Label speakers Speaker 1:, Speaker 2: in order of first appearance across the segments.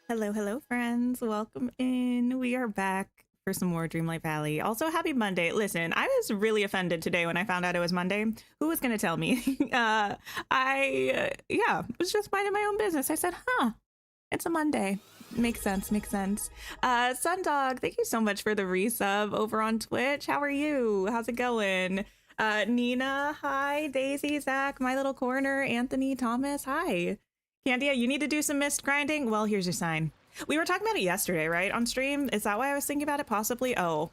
Speaker 1: Hello, hello, friends. Welcome in. We are back for some more Dreamlight Valley. Also, happy Monday. Listen, I was really offended today when I found out it was Monday. Who was going to tell me? I was just minding my own business. I said, it's a Monday. Makes sense, makes sense. Sundog, thank you so much for the resub over on Twitch. How are you? How's it going? Nina, hi. Daisy, Zach, My Little Corner, Anthony, Thomas, hi. Candia, you need to do some mist grinding? Well, here's your sign. We were talking about it yesterday, right? On stream? Is that why I was thinking about it? Possibly? Oh,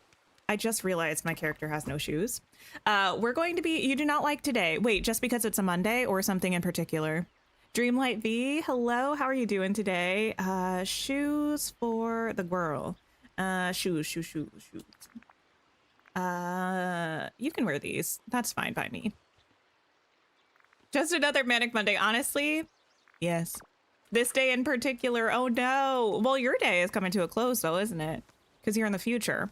Speaker 1: I just realized my character has no shoes. We're going to be... You do not like today. Wait, just because it's a Monday or something in particular? Dreamlight V, hello. How are you doing today? Shoes for the girl. Shoes. You can wear these. That's fine by me. Just another Manic Monday. Honestly... Yes. This day in particular. Oh no. Well, your day is coming to a close though, isn't it? Because you're in the future.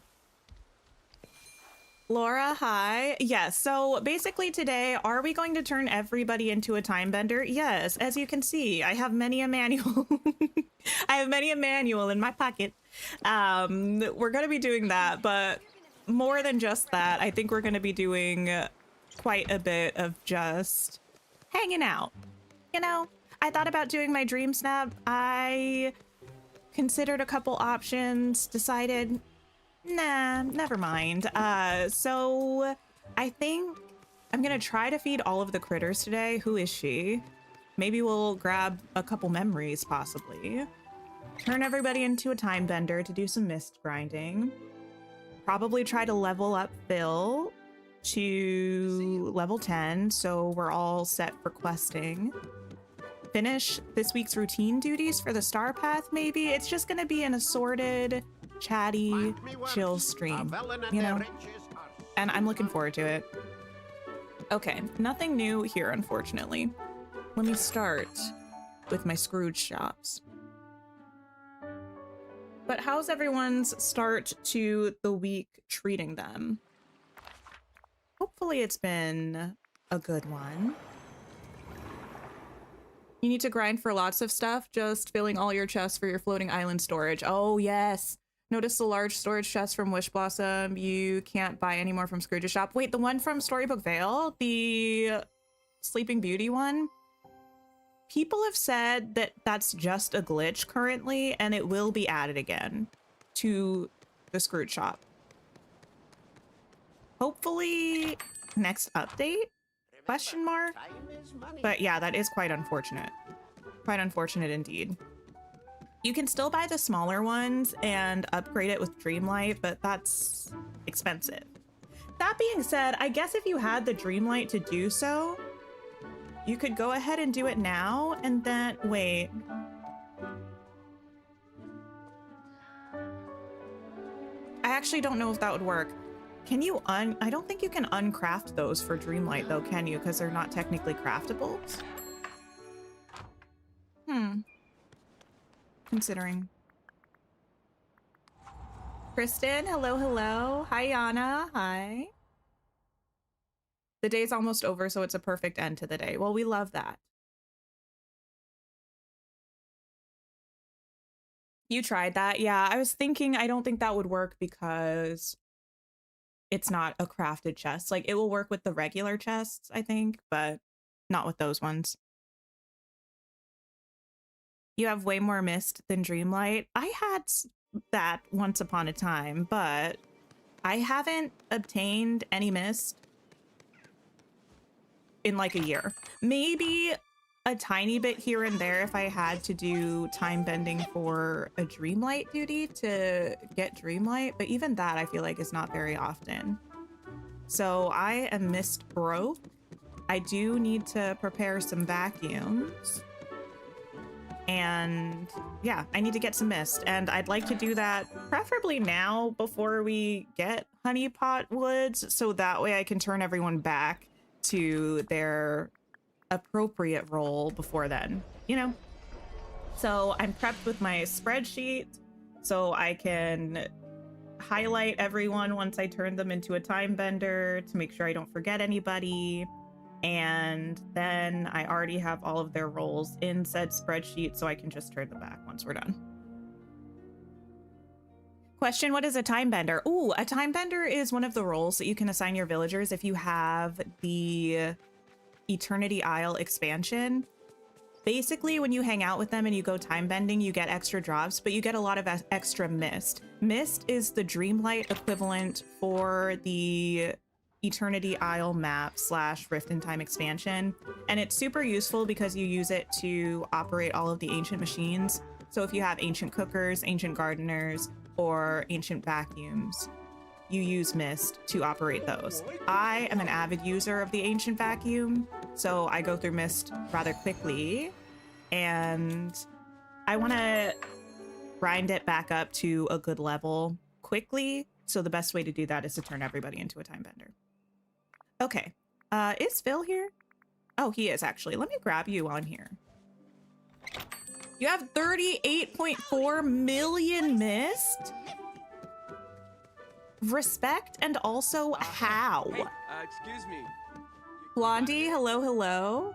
Speaker 1: Laura, hi. Yes. So basically today, are we going to turn everybody into a time bender? Yes. As you can see, I have many a manual. I have many a manual in my pocket. We're going to be doing that, but more than just that, I think we're going to be doing quite a bit of just hanging out, you know? I thought about doing my dream snap. I considered a couple options, decided, nah, never mind. So I think I'm gonna try to feed all of the critters today. Who is she? Maybe we'll grab a couple memories, possibly. Turn everybody into a time bender to do some mist grinding. Probably try to level up Phil to level 10, so we're all set for questing. Finish this week's routine duties for the star path, maybe. It's just gonna be an assorted, chatty, chill stream, you know? And I'm looking forward to it. Okay, nothing new here, unfortunately. Let me start with my Scrooge shops. But how's everyone's start to the week treating them? Hopefully it's been a good one. You need to grind for lots of stuff, just filling all your chests for your floating island storage. Oh, yes. Notice the large storage chest from Wish Blossom. You can't buy any more from Scrooge's shop. Wait, the one from Storybook Vale? The Sleeping Beauty one? People have said that that's just a glitch currently, and it will be added again to the Scrooge shop. Hopefully next update? Question mark? But yeah, that is quite unfortunate. Quite unfortunate indeed. You can still buy the smaller ones and upgrade it with Dreamlight, but that's expensive. That being said, I guess if you had the Dreamlight to do so, you could go ahead and do it now, and then, wait. I actually don't know if that would work. Can you I don't think you can uncraft those for Dreamlight though, can you? Because they're not technically craftables. Considering. Kristen, hello, hello. Hi, Yana. Hi. The day's almost over, so it's a perfect end to the day. Well, we love that. You tried that? Yeah, I was thinking I don't think that would work because it's not a crafted chest. Like, it will work with the regular chests, I think, but not with those ones. You have way more mist than Dreamlight. I had that once upon a time, but I haven't obtained any mist in like a year. Maybe a tiny bit here and there if I had to do time bending for a Dreamlight duty to get Dreamlight, but even that I feel like is not very often. So I am mist broke. I do need to prepare some vacuums. And yeah, I need to get some mist, and I'd like to do that preferably now before we get honeypot woods, so that way I can turn everyone back to their appropriate role before then, you know? So I'm prepped with my spreadsheet so I can highlight everyone once I turn them into a time bender to make sure I don't forget anybody. And then I already have all of their roles in said spreadsheet, so I can just turn them back once we're done. Question, what is a time bender? Ooh, a time bender is one of the roles that you can assign your villagers if you have the Eternity Isle expansion. Basically, when you hang out with them and you go time bending, you get extra drops, but you get a lot of extra mist. Mist is the Dreamlight equivalent for the Eternity Isle map / Rift in Time expansion, and it's super useful because you use it to operate all of the ancient machines. So if you have ancient cookers, ancient gardeners, or ancient vacuums, you use mist to operate those. I am an avid user of the ancient vacuum, so I go through mist rather quickly, and I want to grind it back up to a good level quickly, so the best way to do that is to turn everybody into a time bender. Okay, is Phil here? Oh, he is actually. Let me grab you on here. You have 38.4 million mist? Respect, and also how?
Speaker 2: Hey, excuse me.
Speaker 1: Blondie, hello, hello.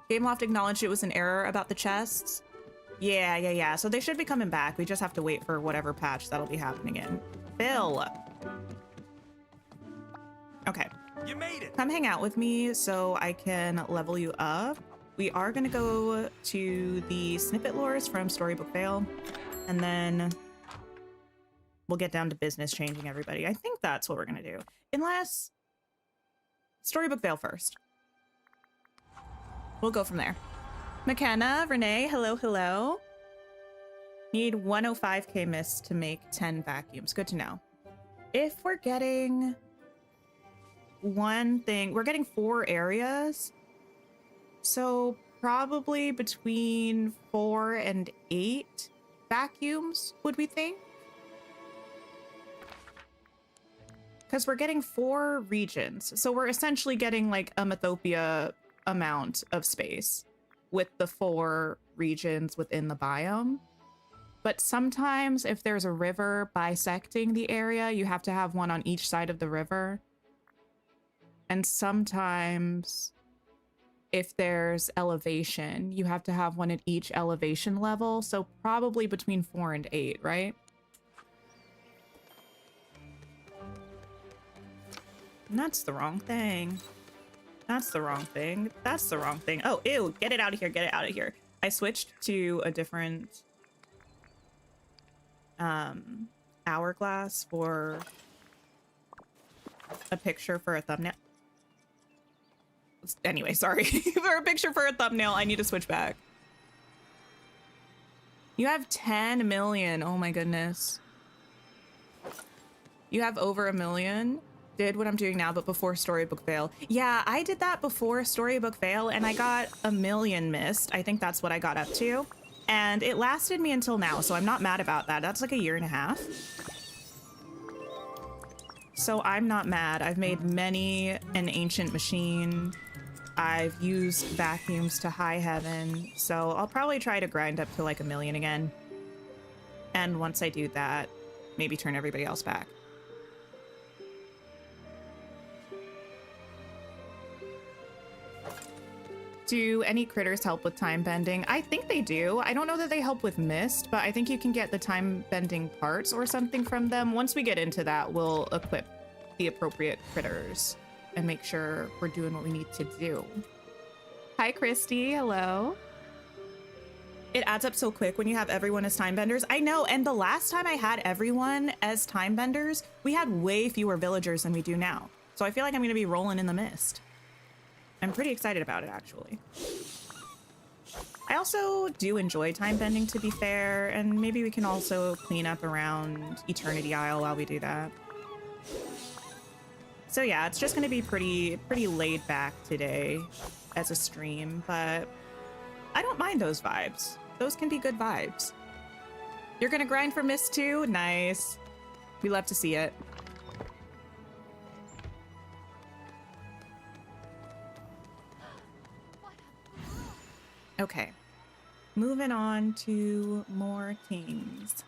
Speaker 1: Gameloft acknowledged it was an error about the chests. Yeah. So they should be coming back. We just have to wait for whatever patch that'll be happening in. Phil. Okay.
Speaker 2: You made it.
Speaker 1: Come hang out with me so I can level you up. We are gonna go to the snippet lores from Storybook Vale, and then we'll get down to business changing everybody. I think that's what we're gonna do. Unless Storybook Vale first. We'll go from there. McKenna, Renee, hello, hello. Need 105k mist to make 10 vacuums. Good to know. If we're getting one thing, we're getting 4 areas. So probably between 4 and 8 vacuums, would we think? Because we're getting 4 regions. So we're essentially getting like a Mythopia amount of space with the 4 regions within the biome. But sometimes if there's a river bisecting the area, you have to have one on each side of the river. And sometimes if there's elevation, you have to have one at each elevation level. So probably between 4 and 8, right? And that's the wrong thing. That's the wrong thing. That's the wrong thing. Oh, ew, get it out of here. Get it out of here. I switched to a different hourglass for a picture for a thumbnail. Anyway, sorry. For a picture for a thumbnail, I need to switch back. You have 10 million. Oh my goodness. You have over 1 million. Did what I'm doing now, but before Storybook Fail. Yeah, I did that before Storybook Fail, and I got 1,000,000 missed. I think that's what I got up to. And it lasted me until now, so I'm not mad about that. That's like a 1.5 years. So I'm not mad. I've made many an ancient machine. I've used vacuums to high heaven. So I'll probably try to grind up to like 1,000,000 again. And once I do that, maybe turn everybody else back. Do any critters help with time bending? I think they do. I don't know that they help with mist, but I think you can get the time bending parts or something from them. Once we get into that, we'll equip the appropriate critters and make sure we're doing what we need to do. Hi, Christy. Hello. It adds up so quick when you have everyone as time benders. I know, and the last time I had everyone as time benders, we had way fewer villagers than we do now. So I feel like I'm going to be rolling in the mist. I'm pretty excited about it, actually. I also do enjoy time bending, to be fair, and maybe we can also clean up around Eternity Isle while we do that. So yeah, it's just going to be pretty laid back today as a stream, but I don't mind those vibes. Those can be good vibes. You're going to grind for Mist too? Nice. We love to see it. Okay, moving on to more kings.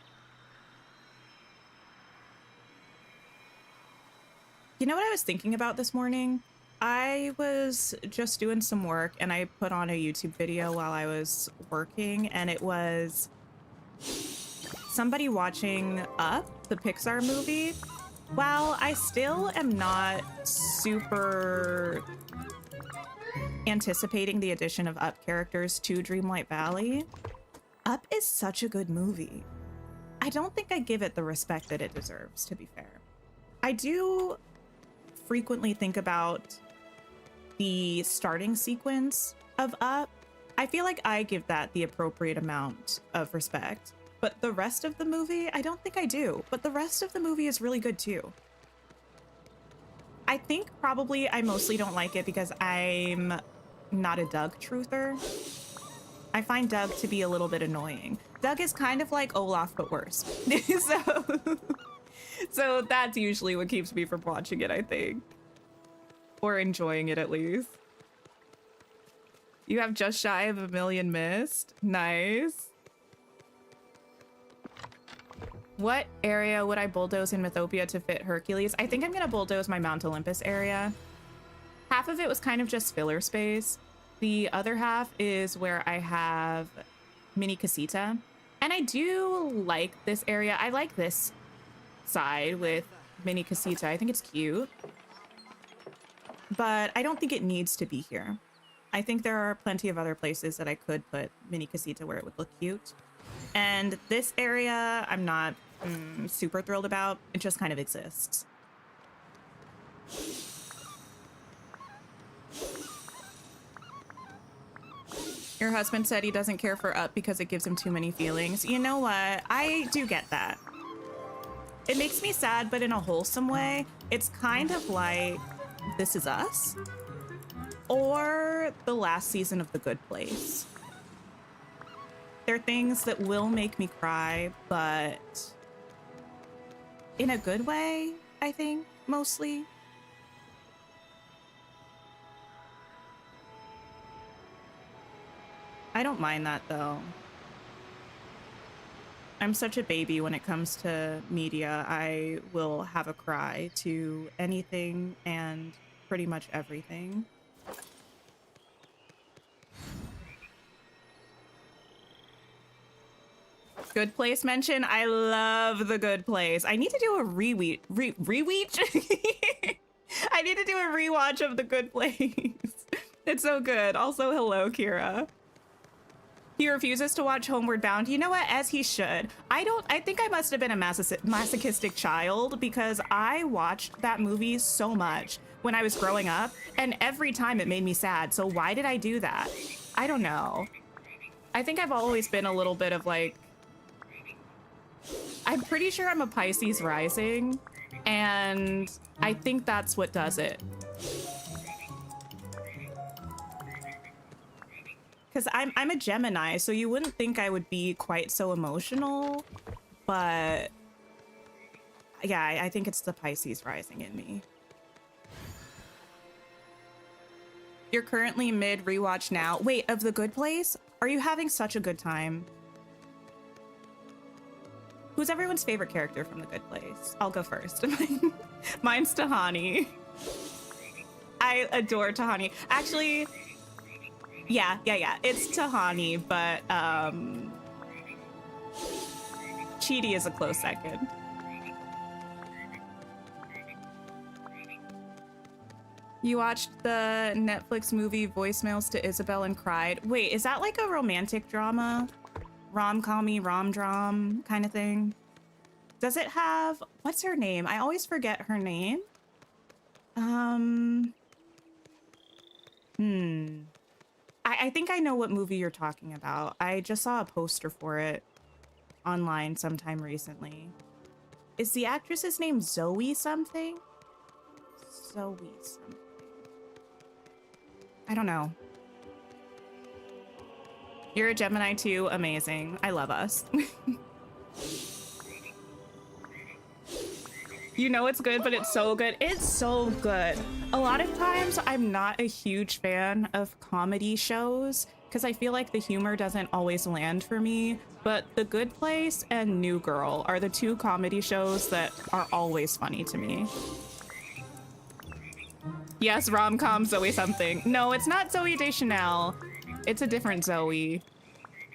Speaker 1: You know what I was thinking about this morning? I was just doing some work and I put on a YouTube video while I was working, and it was somebody watching Up, the Pixar movie. While I still am not super anticipating the addition of Up characters to Dreamlight Valley, Up is such a good movie. I don't think I give it the respect that it deserves, to be fair. I do frequently think about the starting sequence of Up. I feel like I give that the appropriate amount of respect, but the rest of the movie, I don't think I do. But the rest of the movie is really good too. I think probably I mostly don't like it because I'm not a Doug truther. I find Doug to be a little bit annoying. Doug is kind of like Olaf, but worse. So that's usually what keeps me from watching it, I think. Or enjoying it, at least. You have just shy of 1,000,000 missed. Nice. What area would I bulldoze in Mythopia to fit Hercules? I think I'm gonna bulldoze my Mount Olympus area. Half of it was kind of just filler space. The other half is where I have Mini Casita. And I do like this area. I like this side with Mini Casita. I think it's cute. But I don't think it needs to be here. I think there are plenty of other places that I could put Mini Casita where it would look cute. And this area, I'm not super thrilled about. It just kind of exists. Your husband said he doesn't care for Up because it gives him too many feelings. You know what? I do get that. It makes me sad, but in a wholesome way. It's kind of like This Is Us or the last season of The Good Place. They're things that will make me cry, but in a good way, I think, mostly. I don't mind that, though. I'm such a baby when it comes to media. I will have a cry to anything and pretty much everything. Good Place mention. I love The Good Place. I need to do a re-weech. I need to do a rewatch of The Good Place. It's so good. Also, hello, Kira. He refuses to watch Homeward Bound. You know what? As he should. I think I must have been a masochistic child because I watched that movie so much when I was growing up, and every time it made me sad. So why did I do that? I don't know. I think I've always been a little bit of like, I'm pretty sure I'm a Pisces rising, And I think that's what does it. Because I'm a Gemini, so you wouldn't think I would be quite so emotional, but yeah, I think it's the Pisces rising in me. You're currently mid rewatch now. Wait, of The Good Place? Are you having such a good time? Who's everyone's favorite character from The Good Place? I'll go first. Mine's Tahani. I adore Tahani. Actually, yeah. It's Tahani, but Chidi is a close second. You watched the Netflix movie Voicemails to Isabel and cried. Wait, is that like a romantic drama? Rom-commy, rom-dram kind of thing? Does it have, what's her name? I always forget her name. I think I know what movie you're talking about. I just saw a poster for it online sometime recently. Is the actress's name Zoe something? Zoe something. I don't know. You're a Gemini too. Amazing. I love us. You know it's good, but it's so good. It's so good. A lot of times I'm not a huge fan of comedy shows because I feel like the humor doesn't always land for me, but The Good Place and New Girl are the two comedy shows that are always funny to me. Yes, rom-com Zoe something. No, it's not Zoe Deschanel. It's a different Zoe.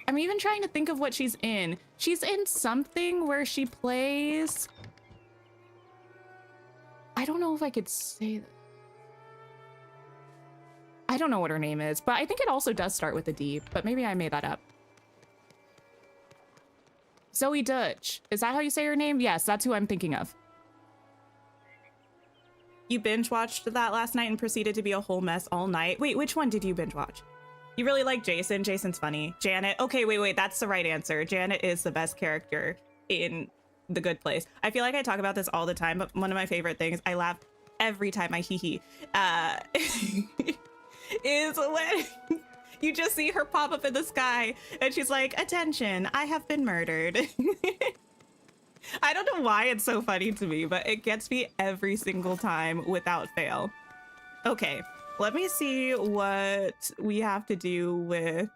Speaker 1: I'm even trying to think of what she's in. She's in something where she plays... I don't know if I could say that. I don't know what her name is, but I think it also does start with a D, but maybe I made that up. Zoe Dutch. Is that how you say her name? Yes, that's who I'm thinking of. You binge watched that last night and proceeded to be a whole mess all night. Wait, which one did you binge watch? You really like Jason? Jason's funny. Janet. Okay, wait, that's the right answer. Janet is the best character in The Good Place. I feel like I talk about this all the time, but one of my favorite things, I laugh every time I hee is when you just see her pop up in the sky and she's like, attention, I have been murdered. I don't know why it's so funny to me, but it gets me every single time without fail. Okay, let me see what we have to do with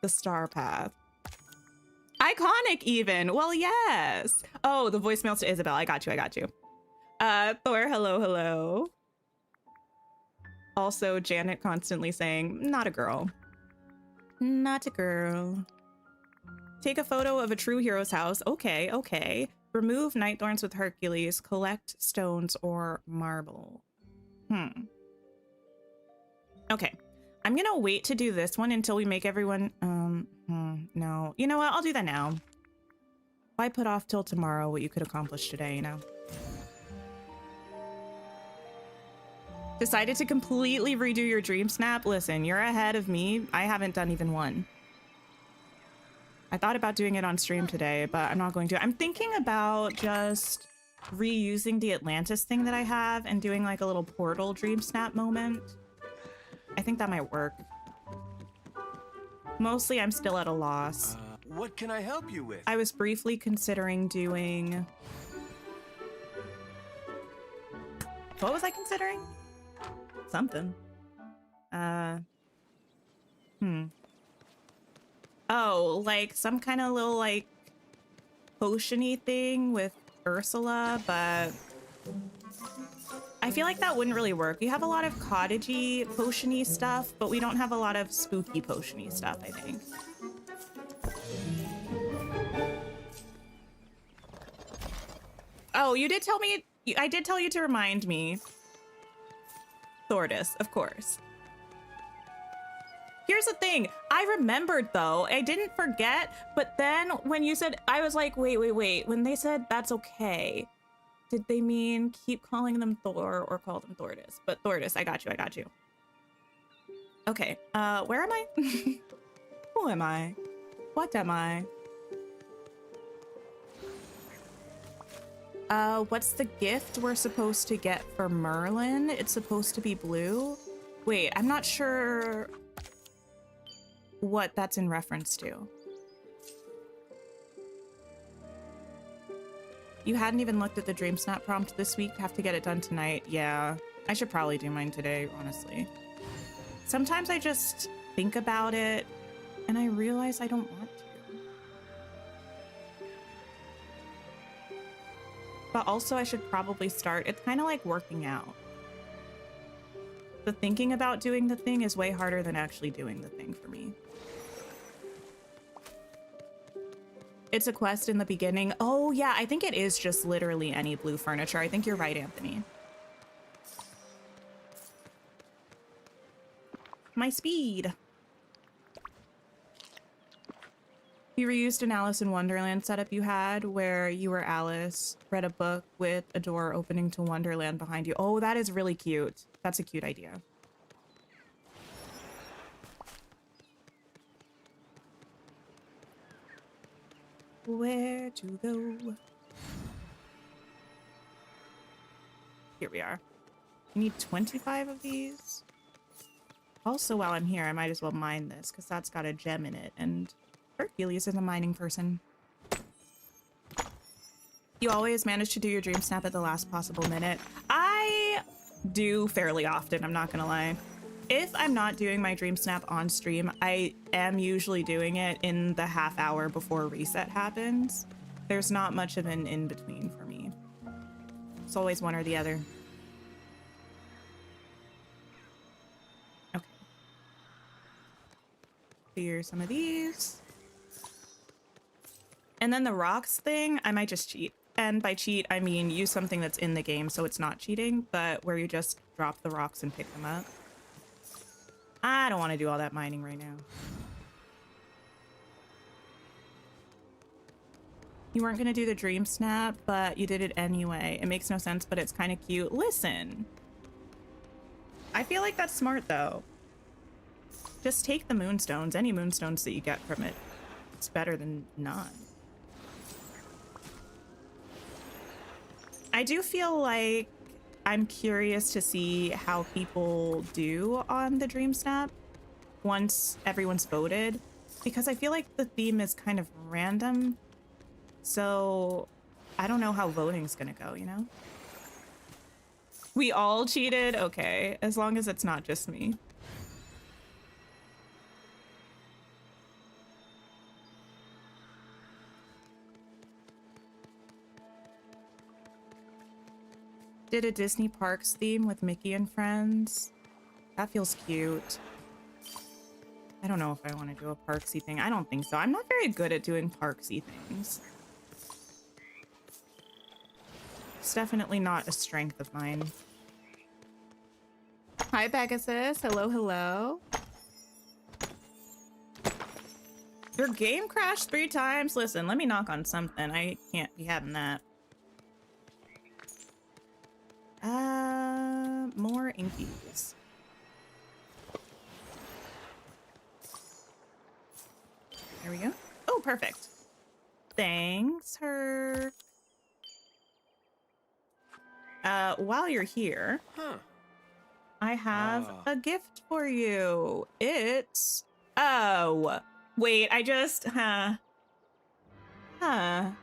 Speaker 1: the star path. Iconic even. Well, yes. Oh, the voicemails to Isabel. I got you. Thor, hello. Also, Janet constantly saying, not a girl. Not a girl. Take a photo of a true hero's house. Okay. Remove night thorns with Hercules. Collect stones or marble. Okay. I'm gonna wait to do this one until we make everyone... no. You know what? I'll do that now. Why put off till tomorrow what you could accomplish today, you know? Decided to completely redo your dream snap? Listen, you're ahead of me. I haven't done even one. I thought about doing it on stream today, but I'm not going to. I'm thinking about just reusing the Atlantis thing that I have and doing like a little portal dream snap moment. I think that might work. Mostly I'm still at a loss.
Speaker 2: What can I help you with?
Speaker 1: I was briefly considering doing... What was I considering? Something. Oh, like some kind of little like potion-y thing with Ursula, but I feel like that wouldn't really work. We have a lot of cottage-y, potion-y stuff, but we don't have a lot of spooky potion-y stuff, I think. Oh, you did tell me, I did tell you to remind me. Thordis, of course. Here's the thing, I remembered though, I didn't forget, but then when you said, I was like, wait, when they said that's okay, did they mean keep calling them Thor or call them Thordis? But Thordis, I got you. Okay, where am I? Who am I? What am I? What's the gift we're supposed to get for Merlin? It's supposed to be blue. Wait, I'm not sure what that's in reference to. You hadn't even looked at the Dream Snap prompt this week. Have to get it done tonight. Yeah, I should probably do mine today, honestly. Sometimes I just think about it and I realize I don't want to. But also I should probably start. It's kind of like working out. The thinking about doing the thing is way harder than actually doing the thing for me. It's a quest in the beginning. Oh yeah, I think it is just literally any blue furniture. I think you're right, Anthony. My speed. You reused an Alice in Wonderland setup you had where you were Alice, read a book with a door opening to Wonderland behind you. Oh, that is really cute. That's a cute idea. Where to go? Here we are. You need 25 of these. Also, while I'm here, I might as well mine this because that's got a gem in it, and Hercules is a mining person. You always manage to do your dream snap at the last possible minute. I do fairly often, I'm not gonna lie. If I'm not doing my dream snap on stream, I am usually doing it in the half hour before reset happens. There's not much of an in-between for me. It's always one or the other. Okay. Clear some of these. And then the rocks thing, I might just cheat. And by cheat, I mean use something that's in the game so it's not cheating, but where you just drop the rocks and pick them up. I don't want to do all that mining right now. You weren't going to do the dream snap, but you did it anyway. It makes no sense, but it's kind of cute. Listen. I feel like that's smart, though. Just take the moonstones. Any moonstones that you get from it. It's better than none. I do feel like I'm curious to see how people do on the Dream Snap once everyone's voted, because I feel like the theme is kind of random. So I don't know how voting's gonna go, you know? We all cheated? Okay, as long as it's not just me. Did a Disney Parks theme with Mickey and friends. That feels cute. I don't know if I want to do a Parksy thing. I don't think so. I'm not very good at doing Parksy things. It's definitely not a strength of mine. Hi, Pegasus. Hello, hello. Your game crashed 3 times? Listen, let me knock on something. I can't be having that. More inkies. There we go. Oh, perfect. Thanks, Herc. While you're here, I have a gift for you. It's... Oh, wait, I just... I have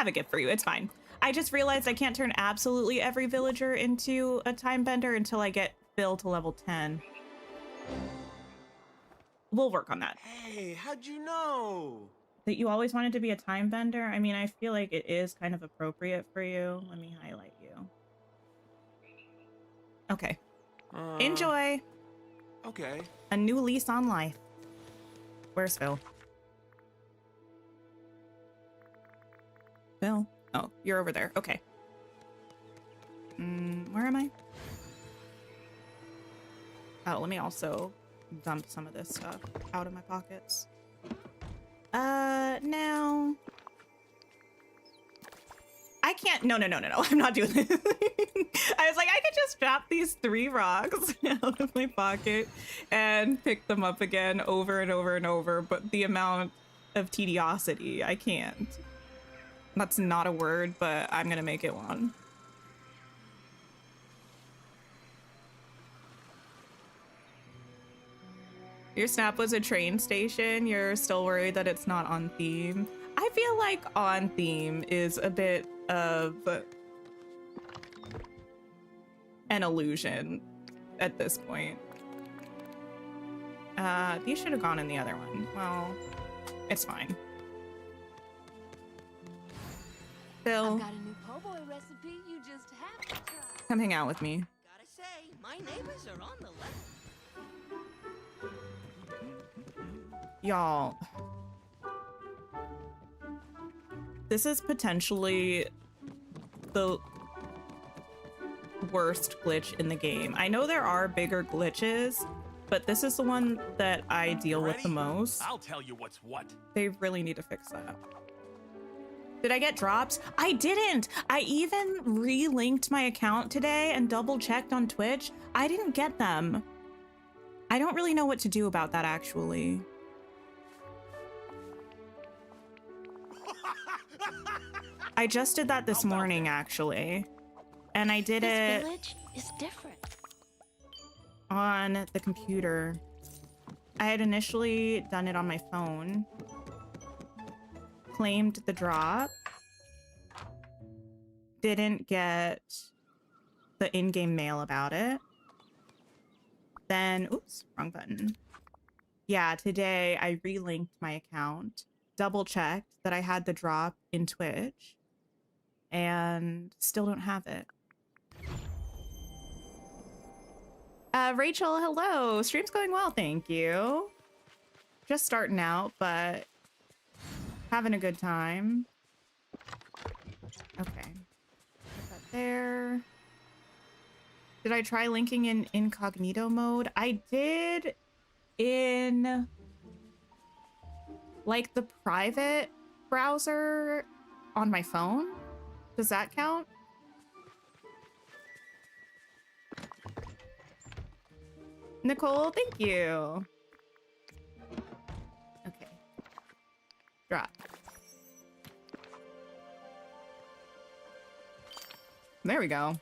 Speaker 1: a gift for you. It's fine. I just realized I can't turn absolutely every villager into a Timebender until I get Phil to level 10. We'll work on that.
Speaker 2: Hey, how'd you know?
Speaker 1: That you always wanted to be a Timebender? I mean, I feel like it is kind of appropriate for you. Let me highlight you. Okay. Enjoy.
Speaker 2: Okay.
Speaker 1: A new lease on life. Where's Phil? Phil? Oh, you're over there. Okay. Where am I? Oh, let me also dump some of this stuff out of my pockets. Now... I can't... No. I'm not doing this. I was like, I could just drop these 3 rocks out of my pocket and pick them up again over and over and over, but the amount of tediosity, I can't. That's not a word, but I'm gonna make it one. Your snap was a train station. You're still worried that it's not on theme. I feel like on theme is a bit of an illusion at this point. These should have gone in the other one. Well, it's fine. Phil,
Speaker 3: I've got a new po' boy recipe. You just have to try.
Speaker 1: come hang out with me.
Speaker 3: Gotta say, my neighbors are on the left.
Speaker 1: Y'all, this is potentially the worst glitch in the game. I know there are bigger glitches, but this is the one that I deal with the most.
Speaker 2: I'll tell you what's what.
Speaker 1: They really need to fix that. Did I get drops? I didn't. I even re-linked my account today and double checked on Twitch. I didn't get them. I don't really know what to do about that, actually. I just did that this morning, actually. And I did
Speaker 3: This
Speaker 1: it
Speaker 3: village is different.
Speaker 1: on the computer. I had initially done it on my phone. Claimed the drop. Didn't get the in-game mail about it. Then, oops, wrong button. Yeah, today I re-linked my account, double-checked that I had the drop in Twitch, and still don't have it. Rachel, hello. Stream's going well, thank you. Just starting out, but having a good time. Okay. Put that there. Did I try linking in incognito mode? I did in like the private browser on my phone. Does that count? Nicole, thank you. Okay. Drop. There we go.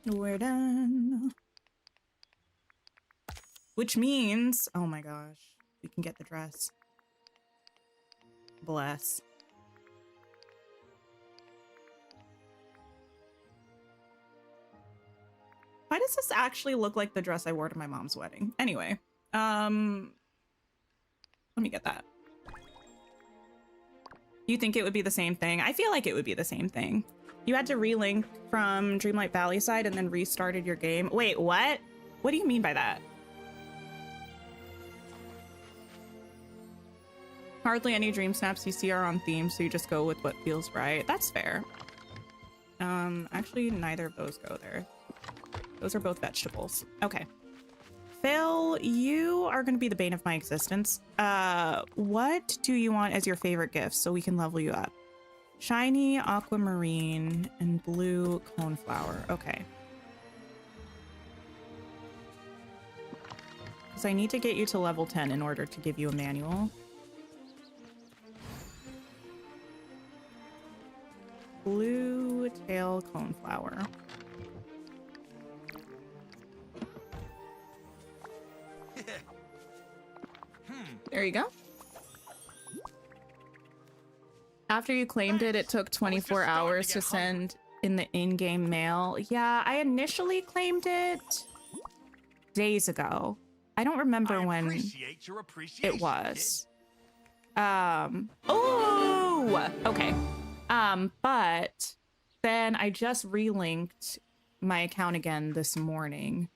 Speaker 1: We're done. Which means, oh my gosh, we can get the dress. Bless. Why does this actually look like the dress I wore to my mom's wedding? Anyway, let me get that. You think it would be the same thing? I feel like it would be the same thing. You had to relink from Dreamlight Valley side and then restarted your game. Wait, what? What do you mean by that? Hardly any dream snaps you see are on theme, so you just go with what feels right. That's fair. Actually, neither of those go there. Those are both vegetables. Okay. Phil, you are going to be the bane of my existence. What do you want as your favorite gift so we can level you up? Shiny, aquamarine, and blue coneflower. Okay. Because I need to get you to level 10 in order to give you a manual. Blue tail coneflower. There you go. After you claimed it, it took 24 hours to send in the in-game mail. Yeah, I initially claimed it days ago. I don't remember when it was. Oh, okay. But then I just relinked my account again this morning.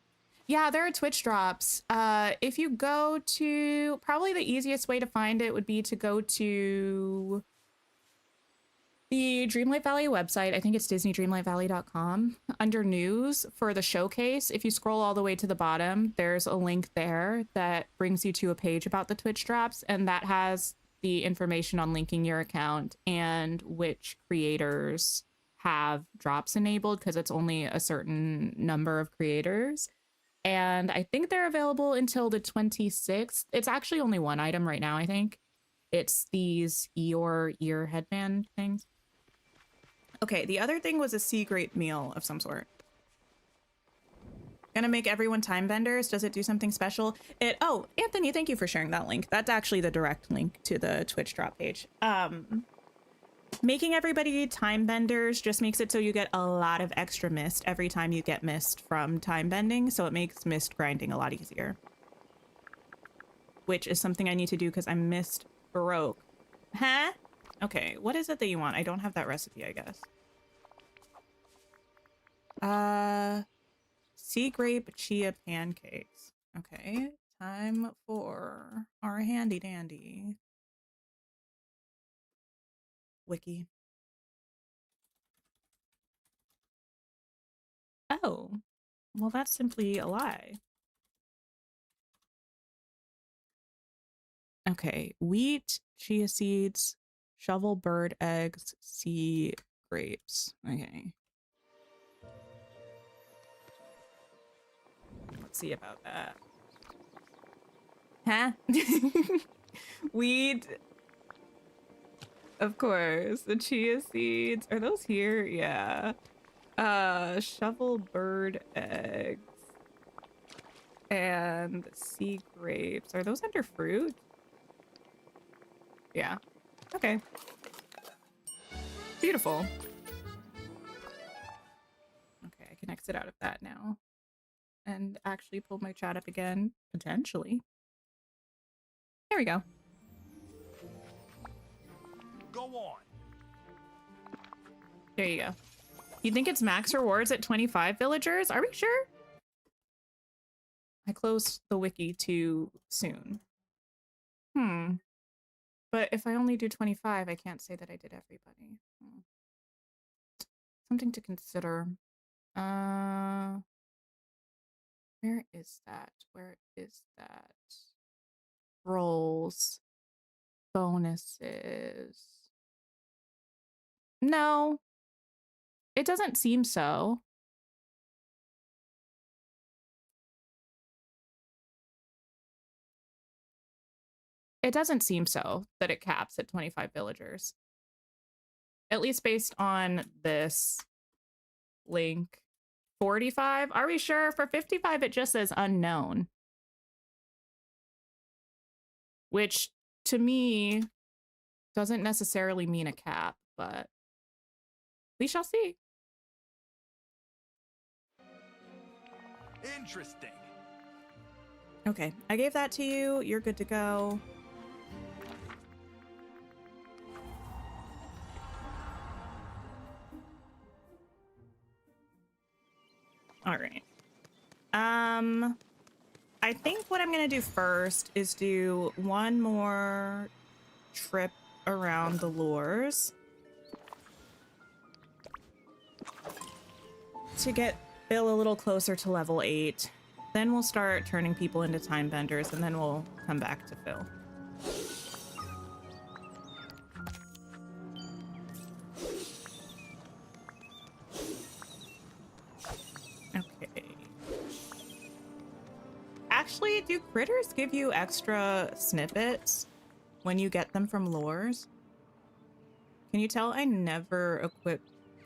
Speaker 1: Yeah, there are Twitch drops. If you go to, probably the easiest way to find it would be to go to the Dreamlight Valley website. I think it's disneydreamlightvalley.com. Under news for the showcase, if you scroll all the way to the bottom, there's a link there that brings you to a page about the Twitch drops, and that has the information on linking your account and which creators have drops enabled, because it's only a certain number of creators. And I think they're available until the 26th. It's actually only one item right now, I think. It's these Eeyore ear headband things. Okay, the other thing was a sea grape meal of some sort. Gonna make everyone time benders. Does it do something special? Oh, Anthony, thank you for sharing that link. That's actually the direct link to the Twitch drop page. Making everybody time benders just makes it so you get a lot of extra mist every time you get mist from time bending, so it makes mist grinding a lot easier. Which is something I need to do because I'm mist broke. Huh? Okay, what is it that you want? I don't have that recipe, I guess. Sea grape chia pancakes. Okay, time for our handy dandy wiki. Oh, well, that's simply a lie. Okay, wheat, chia seeds, shovel bird eggs, sea grapes. Okay. Let's see about that. Huh? Wheat. Of course. The chia seeds. Are those here? Yeah. Shovel bird eggs. And sea grapes. Are those under fruit? Yeah. Okay. Beautiful. Okay, I can exit out of that now. And actually pull my chat up again. Potentially. There we go.
Speaker 2: Go on.
Speaker 1: There you go. You think it's max rewards at 25 villagers? Are we sure? I closed the wiki too soon. But if I only do 25, I can't say that I did everybody. Something to consider. Where is that? Where is that? Roles. Bonuses. No. It doesn't seem so. It doesn't seem so that it caps at 25 villagers. At least based on this link. 45? Are we sure? For 55, it just says unknown. Which, to me, doesn't necessarily mean a cap, but we shall see.
Speaker 2: Interesting.
Speaker 1: Okay, I gave that to you. You're good to go. All right. I think what I'm gonna do first is do one more trip around the lures to get Bill a little closer to level 8. Then we'll start turning people into time benders, and then we'll come back to Phil. Okay. Actually, do critters give you extra snippets when you get them from lures? Can you tell I never equip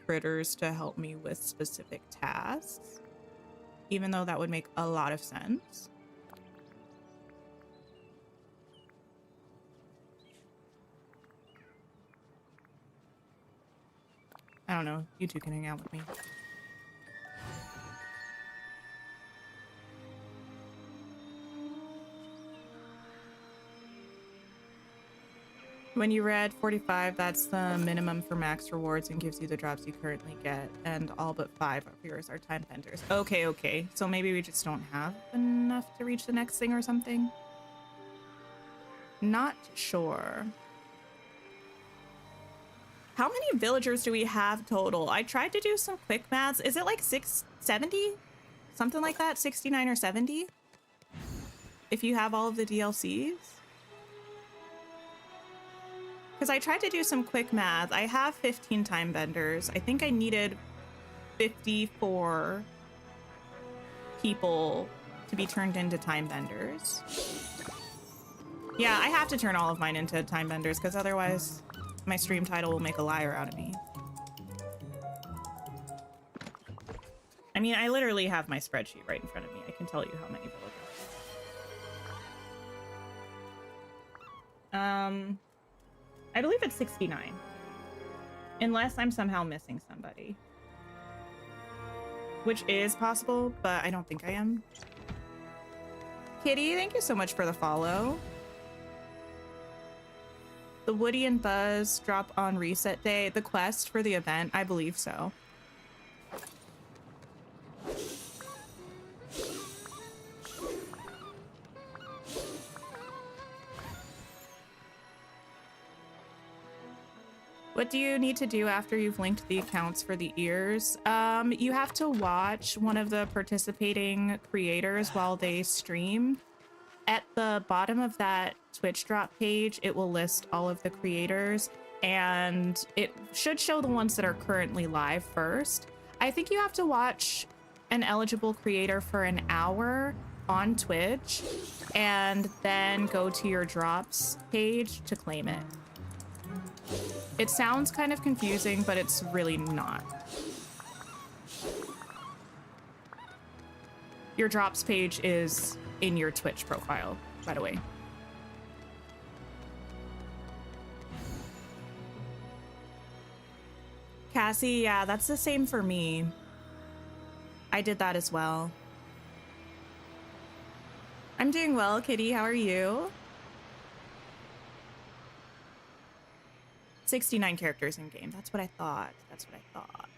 Speaker 1: critters to help me with specific tasks? Even though that would make a lot of sense. I don't know. You two can hang out with me. When you read 45, that's the minimum for max rewards and gives you the drops you currently get, and all but 5 of yours are time benders. Okay, okay. So maybe we just don't have enough to reach the next thing or something? Not sure. How many villagers do we have total? I tried to do some quick maths. Is it like 670? Something like that? 69 or 70? If you have all of the DLCs? Because I tried to do some quick math. I have 15 time benders. I think I needed 54 people to be turned into time benders. Yeah, I have to turn all of mine into time benders because otherwise my stream title will make a liar out of me. I mean, I literally have my spreadsheet right in front of me. I can tell you how many villagers. I believe it's 69. Unless I'm somehow missing somebody. Which is possible, but I don't think I am. Kitty, thank you so much for the follow. The Woody and Buzz drop on reset day. The quest for the event, I believe so. What do you need to do after you've linked the accounts for the ears? You have to watch one of the participating creators while they stream. At the bottom of that Twitch drop page, it will list all of the creators, and it should show the ones that are currently live first. I think you have to watch an eligible creator for an hour on Twitch, and then go to your drops page to claim it. It sounds kind of confusing, but it's really not. Your drops page is in your Twitch profile, by the way. Cassie, yeah, that's the same for me. I did that as well. I'm doing well, Kitty. How are you? 69 characters in game. That's what I thought. That's what I thought.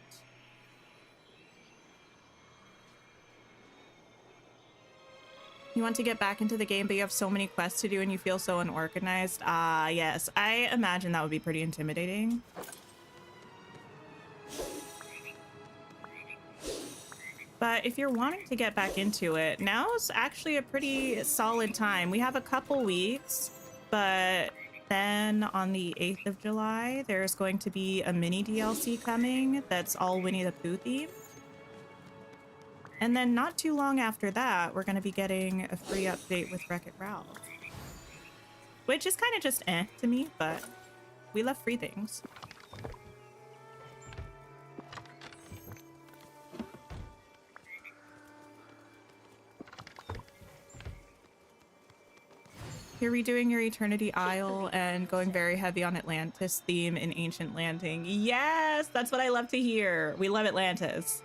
Speaker 1: You want to get back into the game, but you have so many quests to do and you feel so unorganized. Yes. I imagine that would be pretty intimidating. But if you're wanting to get back into it, now's actually a pretty solid time. We have a couple weeks, but then on the 8th of July, there's going to be a mini DLC coming that's all Winnie the Pooh themed. And then not too long after that, we're going to be getting a free update with Wreck-It Ralph. Which is kind of just eh to me, but we love free things. You're redoing your Eternity Isle and going very heavy on Atlantis theme in Ancient Landing. Yes, that's what I love to hear. We love Atlantis.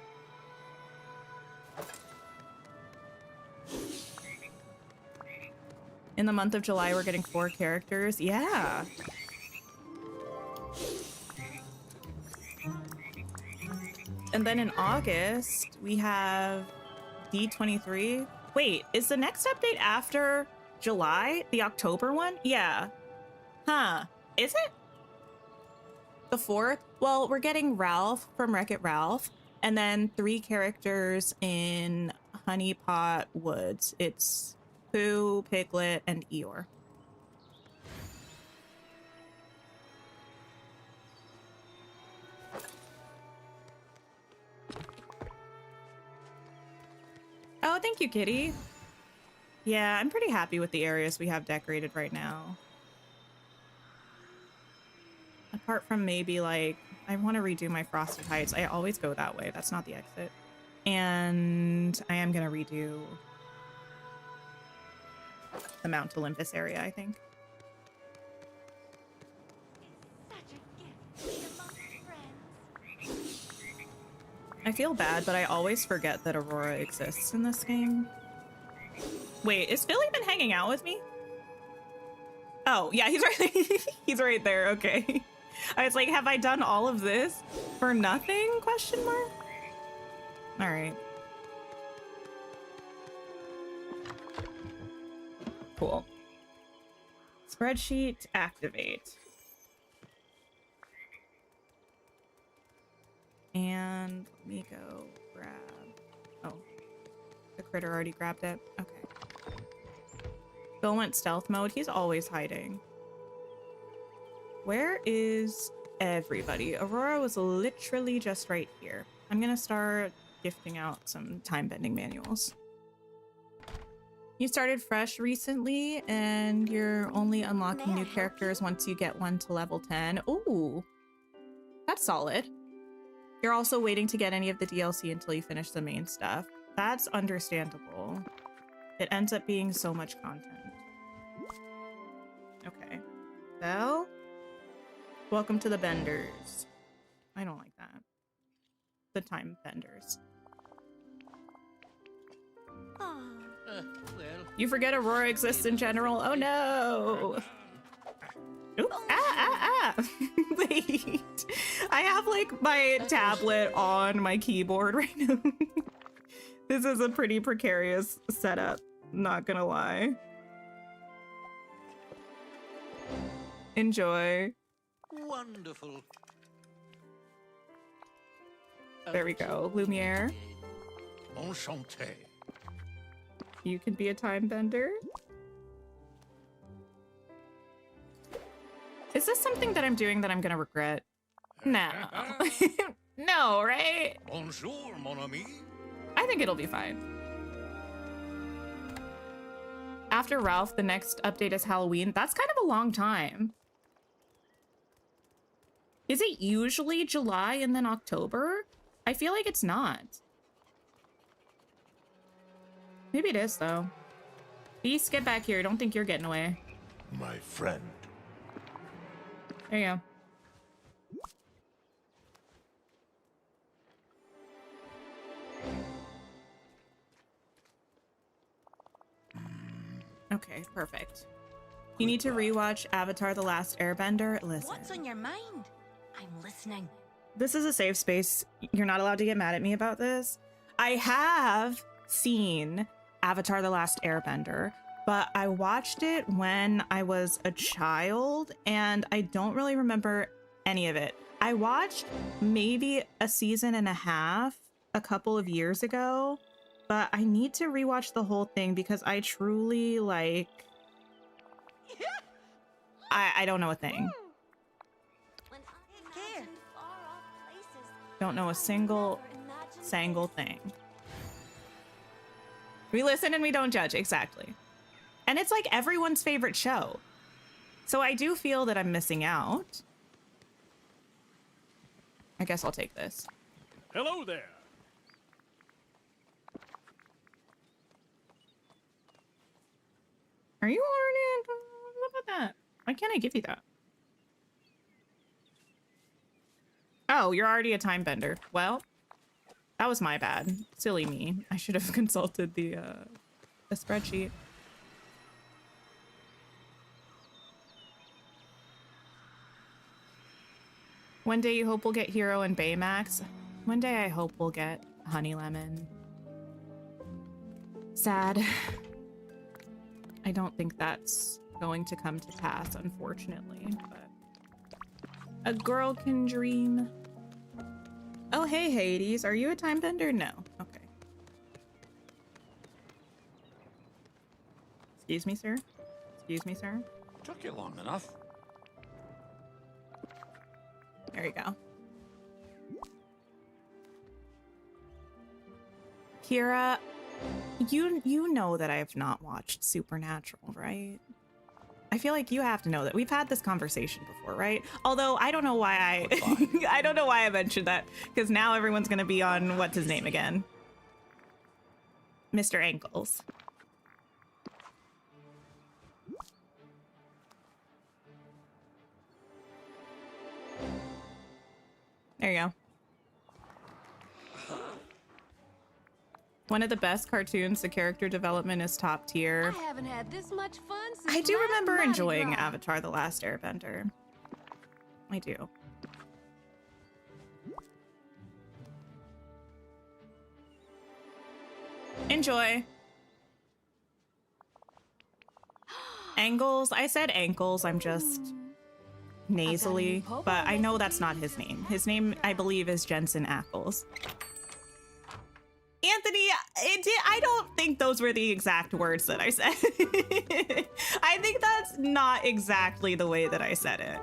Speaker 1: In the month of July, we're getting 4 characters. Yeah. And then in August, we have D23. Wait, is the next update after July? The October one? Yeah. Huh. Is it? The 4th? Well, we're getting Ralph from Wreck-It Ralph, and then 3 characters in Honeypot Woods. It's Pooh, Piglet, and Eeyore. Oh, thank you, Kitty. Yeah, I'm pretty happy with the areas we have decorated right now. Apart from maybe, like, I want to redo my Frosted Heights. I always go that way. That's not the exit. And I am going to redo the Mount Olympus area, I think. I feel bad, but I always forget that Aurora exists in this game. Wait, is Philly been hanging out with me? Oh, yeah, he's right. He's right there. Okay. I was like, have I done all of this for nothing? Question mark. All right. Cool. Spreadsheet activate. And let me go grab. Oh, the critter already grabbed it. Okay. Phil went stealth mode. He's always hiding. Where is everybody? Aurora was literally just right here. I'm gonna start gifting out some time bending manuals. You started fresh recently, and you're only unlocking
Speaker 3: May I
Speaker 1: new
Speaker 3: help
Speaker 1: characters once you get one to level 10. Ooh, that's solid. You're also waiting to get any of the DLC until you finish the main stuff. That's understandable. It ends up being so much content. Okay. Well, welcome to the Benders. I don't like that. The Timebenders.
Speaker 3: Aw.
Speaker 4: Well,
Speaker 1: You forget Aurora exists in general. Oh no! Oops. Ah! Wait. I have like my tablet on my keyboard right now. This is a pretty precarious setup, not gonna lie. Enjoy.
Speaker 4: wonderful.
Speaker 1: There we go. Lumiere,
Speaker 4: Enchanté.
Speaker 1: you can be a time bender. Is this something that I'm doing that I'm gonna regret? No. No, right?
Speaker 4: Bonjour, mon ami.
Speaker 1: I think it'll be fine. After Ralph, the next update is Halloween. That's kind of a long time. Is it usually July and then October? I feel like it's not. Maybe it is, though. Beast, get back here. Don't think you're getting away.
Speaker 4: My friend.
Speaker 1: There you go. Okay, perfect. You need to rewatch Avatar: The Last Airbender. Listen.
Speaker 3: What's on your mind? I'm listening.
Speaker 1: This is a safe space. You're not allowed to get mad at me about this. I have seen Avatar: The Last Airbender, but I watched it when I was a child and I don't really remember any of it. I watched maybe a season and a half a couple of years ago, but I need to rewatch the whole thing because I truly like... I don't know a thing.
Speaker 3: When I imagine far-off places,
Speaker 1: Don't know a single thing. We listen and we don't judge, exactly. And it's like everyone's favorite show. So I do feel that I'm missing out. I guess I'll take this.
Speaker 5: Hello there.
Speaker 1: Are you already... What about that? Why can't I give you that? Oh, you're already a time bender. Well, that was my bad. Silly me. I should have consulted the spreadsheet. One day you hope we'll get Hero and Baymax. One day I hope we'll get Honey Lemon. Sad. I don't think that's going to come to pass, unfortunately, but a girl can dream. Oh, hey, Hades. Are you a time bender? No. Okay. Excuse me, sir? Excuse me, sir?
Speaker 4: Took you long enough.
Speaker 1: There you go. Kira, you know that I have not watched Supernatural, right? I feel like you have to know that. We've had this conversation before, right? Although I don't know why I don't know why I mentioned that, because now everyone's gonna be on what's his name again? Mr. Ankles. There you go. One of the best cartoons. The character development is top tier.
Speaker 3: I haven't had this much fun since
Speaker 1: I do
Speaker 3: last
Speaker 1: remember
Speaker 3: Mardi
Speaker 1: enjoying
Speaker 3: Gras.
Speaker 1: Avatar: The Last Airbender. I do. Enjoy. Angles. I said ankles. I'm just nasally, but I know that's not his name. His name, I believe, is Jensen Ackles. Anthony, I don't think those were the exact words that I said. I think that's not exactly the way that I said it.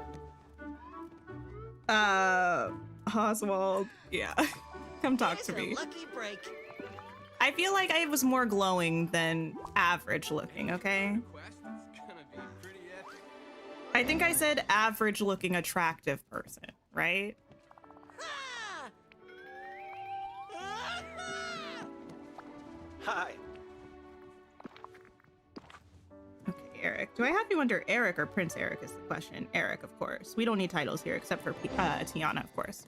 Speaker 1: Oswald, yeah. Come talk to me.
Speaker 3: Lucky break.
Speaker 1: I feel like I was more glowing than average looking, okay? I think I said average looking attractive person, right?
Speaker 5: Hi.
Speaker 1: Okay, Eric. Do I have you under Eric or Prince Eric is the question. Eric, of course. We don't need titles here except for Tiana, of course.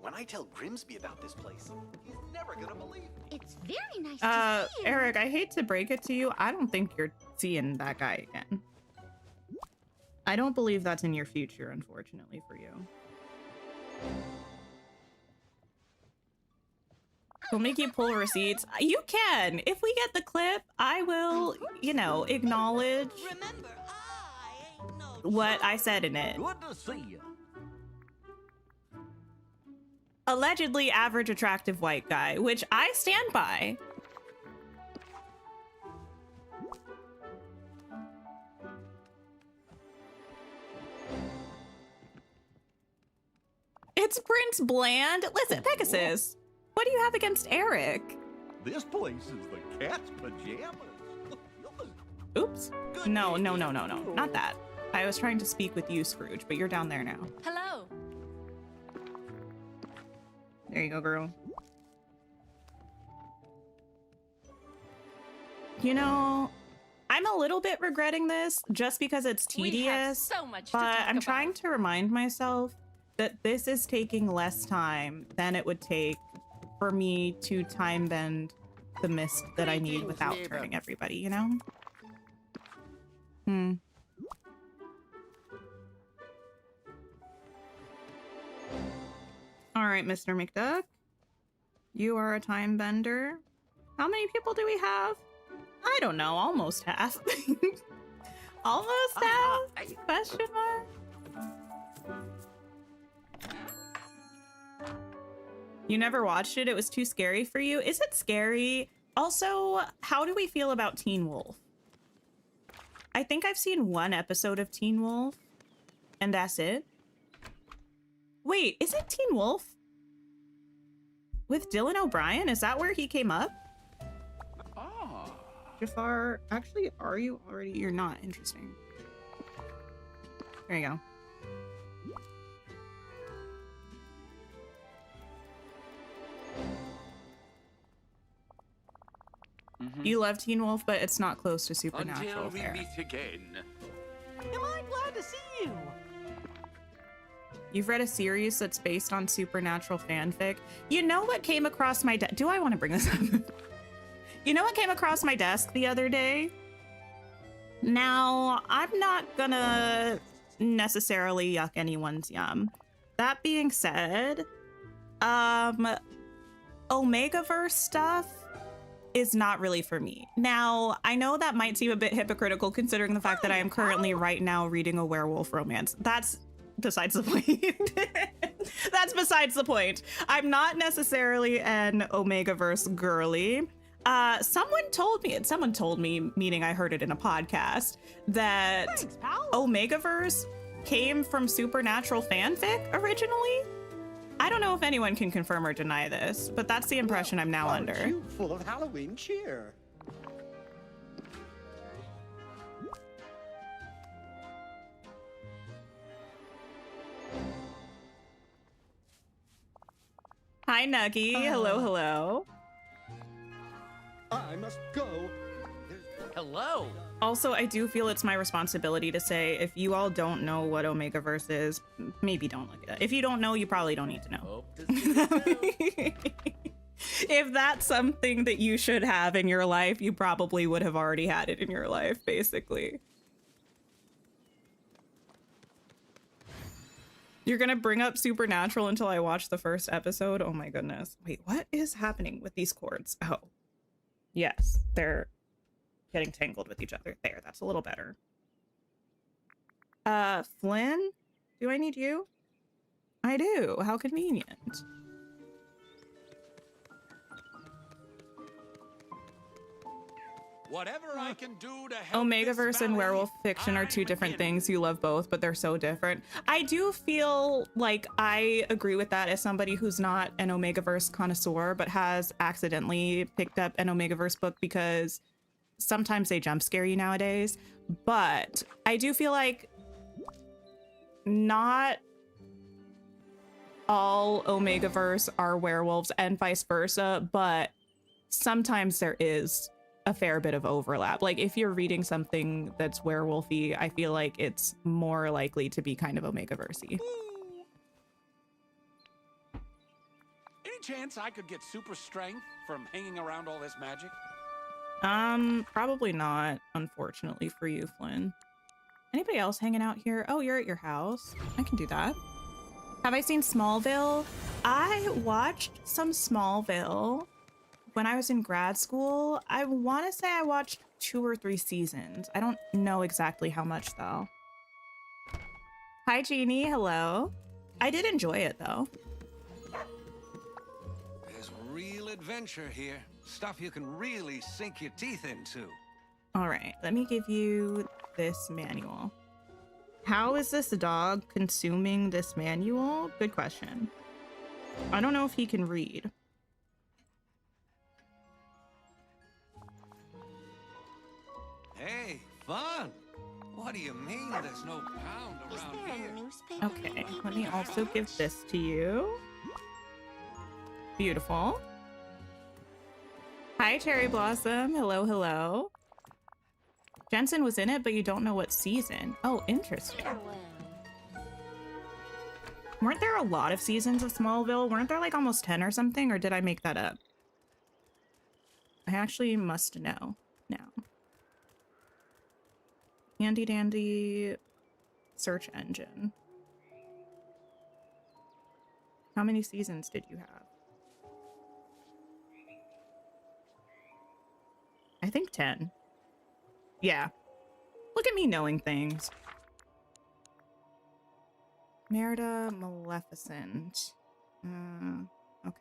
Speaker 5: When I tell Grimsby about this place, he's never gonna believe me.
Speaker 3: It's very nice to see you.
Speaker 1: Eric, I hate to break it to you. I don't think you're seeing that guy again. I don't believe that's in your future, unfortunately for you. We'll make you pull receipts. You can. If we get the clip, I will, you know, acknowledge
Speaker 3: Remember, I ain't no
Speaker 1: what I said in it.
Speaker 4: Good to see you.
Speaker 1: Allegedly average attractive white guy, which I stand by. It's Prince Bland. Listen, Pegasus, what do you have against Eric?
Speaker 4: This place is the cat's pajamas.
Speaker 1: Oops. No, not that. I was trying to speak with you, Scrooge, but you're down there now.
Speaker 3: Hello.
Speaker 1: There you go, girl. You know, I'm a little bit regretting this just because it's
Speaker 3: We have
Speaker 1: tedious,
Speaker 3: so much to
Speaker 1: but
Speaker 3: talk
Speaker 1: I'm
Speaker 3: about.
Speaker 1: trying to remind myself that this is taking less time than it would take for me to time bend the mist that I need without turning everybody, you know? All right, Mr. McDuck. You are a time bender. How many people do we have? I don't know, almost half. Almost half? Question mark? You never watched it? It was too scary for you? Is it scary? Also, how do we feel about Teen Wolf? I think I've seen one episode of Teen Wolf, and that's it. Wait, is it Teen Wolf? With Dylan O'Brien? Is that where he came up? Jafar, actually, are you already? You're not. Interesting. There you go. You love Teen Wolf, but it's not close to Supernatural.
Speaker 5: Until we
Speaker 1: Fair.
Speaker 5: meet again.
Speaker 6: Am I glad to see you?
Speaker 1: You've read a series that's based on supernatural fanfic. You know what came across my desk? Do I want to bring this up? You know what came across my desk the other day? Now, I'm not gonna necessarily yuck anyone's yum. That being said, Omegaverse stuff is not really for me. Now, I know that might seem a bit hypocritical considering the fact that I am currently right now reading a werewolf romance. That's besides the point. That's besides the point. I'm not necessarily an Omegaverse girly. Someone told me, meaning I heard it in a podcast, that
Speaker 6: Thanks, pal.
Speaker 1: Omegaverse came from supernatural fanfic originally. I don't know if anyone can confirm or deny this, but that's the impression I'm now
Speaker 6: Aren't
Speaker 1: under.
Speaker 6: you full of Halloween cheer?
Speaker 1: Hi, Nuggy. Hello, hello.
Speaker 6: I must go.
Speaker 5: Hello.
Speaker 1: Also, I do feel it's my responsibility to say, if you all don't know what Omegaverse is, maybe don't look at it. If you don't know, you probably don't need to know.
Speaker 5: Hope to see you soon.
Speaker 1: If that's something that you should have in your life, you probably would have already had it in your life, basically. You're gonna bring up Supernatural until I watch the first episode? Oh my goodness. Wait, what is happening with these cords? Oh. Yes, they're getting tangled with each other. There, that's a little better. Flynn? Do I need you? I do. How convenient.
Speaker 2: Whatever I can do to help
Speaker 1: Omegaverse
Speaker 2: this
Speaker 1: and
Speaker 2: valley,
Speaker 1: werewolf fiction are
Speaker 2: I'm
Speaker 1: two different
Speaker 2: beginning.
Speaker 1: things. You love both, but they're so different. I do feel like I agree with that as somebody who's not an Omegaverse connoisseur, but has accidentally picked up an Omegaverse book because sometimes they jump scare you nowadays. But I do feel like not all Omegaverse are werewolves and vice versa, but sometimes there is a fair bit of overlap. Like if you're reading something that's werewolfy, I feel like it's more likely to be kind of Omegaversey.
Speaker 2: Any chance I could get super strength from hanging around all this magic?
Speaker 1: Probably not, unfortunately for you, Flynn. Anybody else hanging out here? Oh, you're at your house. I can do that. Have I seen Smallville? I watched some Smallville when I was in grad school. I want to say I watched 2 or 3 seasons. I don't know exactly how much though. Hi, Jeannie. Hello. I did enjoy it though.
Speaker 7: There's real adventure here. Stuff you can really sink your teeth into.
Speaker 1: All right, let me give you this manual. How is this dog consuming this manual? Good question. I don't know if he can read.
Speaker 7: Hey, fun! What do you mean there's no pound
Speaker 3: Is
Speaker 7: around
Speaker 3: there
Speaker 7: here?
Speaker 3: a newspaper?
Speaker 1: Okay, let me also give this to you. Beautiful. Hi, Cherry Blossom. Hello, hello. Jensen was in it, but you don't know what season. Oh, interesting.
Speaker 3: Farewell.
Speaker 1: Weren't there a lot of seasons of Smallville? Weren't there like almost 10 or something? Or did I make that up? I actually must know now. Handy dandy search engine. How many seasons did you have? I think 10. Yeah. Look at me knowing things. Merida Maleficent. Okay.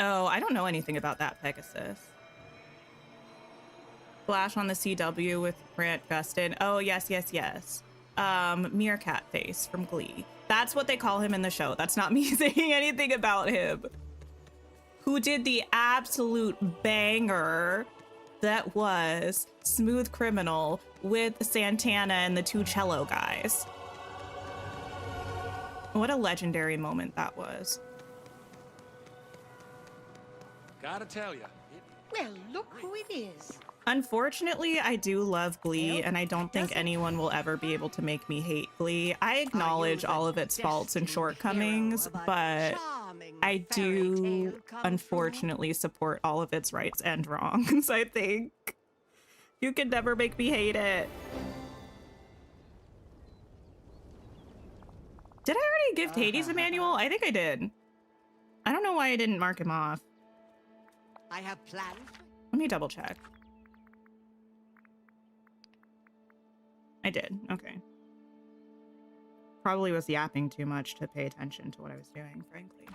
Speaker 1: Oh, I don't know anything about that, Pegasus. Flash on the CW with Grant Gustin. Oh, yes, yes, yes. Meerkat Face from Glee. That's what they call him in the show. That's not me saying anything about him. Who did the absolute banger that was Smooth Criminal with Santana and the 2 cello guys. What a legendary moment that was.
Speaker 2: Gotta tell you,
Speaker 6: Well, look who it is.
Speaker 1: Unfortunately, I do love Glee, and I don't think anyone will ever be able to make me hate Glee. I acknowledge all of its faults and shortcomings, but I do unfortunately support all of its rights and wrongs, I think. You can never make me hate it. Did I already give Hades a manual? I think I did. I don't know why I didn't mark him off.
Speaker 6: I have plans.
Speaker 1: Let me double check. I did. Okay. Probably was yapping too much to pay attention to what I was doing, frankly.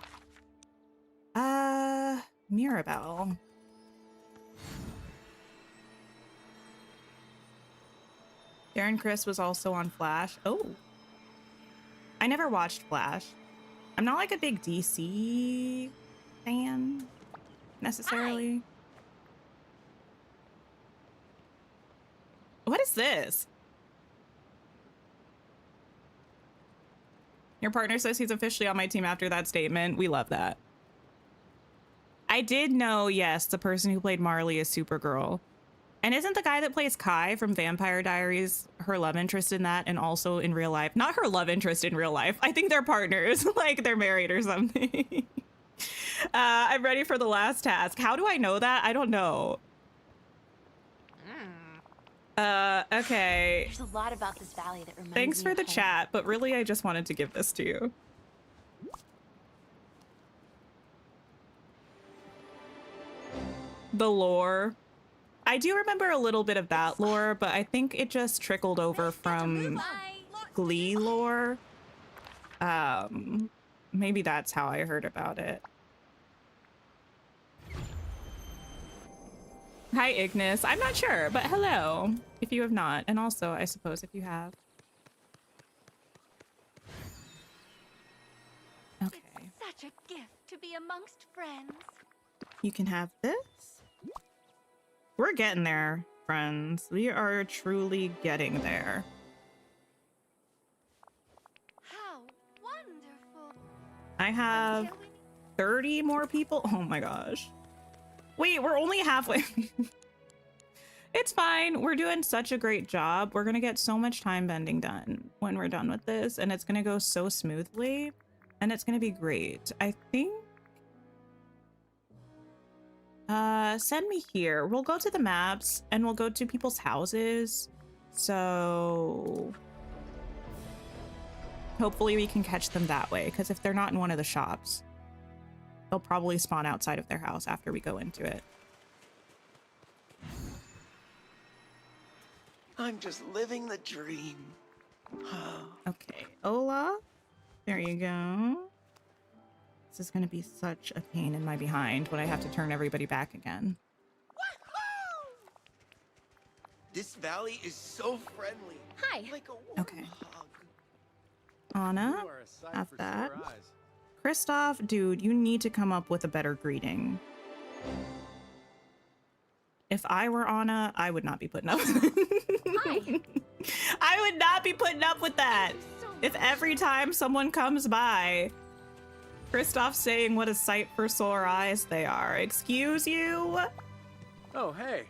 Speaker 1: Mirabelle. Darren Criss was also on Flash. Oh. I never watched Flash. I'm not like a big DC fan necessarily. What is this? Your partner says he's officially on my team after that statement. We love that. I did know, yes, the person who played Marley is Supergirl. And isn't the guy that plays Kai from Vampire Diaries her love interest in that and also in real life? Not her love interest in real life. I think they're partners, like they're married or something. I'm ready for the last task. How do I know that? I don't know. Okay.
Speaker 3: There's a lot about this valley that reminds
Speaker 1: Thanks
Speaker 3: me
Speaker 1: for
Speaker 3: of
Speaker 1: the
Speaker 3: home.
Speaker 1: chat, but really I just wanted to give this to you. The lore. I do remember a little bit of that lore, but I think it just trickled over from
Speaker 3: Bye.
Speaker 1: Glee lore. Maybe that's how I heard about it. Hi, Ignis. I'm not sure, but hello, if you have not. And also, I suppose, if you have. Okay.
Speaker 3: It's such a gift to be amongst friends.
Speaker 1: You can have this. We're getting there, friends. We are truly getting there.
Speaker 3: How wonderful.
Speaker 1: I have 30 more people. Oh my gosh. Wait, we're only halfway. It's fine. We're doing such a great job. We're gonna get so much time bending done when we're done with this, and it's gonna go so smoothly, and it's gonna be great. I think. Send me here. We'll go to the maps and we'll go to people's houses. So hopefully we can catch them that way, because if they're not in one of the shops, they'll probably spawn outside of their house after we go into it.
Speaker 5: I'm just living the dream.
Speaker 1: Okay, Ola, there you go. This is going to be such a pain in my behind when I have to turn everybody back again.
Speaker 5: Woohoo! This valley is so friendly.
Speaker 3: Hi.
Speaker 5: Like a warm
Speaker 1: Okay.
Speaker 5: hug.
Speaker 1: Anna, have that. Kristoff, dude, you need to come up with a better greeting. If I were Anna, I would not be putting up with it.
Speaker 3: Hi.
Speaker 1: I would not be putting up with that. If every time someone comes by, Kristoff's saying what a sight for sore eyes they are. Excuse you?
Speaker 8: Oh, hey.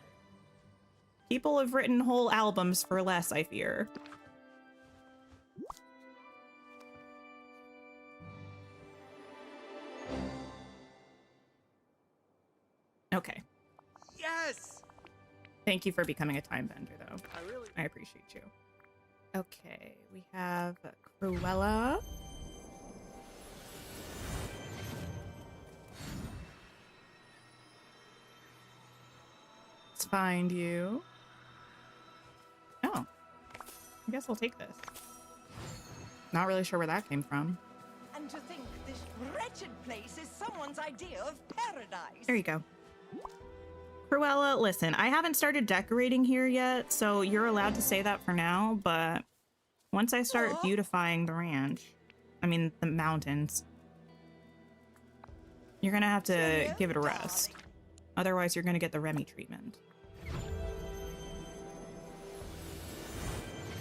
Speaker 1: People have written whole albums for less, I fear. Okay.
Speaker 5: Yes!
Speaker 1: Thank you for becoming a time bender, though.
Speaker 8: I really...
Speaker 1: I appreciate you. Okay, we have Cruella. Let's find you. Oh, I guess I'll take this. Not really sure where that came from.
Speaker 6: And to think this wretched place is someone's idea of paradise.
Speaker 1: There you go. Cruella, listen, I haven't started decorating here yet, so you're allowed to say that for now, but once I start beautifying the ranch, I mean the mountains, you're gonna have to give it a rest. Otherwise, you're gonna get the Remy treatment.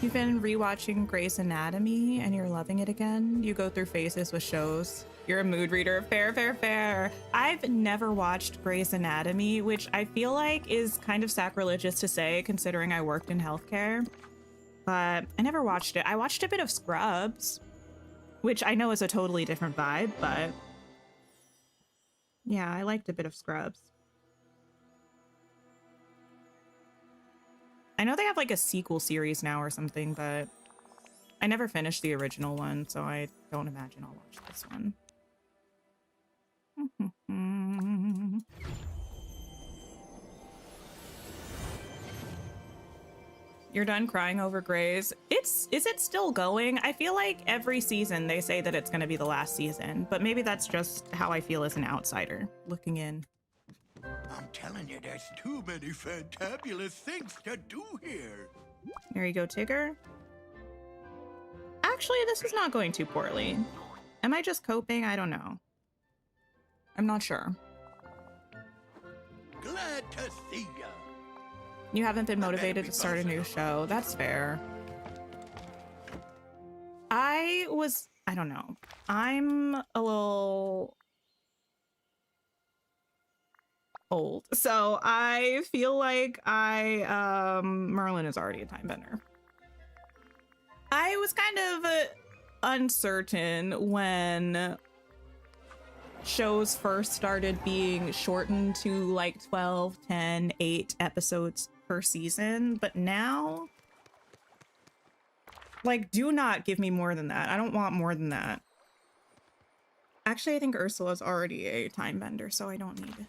Speaker 1: You've been rewatching Grey's Anatomy and you're loving it again? You go through phases with shows. You're a mood reader. Fair, fair, fair. I've never watched Grey's Anatomy, which I feel like is kind of sacrilegious to say considering I worked in healthcare. But I never watched it. I watched a bit of Scrubs, which I know is a totally different vibe, but yeah, I liked a bit of Scrubs. I know they have like a sequel series now or something, but I never finished the original one, so I don't imagine I'll watch this one. You're done crying over Grey's? Is it still going? I feel like every season they say that it's going to be the last season, but maybe that's just how I feel as an outsider looking in.
Speaker 4: I'm telling you, there's too many fantabulous things to do here.
Speaker 1: There you go, Tigger. Actually, this is not going too poorly. Am I just coping? I don't know. I'm not sure.
Speaker 4: Glad to see ya.
Speaker 1: You haven't been motivated to start a new show. That's fair. I don't know. I'm a little old, so I feel like Merlin is already a time bender. I was kind of uncertain when shows first started being shortened to like 12, 10, 8 episodes per season, but now, like, do not give me more than that. I don't want more than that. Actually, I think Ursula's already a time bender, so I don't need to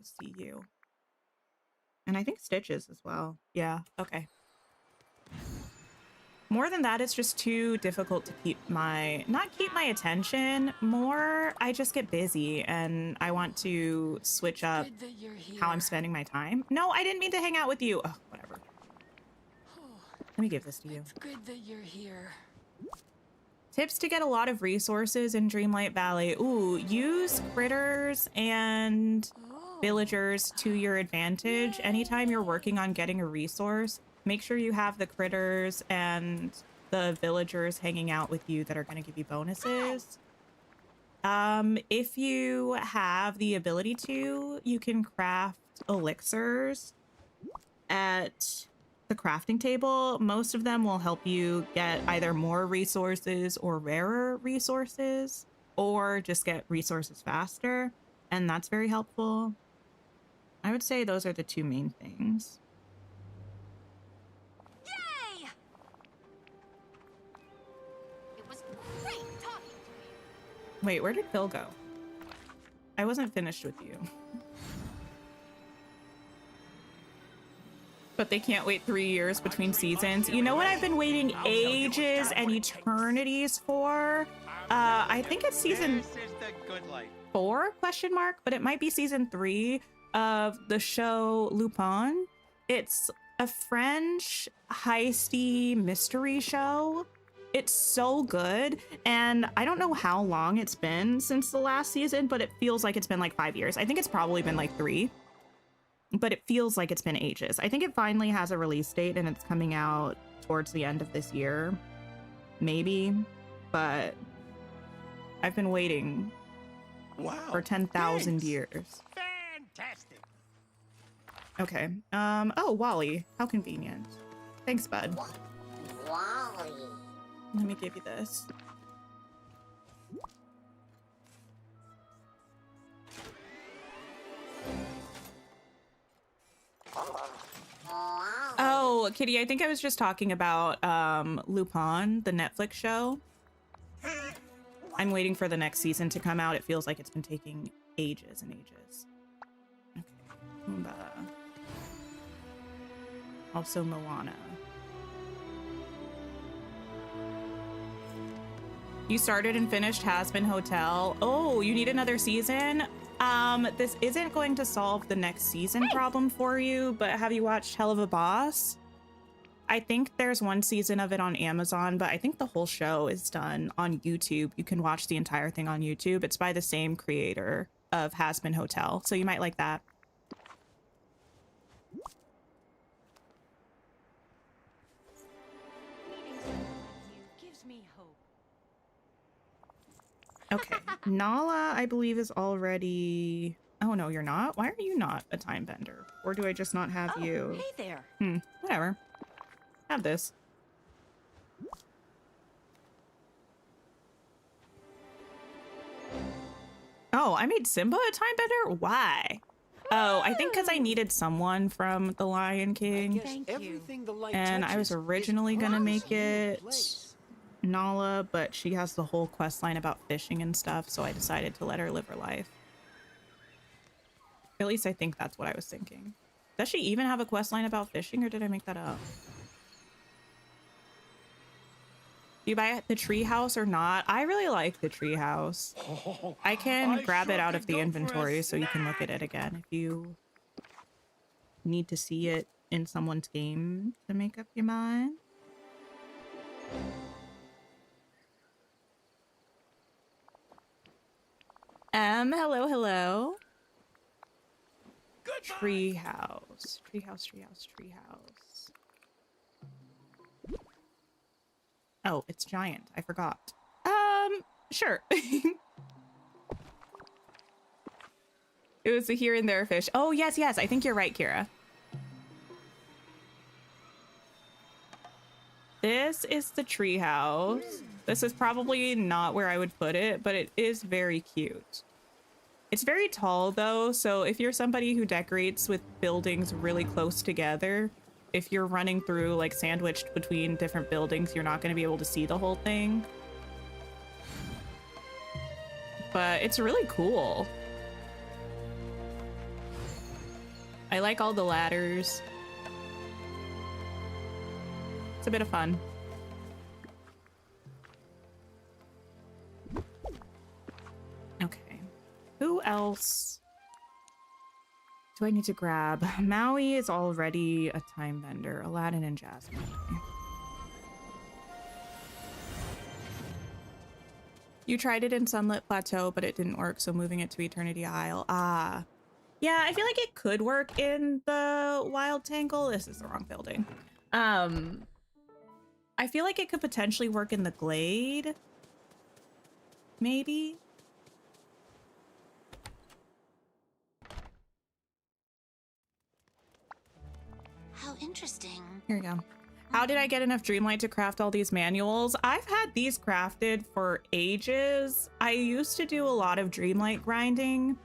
Speaker 1: see you. And I think Stitch is as well. Yeah, okay. More than that, it's just too difficult to keep my, not keep my attention, more I just get busy and I want to switch up
Speaker 9: Good that you're here.
Speaker 1: how I'm spending my time. No, I didn't mean to hang out with you. Oh, whatever. Let me give this to you.
Speaker 9: It's good that you're here.
Speaker 1: Tips to get a lot of resources in Dreamlight Valley. Ooh, use critters and villagers to your advantage. Anytime you're working on getting a resource, make sure you have the critters and the villagers hanging out with you that are going to give you bonuses. If you have the ability to, you can craft elixirs at the crafting table. Most of them will help you get either more resources or rarer resources, or just get resources faster, and that's very helpful. I would say those are the two main things.
Speaker 3: Yay! It was great talking to you.
Speaker 1: Wait, where did Phil go? I wasn't finished with you. But they can't wait 3 years between seasons. You know what I've been waiting ages and eternities for? I think it's season 4, question mark, but it might be season 3 of the show Lupin. It's a French heisty mystery show. It's so good, and I don't know how long it's been since the last season, but it feels like it's been like 5 years. I think it's probably been like 3. But it feels like it's been ages. I think it finally has a release date and it's coming out towards the end of this year. Maybe. But I've been waiting for 10,000 years.
Speaker 4: Fantastic.
Speaker 1: Okay. Oh, Wally. How convenient. Thanks, bud.
Speaker 10: Wally.
Speaker 1: Let me give you this. Oh, Kitty, I think I was just talking about Lupin, the Netflix show. I'm waiting for the next season to come out. It feels like it's been taking ages and ages. Okay. Pumbaa. Also Moana. You started and finished Has Been Hotel. Oh, you need another season? This isn't going to solve the next season problem for you, but have you watched Hell of a Boss? I think there's one season of it on Amazon, but I think the whole show is done on YouTube. You can watch the entire thing on YouTube. It's by the same creator of Has Been Hotel, so you might like that.
Speaker 6: Gives me hope.
Speaker 1: Okay, Nala, I believe, is already... Oh, no, you're not? Why are you not a Timebender? Or do I just not have you?
Speaker 6: Hey there.
Speaker 1: Whatever. Have this. Oh, I made Simba a Timebender? Why? Oh, I think because I needed someone from The Lion King.
Speaker 6: Thank you.
Speaker 1: And I was originally gonna make it Nala, but she has the whole quest line about fishing and stuff, so I decided to let her live her life. At least I think that's what I was thinking. Does she even have a quest line about fishing, or did I make that up? Do you buy the tree house or not? I really like the tree house. I can grab it out of the inventory so you can look at it again if you need to see it in someone's game to make up your mind. Hello, hello. Treehouse. Treehouse. Oh, it's giant. I forgot. Sure. It was a here and there fish. Oh, yes. I think you're right, Kira. This is the treehouse. This is probably not where I would put it, but it is very cute. It's very tall, though, so if you're somebody who decorates with buildings really close together, if you're running through, like, sandwiched between different buildings, you're not going to be able to see the whole thing. But it's really cool. I like all the ladders. It's a bit of fun. else do I need to grab? Maui is already a time bender. Aladdin and Jasmine. You tried it in Sunlit Plateau, but it didn't work, so moving it to Eternity Isle. Ah. Yeah, I feel like it could work in the Wild Tangle. This is the wrong building. I feel like it could potentially work in the Glade. Maybe.
Speaker 3: How interesting.
Speaker 1: Here we go. How did I get enough Dreamlight to craft all these manuals? I've had these crafted for ages. I used to do a lot of Dreamlight grinding.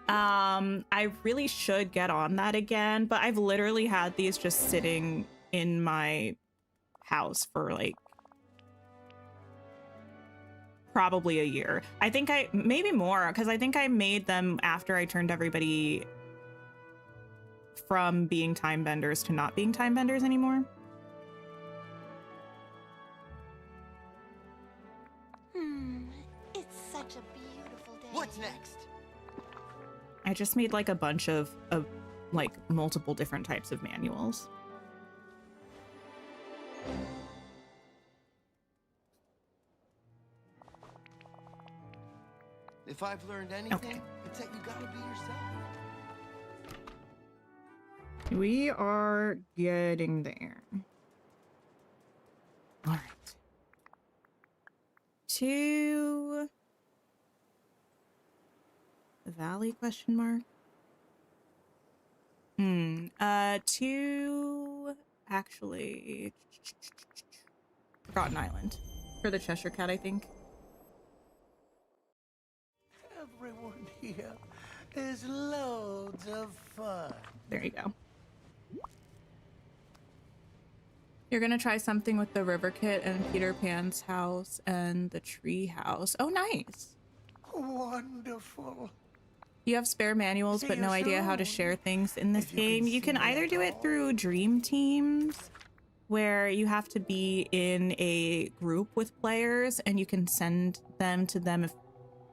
Speaker 1: I really should get on that again, but I've literally had these just sitting in my house for like probably a year. I think maybe more, because I think I made them after I turned everybody from being time benders to not being time benders anymore.
Speaker 3: It's such a beautiful day.
Speaker 5: What's next?
Speaker 1: I just made like a bunch of like multiple different types of manuals.
Speaker 5: If I've learned anything, it's that you gotta be yourself.
Speaker 1: We are getting there. All right. To the valley question mark. To actually Forgotten Island for the Cheshire Cat, I think.
Speaker 4: Everyone here is loads of fun.
Speaker 1: There you go. You're gonna try something with the river kit and Peter Pan's house and the tree house. Oh, nice.
Speaker 4: Wonderful.
Speaker 1: You have spare manuals, but no idea how to share things in this game. You can either do it through dream teams, where you have to be in a group with players and you can send them to them if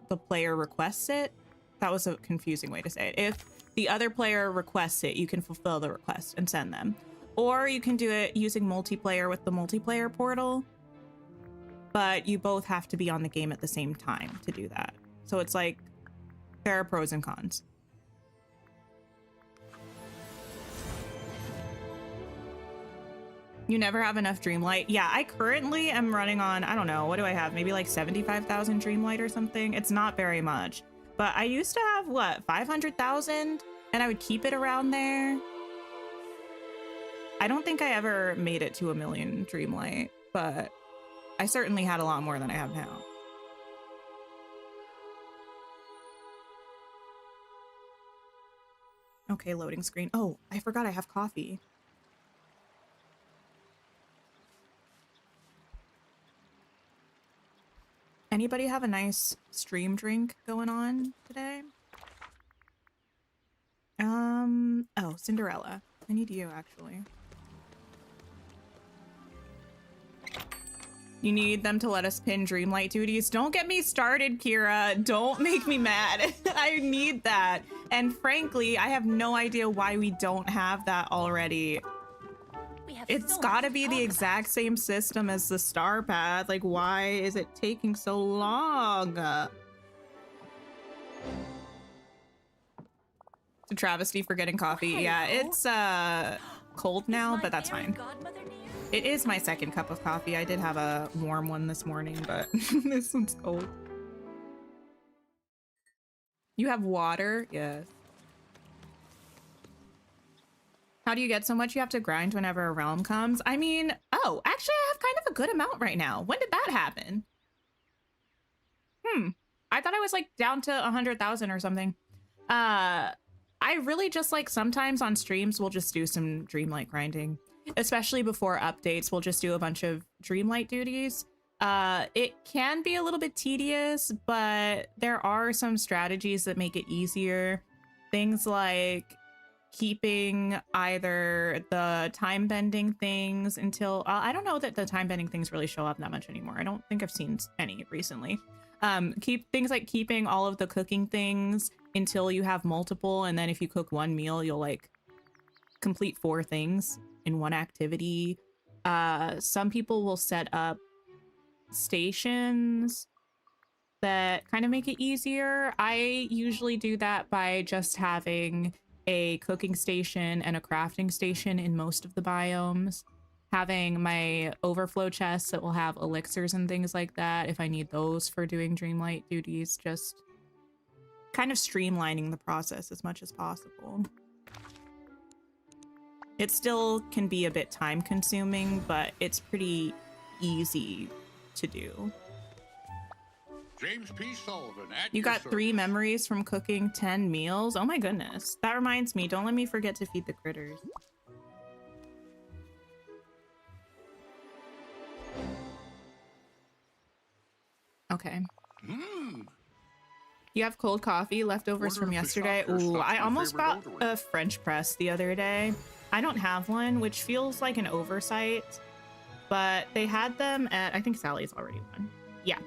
Speaker 1: the player requests it. That was a confusing way to say it. If the other player requests it, you can fulfill the request and send them. Or you can do it using multiplayer with the multiplayer portal, but you both have to be on the game at the same time to do that. So it's like, there are pros and cons. You never have enough Dreamlight. Yeah, I currently am running on, I don't know, what do I have? Maybe like 75,000 Dreamlight or something. It's not very much, but I used to have what, 500,000, and I would keep it around there. I don't think I ever made it to 1 million Dreamlight, but I certainly had a lot more than I have now. Okay, loading screen. Oh, I forgot I have coffee. Anybody have a nice stream drink going on today? Oh, Cinderella. I need you, actually. You need them to let us pin Dreamlight duties. Don't get me started, Kira. Don't make me mad. I need that. And frankly, I have no idea why we don't have that already. It's gotta be the exact same system as the Star Path. Like, why is it taking so long? It's a travesty for getting coffee. Yeah, it's cold now, but that's fine. It is my second cup of coffee. I did have a warm one this morning, but this one's cold. You have water? Yes. How do you get so much? You have to grind whenever a realm comes. I mean, oh, actually I have kind of a good amount right now. When did that happen? I thought I was like down to 100,000 or something. I really just like sometimes on streams we'll just do some Dreamlight grinding, especially before updates. We'll just do a bunch of Dreamlight duties. It can be a little bit tedious, but there are some strategies that make it easier. Things like keeping either the time bending things until I don't know that the time bending things really show up that much anymore. I don't think I've seen any recently. Keep things like keeping all of the cooking things until you have multiple, and then if you cook one meal, you'll like complete 4 things in one activity. Some people will set up stations that kind of make it easier. I usually do that by just having a cooking station and a crafting station in most of the biomes. Having my overflow chests that will have elixirs and things like that if I need those for doing Dreamlight duties, just kind of streamlining the process as much as possible. It still can be a bit time consuming, but it's pretty easy to do.
Speaker 4: James P. Sullivan at
Speaker 1: You
Speaker 4: your
Speaker 1: got
Speaker 4: service.
Speaker 1: 3 memories from cooking 10 meals? Oh my goodness. That reminds me, don't let me forget to feed the critters. Okay. You have cold coffee leftovers
Speaker 4: Wonder
Speaker 1: from
Speaker 4: if the
Speaker 1: yesterday?
Speaker 4: shop here
Speaker 1: Ooh,
Speaker 4: stocks
Speaker 1: I
Speaker 4: your
Speaker 1: almost
Speaker 4: favorite
Speaker 1: brought
Speaker 4: odorant.
Speaker 1: a French press the other day. I don't have one, which feels like an oversight, but they had them at, I think Sally's already won. Yeah.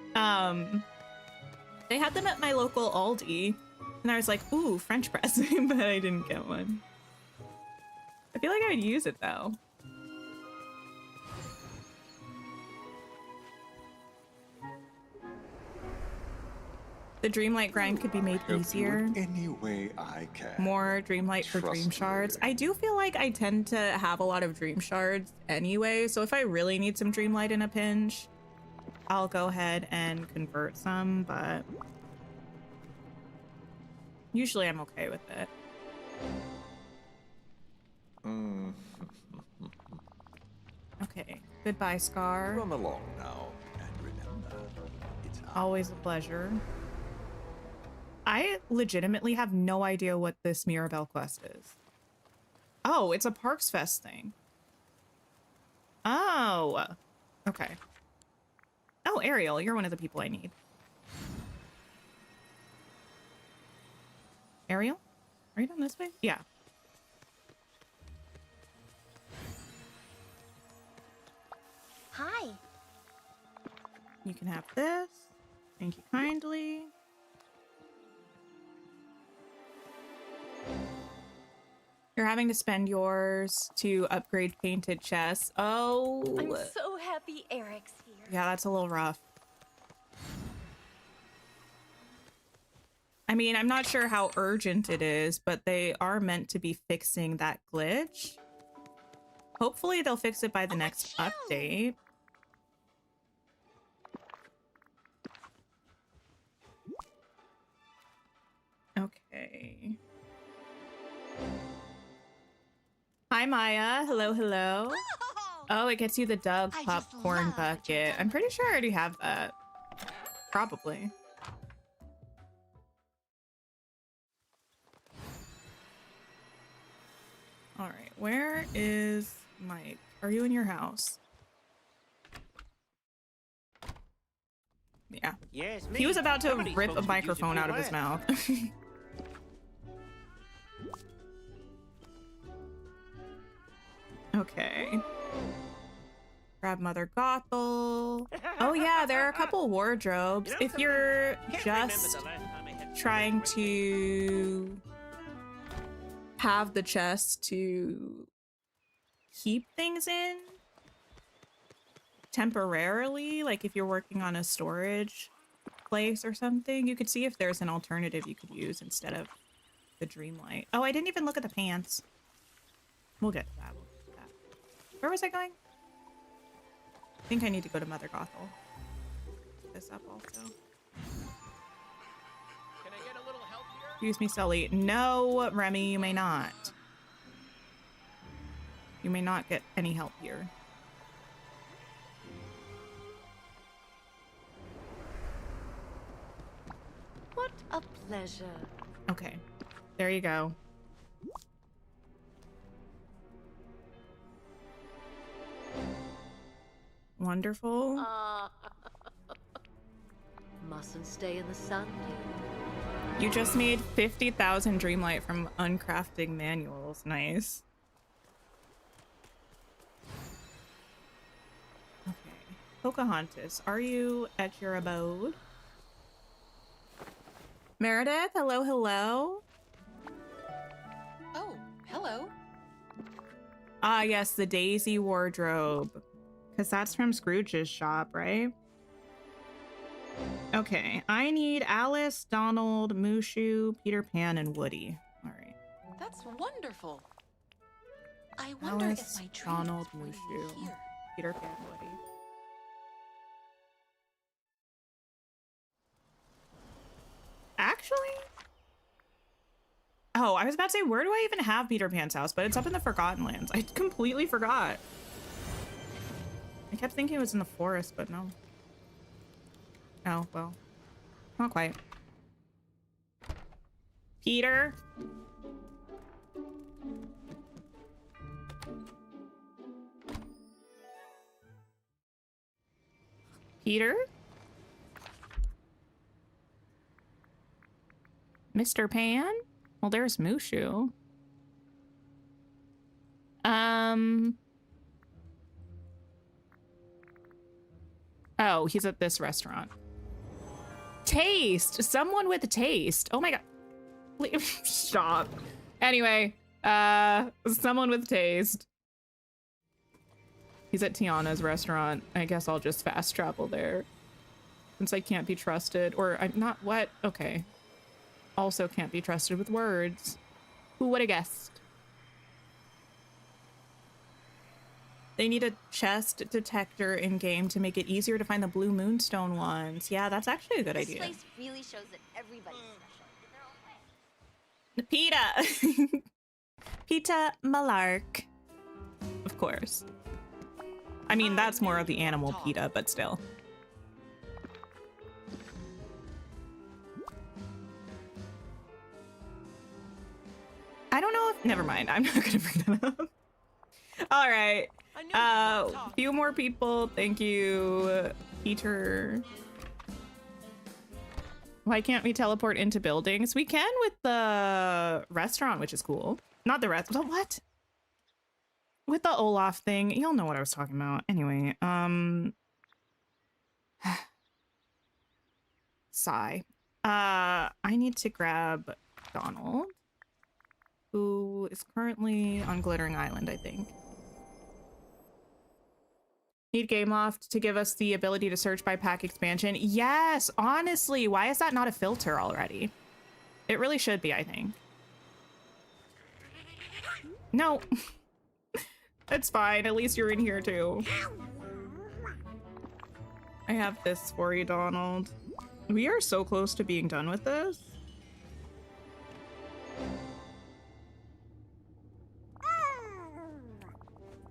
Speaker 1: They had them at my local Aldi, and I was like, ooh, French press, but I didn't get one. I feel like I would use it though. The Dreamlight grind could be made easier.
Speaker 11: Any way I can.
Speaker 1: More Dreamlight for Dream
Speaker 11: Trust
Speaker 1: Shards.
Speaker 11: me.
Speaker 1: I do feel like I tend to have a lot of Dream Shards anyway, so if I really need some Dreamlight in a pinch, I'll go ahead and convert some, but usually I'm okay with it. Okay, goodbye, Scar.
Speaker 11: Run along now, and remember, it's
Speaker 1: Always a pleasure. I legitimately have no idea what this Mirabelle quest is. Oh, it's a Parks Fest thing. Oh, okay. Oh, Ariel, you're one of the people I need. Ariel? Are you down this way? Yeah.
Speaker 3: Hi.
Speaker 1: You can have this. Thank you kindly. You're having to spend yours to upgrade painted chests. Oh.
Speaker 3: I'm so happy Eric's here.
Speaker 1: Yeah, that's a little rough. I mean, I'm not sure how urgent it is, but they are meant to be fixing that glitch. Hopefully they'll fix it by the next update. Okay. Hi, Maya. Hello, hello. Oh, it gets you the Doug
Speaker 3: I just
Speaker 1: popcorn
Speaker 3: love
Speaker 1: bucket. I'm pretty sure I already have that. Probably. All right, where is Mike? Are you in your house? Yeah.
Speaker 12: Yes,
Speaker 1: He was about to
Speaker 12: Somebody's
Speaker 1: rip a
Speaker 12: supposed to use it
Speaker 1: microphone
Speaker 12: pretty
Speaker 1: out of his
Speaker 12: well.
Speaker 1: mouth. Okay. Grab Mother Gothel. Oh yeah, there are a couple wardrobes.
Speaker 12: You know
Speaker 1: If
Speaker 12: something?
Speaker 1: you're
Speaker 12: Can't remember
Speaker 1: just
Speaker 12: the last time I had
Speaker 1: trying
Speaker 12: something
Speaker 1: to have the chest to keep things in temporarily, like if you're working on a storage place or something, you could see if there's an alternative you could use instead of the Dreamlight. Oh, I didn't even look at the pants. We'll get to that. We'll get to that. Where was I going? I think I need to go to Mother Gothel. Pick this up also.
Speaker 12: Can I get a little help here?
Speaker 1: Excuse me, Sully. No, Remy, you may not. You may not get any help here.
Speaker 3: What a pleasure.
Speaker 1: Okay, there you go. Wonderful.
Speaker 9: Mustn't stay in the sun,
Speaker 1: You just made 50,000 Dreamlight from uncrafting manuals. Nice. Okay. Pocahontas, are you at your abode? Meredith, hello, hello.
Speaker 3: Oh, hello.
Speaker 1: Ah, yes, the Daisy wardrobe. Because that's from Scrooge's shop, right? Okay, I need Alice, Donald, Mushu, Peter Pan, and Woody. All right.
Speaker 3: That's wonderful. I wonder
Speaker 1: Alice,
Speaker 3: if my train
Speaker 1: Donald,
Speaker 3: is running
Speaker 1: Mushu,
Speaker 3: here.
Speaker 1: Peter Pan, Woody. Actually? Oh, I was about to say, where do I even have Peter Pan's house? But it's up in the Forgotten Lands. I completely forgot. I kept thinking it was in the forest, but no. Oh, well. Not quite. Peter? Peter? Mr. Pan? Well, there's Mushu. Oh, he's at this restaurant. Taste! Someone with taste. Oh my god. Please, stop. Anyway, someone with taste. He's at Tiana's restaurant. I guess I'll just fast travel there. Since I can't be trusted. Or I'm not what? Okay. Also can't be trusted with words. Who would have guessed? They need a chest detector in game to make it easier to find the blue moonstone ones. Yeah, that's actually a good idea.
Speaker 10: This place really shows that everybody's special in their own way.
Speaker 1: Peta. Peta Malark. Of course. I mean, that's more of the animal PETA, but still. I don't know if... Never mind. I'm not going to bring that up. All right. Few more people. Thank you, Peter. Why can't we teleport into buildings? We can with the restaurant, which is cool. Not the restaurant. What? With the Olaf thing. You'll know what I was talking about. Anyway, sigh. I need to grab Donald, who is currently on Glittering Island, I think. Need Gameloft to give us the ability to search by pack expansion. Yes, honestly, why is that not a filter already? It really should be, I think. No. It's fine. At least you're in here too. I have this for you, Donald. We are so close to being done with this.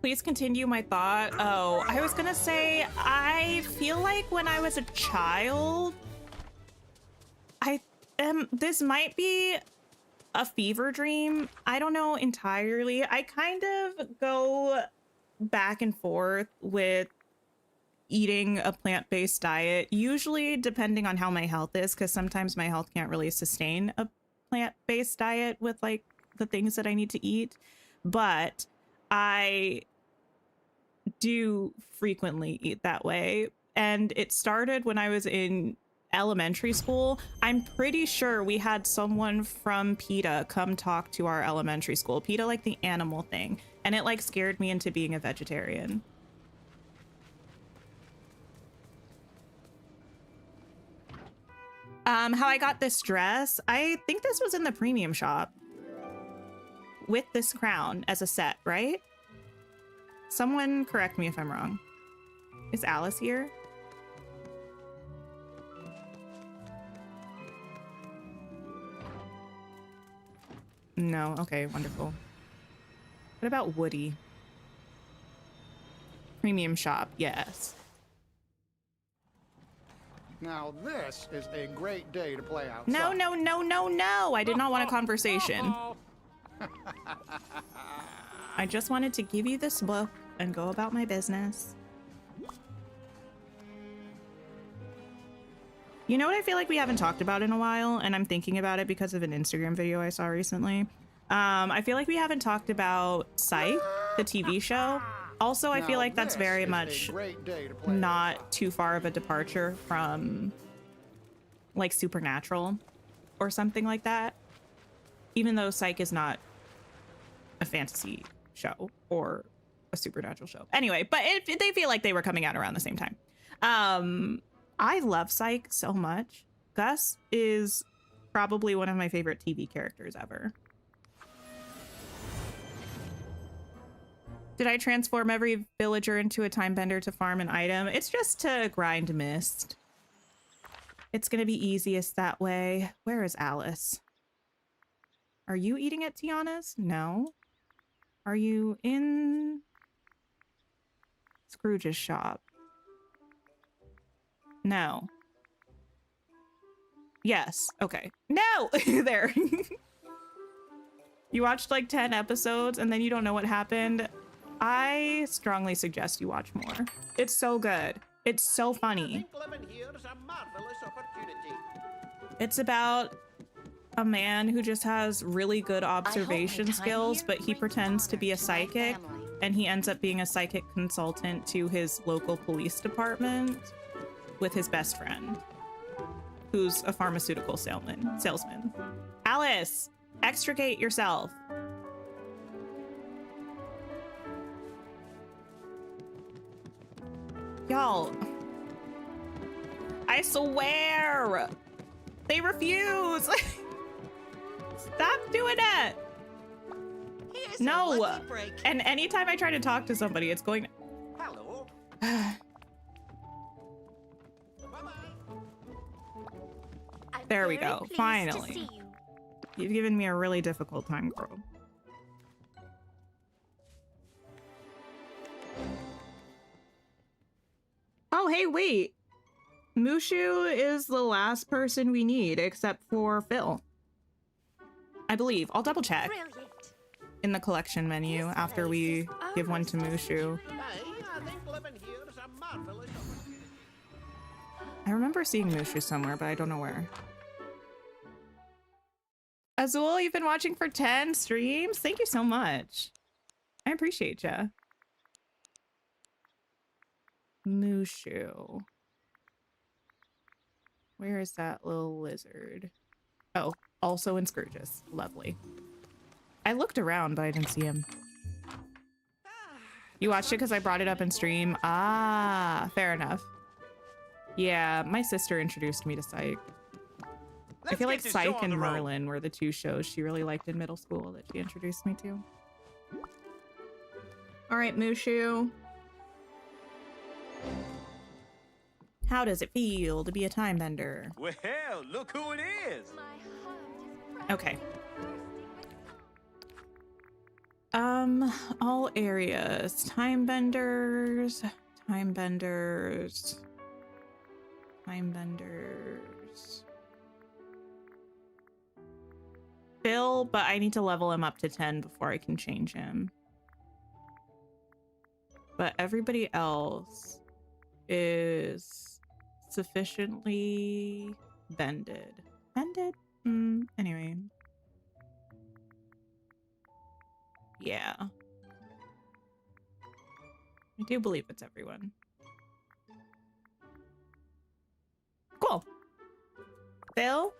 Speaker 1: Please continue my thought. Oh, I was gonna say, I feel like when I was a child, this might be a fever dream. I don't know entirely. I kind of go back and forth with eating a plant-based diet, usually depending on how my health is, because sometimes my health can't really sustain a plant-based diet with like the things that I need to eat. But I do frequently eat that way. And it started when I was in elementary school. I'm pretty sure we had someone from PETA come talk to our elementary school. PETA, like the animal thing. And it like scared me into being a vegetarian. How I got this dress, I think this was in the premium shop with this crown as a set, right? Someone correct me if I'm wrong. Is Alice here? No, okay, wonderful. What about Woody? Premium shop, yes.
Speaker 13: Now this is a great day to play outside.
Speaker 1: No, no, no, no, no! I did not want a conversation. I just wanted to give you this book and go about my business. You know what I feel like we haven't talked about in a while, and I'm thinking about it because of an Instagram video I saw recently. I feel like we haven't talked about Scythe, the TV show. Also, I feel like that's very much not too far of a departure from like Supernatural or something like that. Even though Psych is not a fantasy show or a supernatural show. Anyway, but they feel like they were coming out around the same time. I love Psych so much. Gus is probably one of my favorite TV characters ever. Did I transform every villager into a timebender to farm an item? It's just to grind mist. It's gonna be easiest that way. Where is Alice? Are you eating at Tiana's? No. Are you in Scrooge's shop? No. Yes. Okay. No! There. You watched like 10 episodes and then you don't know what happened. I strongly suggest you watch more. It's so good. It's so funny. It's about a man who just has really good observation skills, but he pretends to be a psychic, and he ends up being a psychic consultant to his local police department with his best friend, who's a pharmaceutical salesman. Alice, extricate yourself. Y'all, I swear, they refuse. Stop doing it. No. And anytime I try to talk to somebody, it's going.
Speaker 5: Hello.
Speaker 1: There we go. Finally. You've given me a really difficult time, girl. Oh, hey, wait. Mushu is the last person we need, except for Phil. I believe. I'll double check in the collection menu after we give one to Mushu. I remember seeing Mushu somewhere, but I don't know where. Azul, you've been watching for 10 streams? Thank you so much. I appreciate ya. Mushu. Where is that little lizard? Oh, also in Scrooge's. Lovely. I looked around, but I didn't see him. You watched it because I brought it up in stream? Ah, fair enough. Yeah, my sister introduced me to Psych. I feel like Psych and Merlin were the two shows she really liked in middle school that she introduced me to. All right, Mushu. How does it feel to be a timebender?
Speaker 14: Well, look who it is.
Speaker 1: Okay. All areas. Timebenders. Phil, but I need to level him up to 10 before I can change him. But everybody else is sufficiently bended. Bended? Anyway. Yeah. I do believe it's everyone. Cool. Phil,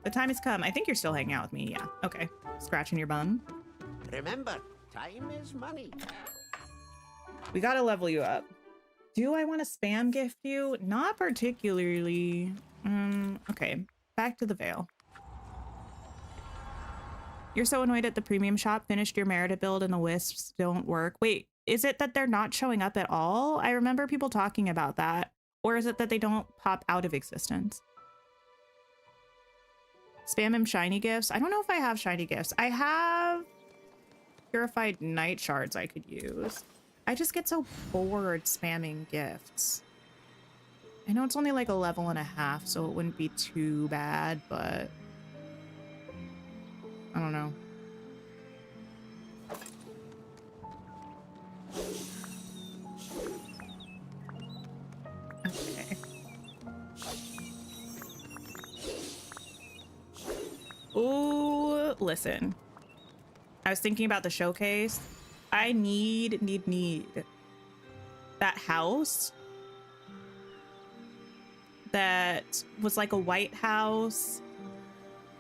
Speaker 1: the time has come. I think you're still hanging out with me. Yeah. Okay. Scratching your bum.
Speaker 5: Remember, time is money.
Speaker 1: We gotta level you up. Do I want to spam gift you? Not particularly. Okay. Back to the Veil. You're so annoyed at the premium shop. Finished your Merida build and the wisps don't work. Wait, is it that they're not showing up at all? I remember people talking about that. Or is it that they don't pop out of existence? Spam him shiny gifts. I don't know if I have shiny gifts. I have purified night shards I could use. I just get so bored spamming gifts. I know it's only like a level and a half, so it wouldn't be too bad, but I don't know. Okay. Ooh, listen. I was thinking about the showcase. I need that house that was like a white house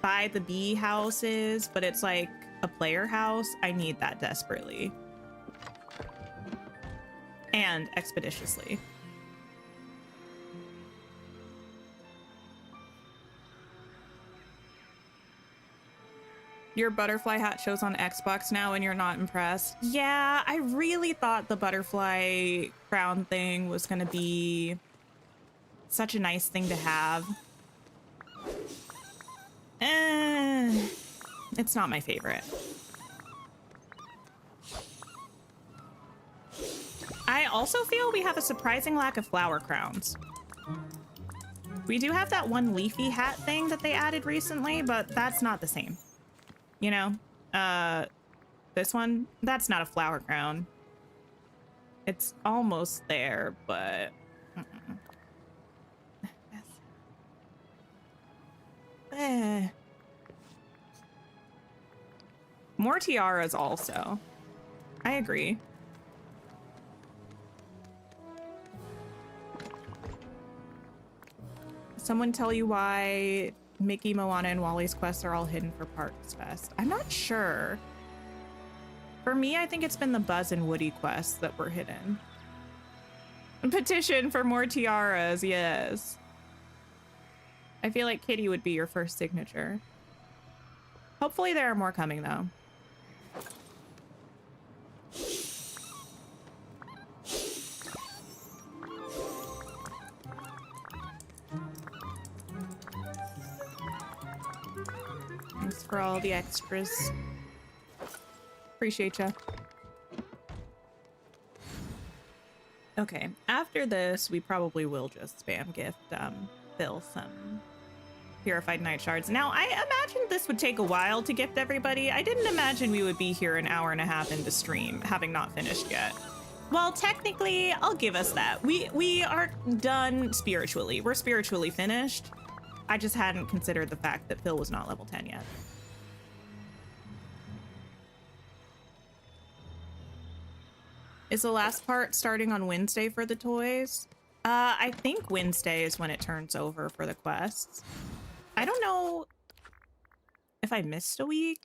Speaker 1: buy the bee houses, but it's like a player house. I need that desperately. And expeditiously. Your butterfly hat shows on Xbox now and you're not impressed. Yeah, I really thought the butterfly crown thing was gonna be such a nice thing to have. It's not my favorite. I also feel we have a surprising lack of flower crowns. We do have that one leafy hat thing that they added recently, but that's not the same. You know, this one, that's not a flower crown. It's almost there, but more tiaras also. I agree. Someone tell you why Mickey, Moana, and Wally's quests are all hidden for Parks Fest. I'm not sure. For me, I think it's been the Buzz and Woody quests that were hidden. Petition for more tiaras, yes. I feel like Kitty would be your first signature. Hopefully there are more coming, though. Thanks for all the extras. Appreciate ya. Okay, after this, we probably will just spam gift Phil some purified night shards. Now, I imagined this would take a while to gift everybody. I didn't imagine we would be here an hour and a half into stream, having not finished yet. Well, technically, I'll give us that. We are done spiritually. We're spiritually finished. I just hadn't considered the fact that Phil was not level 10 yet. Is the last part starting on Wednesday for the toys? I think Wednesday is when it turns over for the quests. I don't know if I missed a week.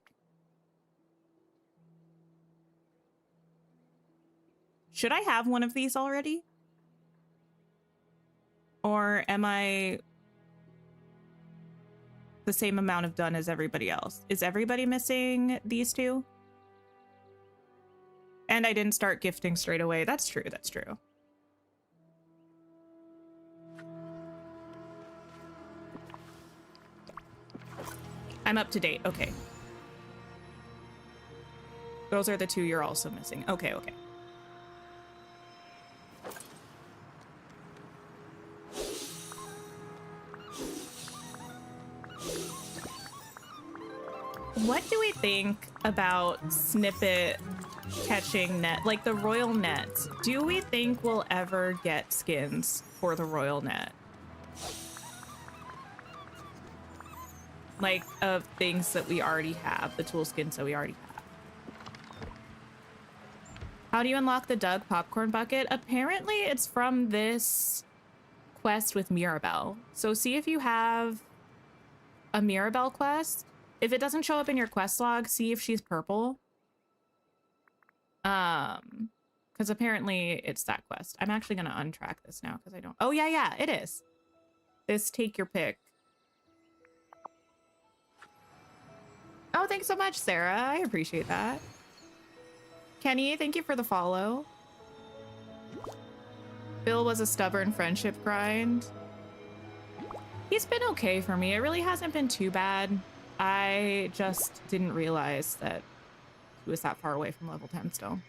Speaker 1: Should I have one of these already? Or am I the same amount of done as everybody else? Is everybody missing these two? And I didn't start gifting straight away. That's true, that's true. I'm up to date, okay. Those are the two you're also missing. Okay, okay. What do we think about snippet catching net, like the royal nets? Do we think we'll ever get skins for the royal net? Like of things that we already have, the tool skins that we already have. How do you unlock the Doug popcorn bucket? Apparently it's from this quest with Mirabelle. So see if you have a Mirabelle quest. If it doesn't show up in your quest log, see if she's purple. Because apparently it's that quest. I'm actually gonna untrack this now because I don't. Oh yeah, it is. This take your pick. Oh, thanks so much, Sarah. I appreciate that. Kenny, thank you for the follow. Bill was a stubborn friendship grind. He's been okay for me. It really hasn't been too bad. I just didn't realize that he was that far away from level 10 still.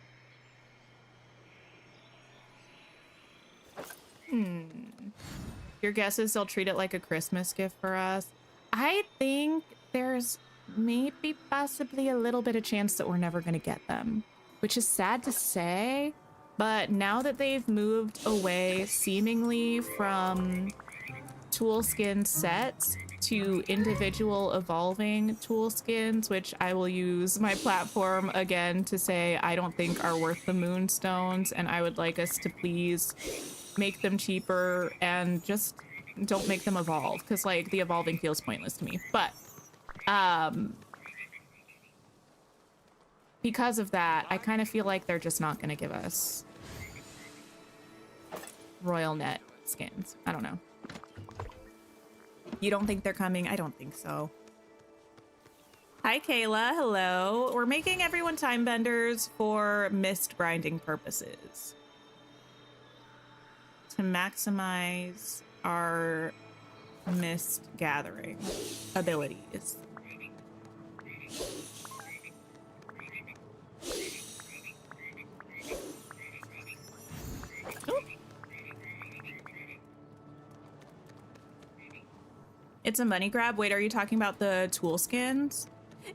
Speaker 1: Your guess is they'll treat it like a Christmas gift for us? I think there's maybe possibly a little bit of chance that we're never going to get them, which is sad to say, but now that they've moved away seemingly from tool skin sets to individual evolving tool skins, which I will use my platform again to say I don't think are worth the moonstones, and I would like us to please make them cheaper and just don't make them evolve, because like the evolving feels pointless to me. But Because of that, I kind of feel like they're just not going to give us Royal Net skins. I don't know. You don't think they're coming? I don't think so. Hi, Kayla. Hello. We're making everyone time benders for mist grinding purposes. To maximize our mist gathering abilities. Ooh. It's a money grab. Wait, are you talking about the tool skins?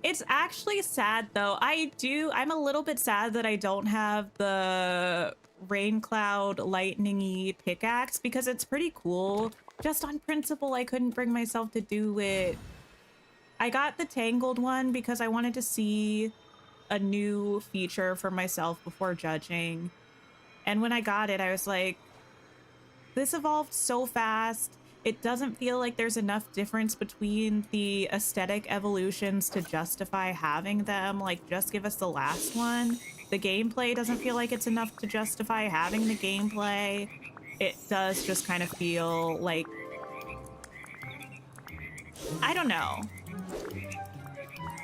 Speaker 1: It's actually sad though. I'm a little bit sad that I don't have the rain cloud lightning-y pickaxe because it's pretty cool. Just on principle, I couldn't bring myself to do it. I got the tangled one because I wanted to see a new feature for myself before judging. And when I got it, I was like, this evolved so fast. It doesn't feel like there's enough difference between the aesthetic evolutions to justify having them. Like, just give us the last one. The gameplay doesn't feel like it's enough to justify having the gameplay. It does just kind of feel like, I don't know.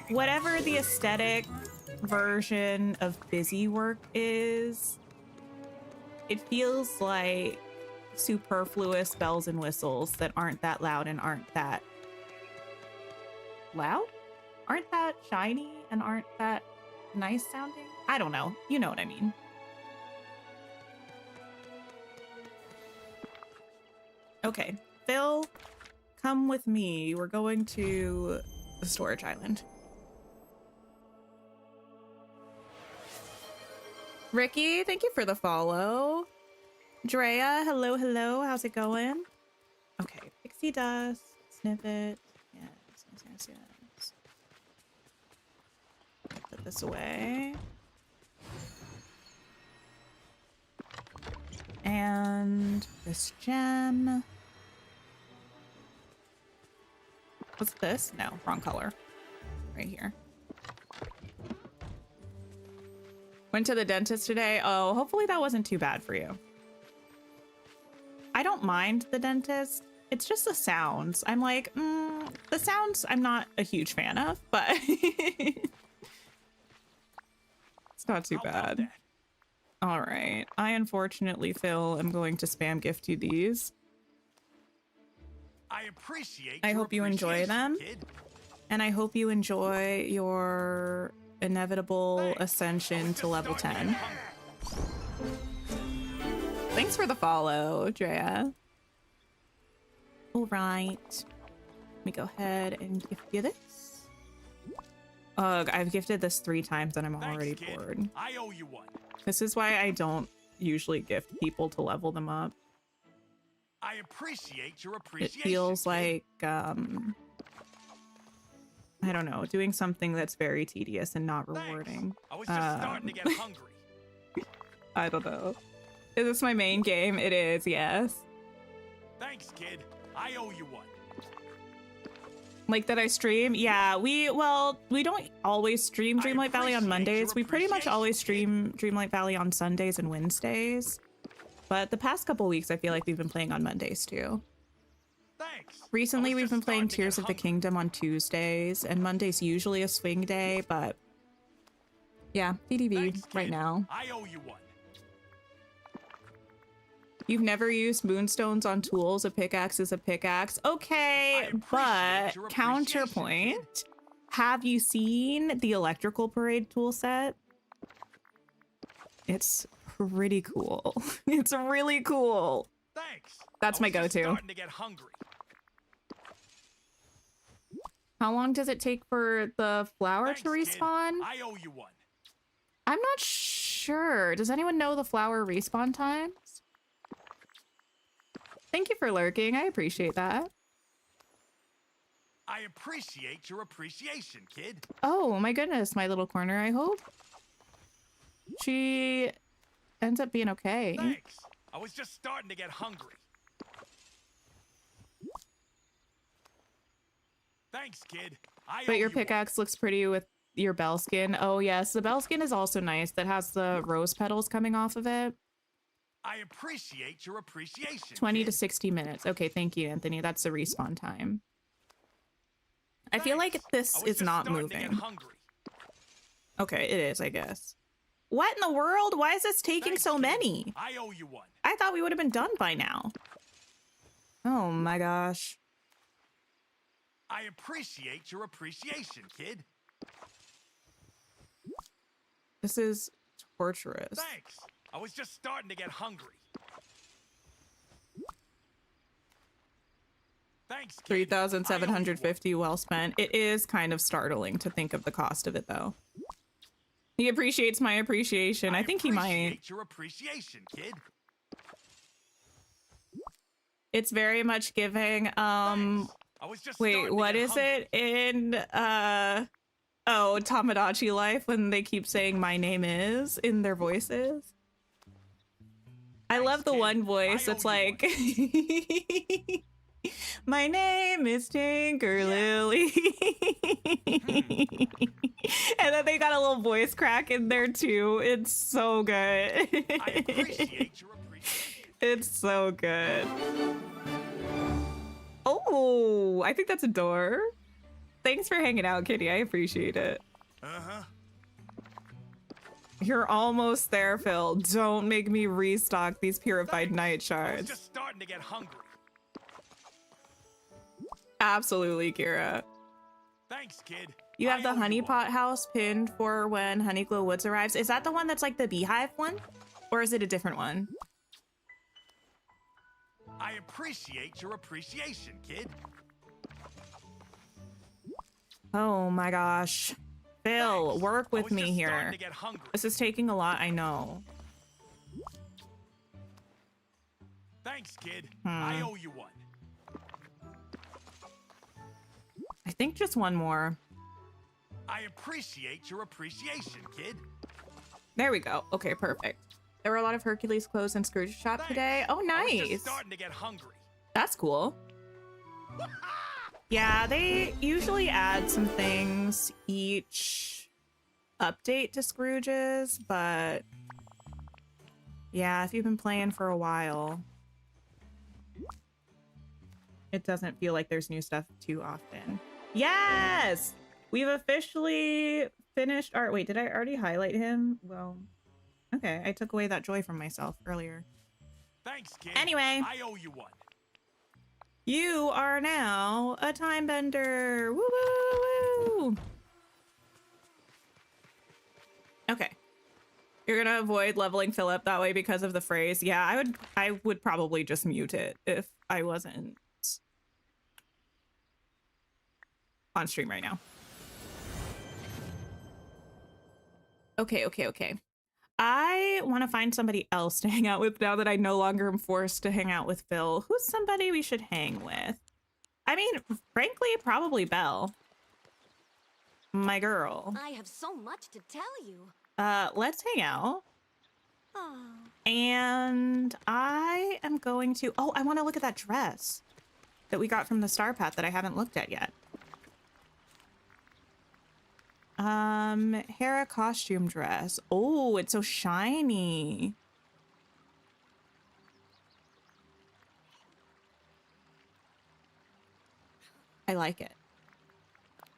Speaker 1: Whatever the aesthetic version of busy work is, it feels like superfluous bells and whistles that aren't that loud and aren't that loud? Aren't that shiny and aren't that nice sounding? I don't know. You know what I mean. Okay, Phil, come with me. We're going to the storage island. Ricky, thank you for the follow. Drea, hello, hello. How's it going? Okay, pixie dust, snippet. Yes. Put this away. And this gem. What's this? No, wrong color. Right here. Went to the dentist today. Oh, hopefully that wasn't too bad for you. I don't mind the dentist. It's just the sounds. I'm like, the sounds I'm not a huge fan of, but it's not too bad. All right. I unfortunately, Phil, am going to spam gift you these. I hope you enjoy them. And I hope you enjoy your inevitable ascension to level 10. Thanks for the follow, Drea. All right. Let me go ahead and gift you this. Ugh, I've gifted this 3 times and I'm already bored.
Speaker 2: I owe you one.
Speaker 1: This is why I don't usually gift people to level them up.
Speaker 2: I appreciate your appreciation.
Speaker 1: It feels like, I don't know, doing something that's very tedious and not rewarding.
Speaker 2: I was just starting to get hungry.
Speaker 1: I don't know. Is this my main game? It is, yes.
Speaker 2: Thanks, kid. I owe you one.
Speaker 1: Like that I stream? Yeah, we don't always stream Dreamlight Valley on Mondays. We pretty much always stream Dreamlight Valley on Sundays and Wednesdays. But the past couple weeks, I feel like we've been playing on Mondays too.
Speaker 2: Thanks.
Speaker 1: Recently, we've been playing Tears of the Kingdom on Tuesdays, and Monday's usually a swing day, but yeah, TDV right now.
Speaker 2: I owe you one.
Speaker 1: You've never used moonstones on tools. A pickaxe is a pickaxe. Okay, but counterpoint. Have you seen the electrical parade tool set? It's pretty cool. It's really cool.
Speaker 2: Thanks.
Speaker 1: That's my go-to.
Speaker 2: Starting to get hungry.
Speaker 1: How long does it take for the flower to respawn?
Speaker 2: Kid. I owe you one.
Speaker 1: I'm not sure. Does anyone know the flower respawn times? Thank you for lurking. I appreciate that.
Speaker 2: I appreciate your appreciation, kid.
Speaker 1: Oh my goodness, my little corner, I hope. She ends up being okay.
Speaker 2: Thanks. I was just starting to get hungry. Thanks, kid.
Speaker 1: But your pickaxe looks pretty with your bell skin. Oh yes, the bell skin is also nice. That has the rose petals coming off of it.
Speaker 4: I appreciate your appreciation.
Speaker 1: 20 to 60 minutes. Okay, thank you, Anthony. That's the respawn time. I feel like this is not moving. Okay, it is, I guess. What in the world? Why is this taking so many?
Speaker 4: I owe you one.
Speaker 1: I thought we would have been done by now. Oh my gosh.
Speaker 4: I appreciate your appreciation, kid.
Speaker 1: This is torturous.
Speaker 4: Thanks. I was just starting to get hungry. Thanks, kid.
Speaker 1: 3,750 well spent. It is kind of startling to think of the cost of it, though. He appreciates my appreciation. I think he might.
Speaker 4: Appreciate your appreciation, kid.
Speaker 1: It's very much giving, wait, what is it in, oh, Tamagotchi Life when they keep saying my name is in their voices? I love the one voice that's like, my name is Tinker Lily. And then they got a little voice crack in there too. It's so good.
Speaker 4: I appreciate your appreciation.
Speaker 1: It's so good. Oh, I think that's a door. Thanks for hanging out, Kitty. I appreciate it.
Speaker 4: Uh-huh.
Speaker 1: You're almost there, Phil. Don't make me restock these purified night
Speaker 4: I was
Speaker 1: shards.
Speaker 4: just starting to get hungry.
Speaker 1: Absolutely, Kira.
Speaker 4: Thanks, kid.
Speaker 1: You have
Speaker 4: I
Speaker 1: the
Speaker 4: owe you
Speaker 1: honeypot house pinned for when Honeyglow Woods arrives. Is that the one that's like the beehive one? Or is it a different one?
Speaker 4: I appreciate your appreciation, kid.
Speaker 1: Oh my gosh. Phil,
Speaker 4: Thanks.
Speaker 1: work
Speaker 4: I
Speaker 1: with
Speaker 4: was
Speaker 1: me
Speaker 4: just
Speaker 1: here.
Speaker 4: starting to get hungry.
Speaker 1: This is taking a lot, I know.
Speaker 4: Thanks, kid. I owe you one.
Speaker 1: I think just one more.
Speaker 4: I appreciate your appreciation, kid.
Speaker 1: There we go. Okay, perfect. There were a lot of Hercules clothes in Scrooge's shop
Speaker 4: Thanks.
Speaker 1: today. Oh,
Speaker 4: I was just
Speaker 1: nice.
Speaker 4: starting to get hungry.
Speaker 1: That's cool. Yeah, they usually add some things each update to Scrooge's, but yeah, if you've been playing for a while, it doesn't feel like there's new stuff too often. Yes! We've officially finished our... Wait, did I already highlight him? Well, okay, I took away that joy from myself earlier.
Speaker 4: Thanks, kid.
Speaker 1: Anyway.
Speaker 4: I owe you one.
Speaker 1: You are now a timebender. Woo woo woo. Okay. You're gonna avoid leveling Philip that way because of the phrase. Yeah, I would probably just mute it if I wasn't on stream right now. Okay. I want to find somebody else to hang out with now that I no longer am forced to hang out with Phil. Who's somebody we should hang with? I mean, frankly, probably Belle. My girl.
Speaker 3: I have so much to tell you.
Speaker 1: Let's hang out.
Speaker 3: Oh.
Speaker 1: And I am going to... Oh, I want to look at that dress that we got from the Star Path that I haven't looked at yet. Hera costume dress. Oh, it's so shiny. I like it.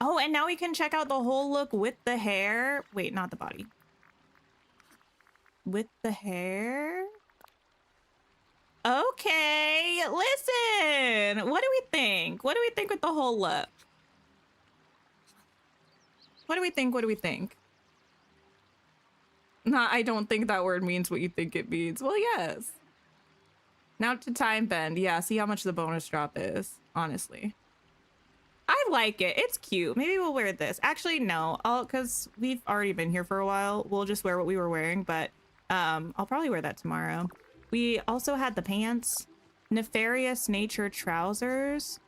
Speaker 1: Oh, and now we can check out the whole look with the hair. Wait, not the body. With the hair? Okay, listen. What do we think? What do we think with the whole look? What do we think? What do we think? Nah, I don't think that word means what you think it means. Well, yes. Now to time bend. Yeah, see how much the bonus drop is, honestly. I like it. It's cute. Maybe we'll wear this. Actually, no. Because we've already been here for a while. We'll just wear what we were wearing, but I'll probably wear that tomorrow. We also had the pants. Nefarious Nature trousers.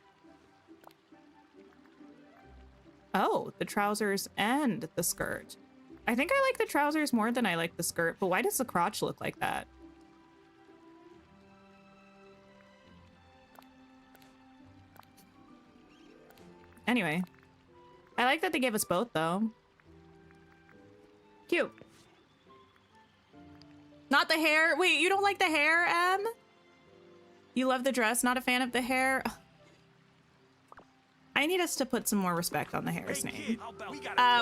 Speaker 1: Oh, the trousers and the skirt. I think I like the trousers more than I like the skirt, but why does the crotch look like that? Anyway, I like that they gave us both, though. Cute. Not the hair. Wait, you don't like the hair, Em? You love the dress, not a fan of the hair? I need us to put some more respect on the hair's name.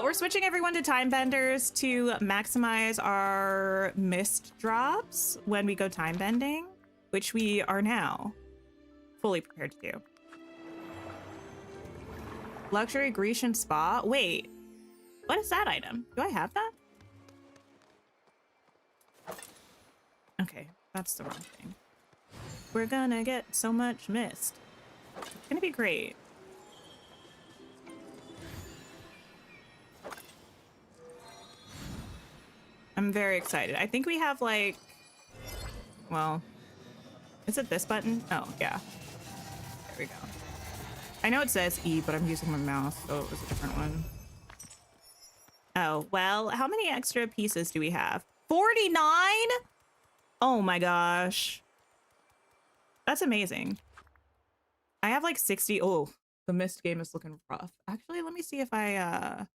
Speaker 1: We're switching everyone to Timebenders to maximize our mist drops when we go timebending, which we are now fully prepared to do. Luxury Grecian Spa. Wait, what is that item? Do I have that? Okay, that's the wrong thing. We're gonna get so much mist. It's gonna be great. I'm very excited. I think we have like, well, is it this button? Oh, yeah. There we go. I know it says E, but I'm using my mouse, so it was a different one. Oh, well, how many extra pieces do we have? 49? Oh my gosh. That's amazing. I have like 60. Oh, the mist game is looking rough. Actually, let me see if I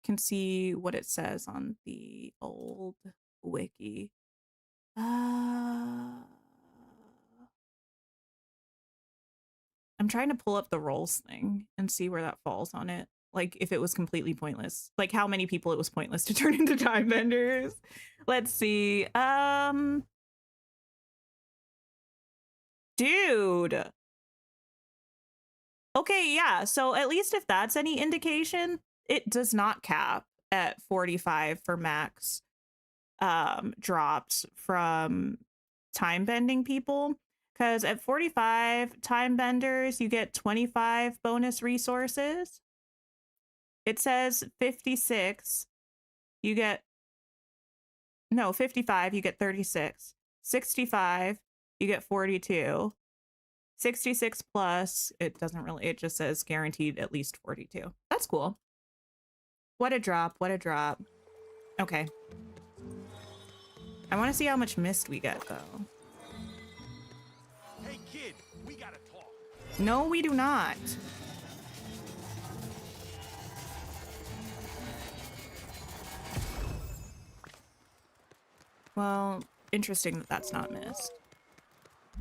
Speaker 1: can see what it says on the old wiki. I'm trying to pull up the roles thing and see where that falls on it. Like if it was completely pointless. Like how many people it was pointless to turn into timebenders. Let's see. Dude. Okay, yeah. So at least if that's any indication, it does not cap at 45 for max drops from time bending people. Because at 45 time benders, you get 25 bonus resources. It says 56, you get, no, 55, you get 36. 65, you get 42. 66 plus, it doesn't really, it just says guaranteed at least 42. That's cool. What a drop, what a drop. Okay. I want to see how much mist we get, though.
Speaker 2: Hey, kid, we gotta talk.
Speaker 1: No, we do not. Well, interesting that that's not missed.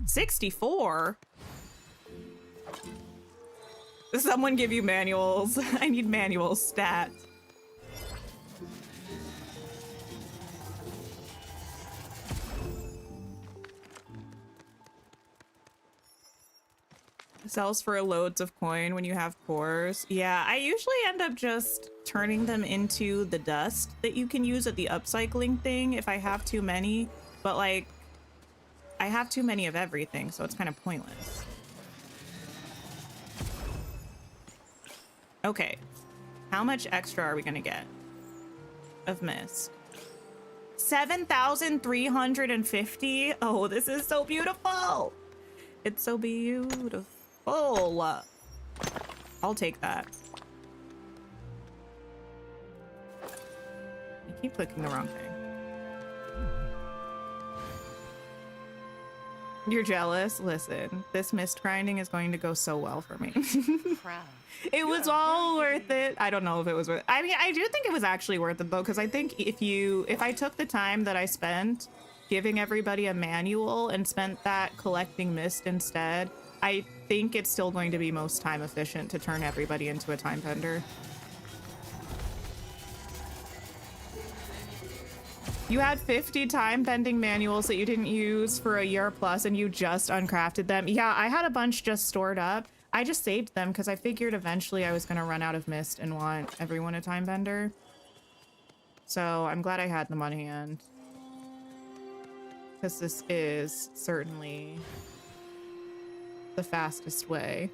Speaker 1: 64? Does someone give you manuals? I need manual stats. Sells for loads of coin when you have cores. Yeah, I usually end up just turning them into the dust that you can use at the upcycling thing if I have too many. But like, I have too many of everything, so it's kind of pointless. Okay, how much extra are we gonna get of mist? 7,350? Oh, this is so beautiful. It's so beautiful. I'll take that. I keep clicking the wrong thing. You're jealous? Listen, this mist grinding is going to go so well for me. It was all worth it. I don't know if it was worth it. I mean, I do think it was actually worth it though, because I think if I took the time that I spent giving everybody a manual and spent that collecting mist instead, I think it's still going to be most time efficient to turn everybody into a time bender. You had 50 time bending manuals that you didn't use for a year plus and you just uncrafted them. Yeah, I had a bunch just stored up. I just saved them because I figured eventually I was going to run out of mist and want everyone a time bender. So I'm glad I had them on hand. Because this is certainly the fastest way.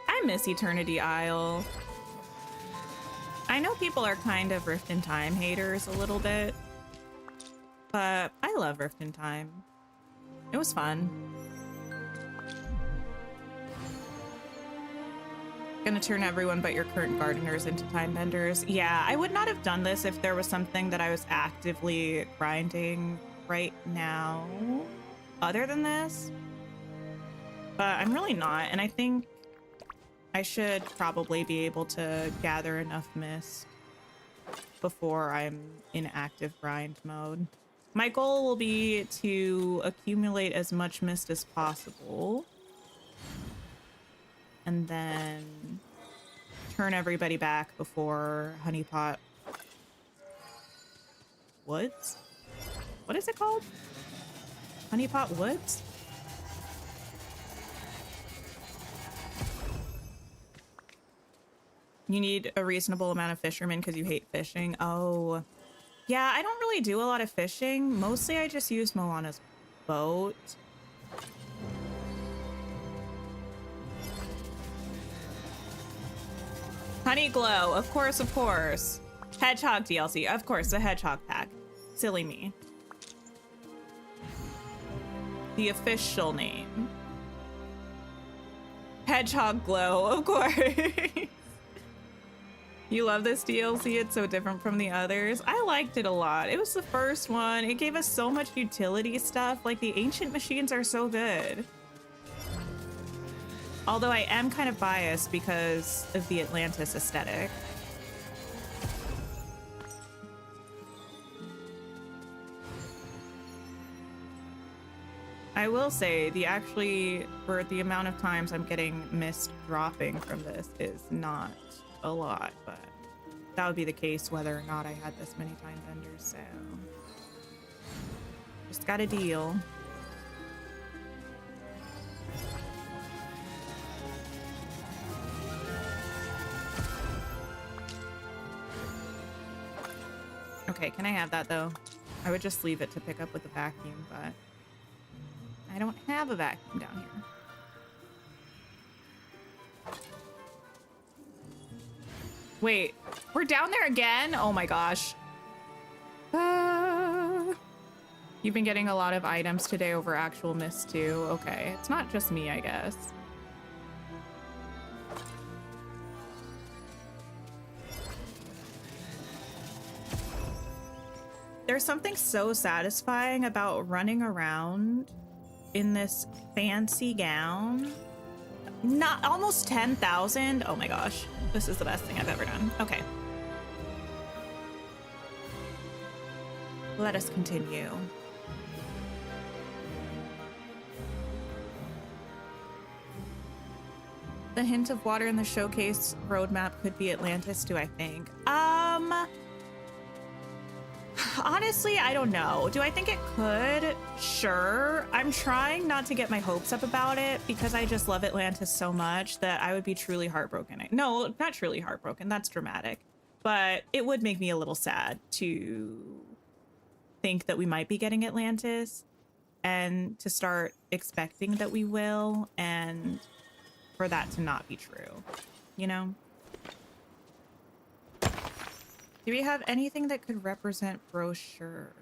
Speaker 1: I miss Eternity Isle. I know people are kind of Rift in Time haters a little bit, but I love Rift in Time. It was fun. Gonna turn everyone but your current gardeners into time benders. Yeah, I would not have done this if there was something that I was actively grinding right now. other than this, but I'm really not. And I think I should probably be able to gather enough mist before I'm in active grind mode. My goal will be to accumulate as much mist as possible and then turn everybody back before Honeypot Woods? What is it called? Honeypot Woods? You need a reasonable amount of fishermen because you hate fishing. Oh, yeah, I don't really do a lot of fishing. Mostly I just use Moana's boat. Honey Glow, of course, of course. Hedgehog DLC, of course, the Hedgehog pack. Silly me. The official name. Hedgehog Glow, of course. You love this DLC? It's so different from the others. I liked it a lot. It was the first one. It gave us so much utility stuff. Like, the ancient machines are so good. Although I am kind of biased because of the Atlantis aesthetic. I will say for the amount of times I'm getting mist dropping from this is not a lot, but that would be the case whether or not I had this many time benders, so just got a deal. Okay, can I have that though? I would just leave it to pick up with the vacuum, but I don't have a vacuum down here. Wait, we're down there again? Oh my gosh. You've been getting a lot of items today over actual mist too. Okay, it's not just me, I guess. There's something so satisfying about running around in this fancy gown. Not almost 10,000. Oh my gosh. This is the best thing I've ever done. Okay. Let us continue. The hint of water in the showcase roadmap could be Atlantis, do I think? Honestly, I don't know. Do I think it could? Sure. I'm trying not to get my hopes up about it because I just love Atlantis so much that I would be truly heartbroken. No, not truly heartbroken. That's dramatic. But it would make me a little sad to think that we might be getting Atlantis and to start expecting that we will and for that to not be true, you know? Do we have anything that could represent brochures?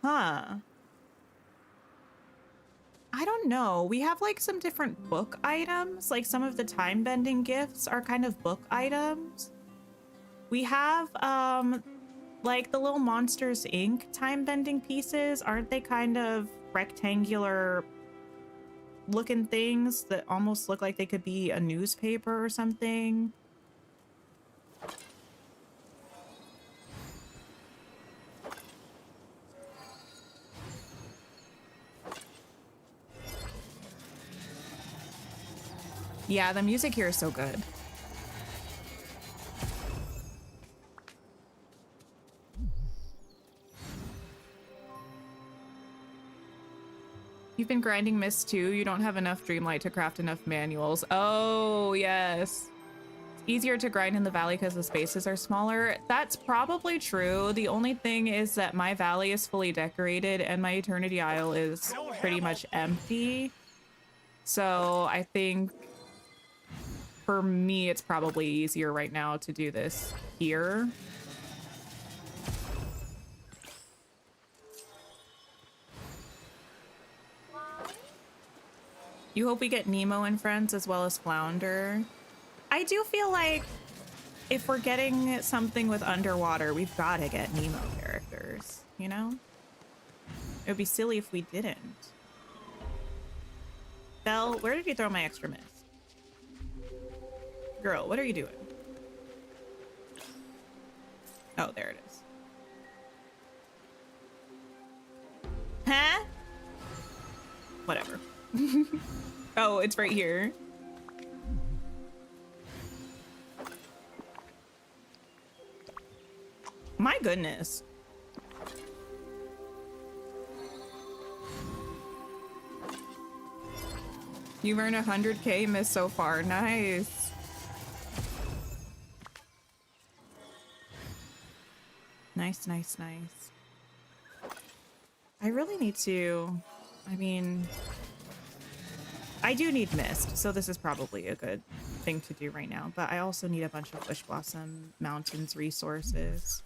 Speaker 1: Huh. I don't know. We have like some different book items. Like some of the time bending gifts are kind of book items. We have like the little Monsters Inc. time bending pieces. Aren't they kind of rectangular looking things that almost look like they could be a newspaper or something? Yeah, the music here is so good. You've been grinding mist too. You don't have enough Dreamlight to craft enough manuals. Oh, yes. It's easier to grind in the valley because the spaces are smaller. That's probably true. The only thing is that my valley is fully decorated and my Eternity Isle is pretty much empty. So I think for me, it's probably easier right now to do this here. You hope we get Nemo and friends as well as Flounder. I do feel like if we're getting something with underwater, we've got to get Nemo characters, you know? It would be silly if we didn't. Belle, where did you throw my extra mist? Girl, what are you doing? Oh, there it is. Huh? Whatever. Oh, it's right here. My goodness. You've earned 100K miss so far. Nice. Nice, nice, nice. I really need to... I mean... I do need mist, so this is probably a good thing to do right now. But I also need a bunch of Wish Blossom Mountains resources.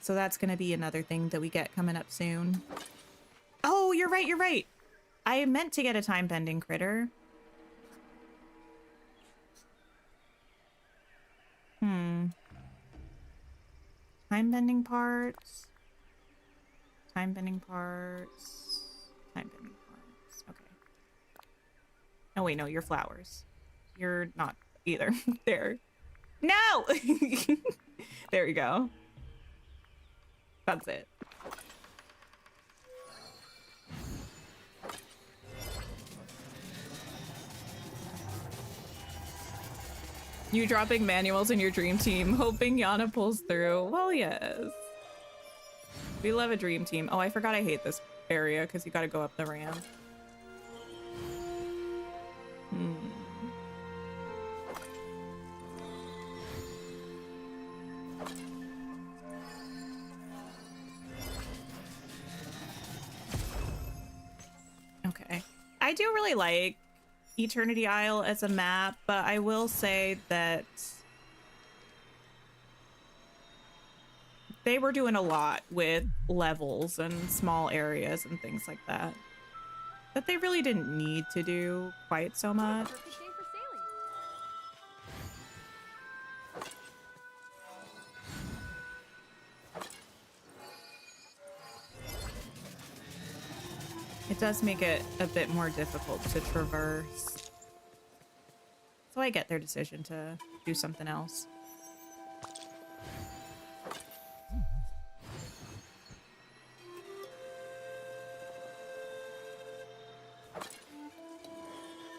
Speaker 1: So that's going to be another thing that we get coming up soon. Oh, you're right, you're right. I meant to get a time-bending critter. Time-bending parts. Time-bending parts. Time-bending parts. Okay. Oh, wait, no, you're flowers. You're not either. There. No! There you go. That's it. You dropping manuals in your dream team, hoping Yana pulls through. Well, yes. We love a dream team. Oh, I forgot I hate this area because you gotta go up the ramp. Okay. I do really like Eternity Isle as a map, but I will say that they were doing a lot with levels and small areas and things like that that they really didn't need to do quite so much. It does make it a bit more difficult to traverse. So I get their decision to do something else.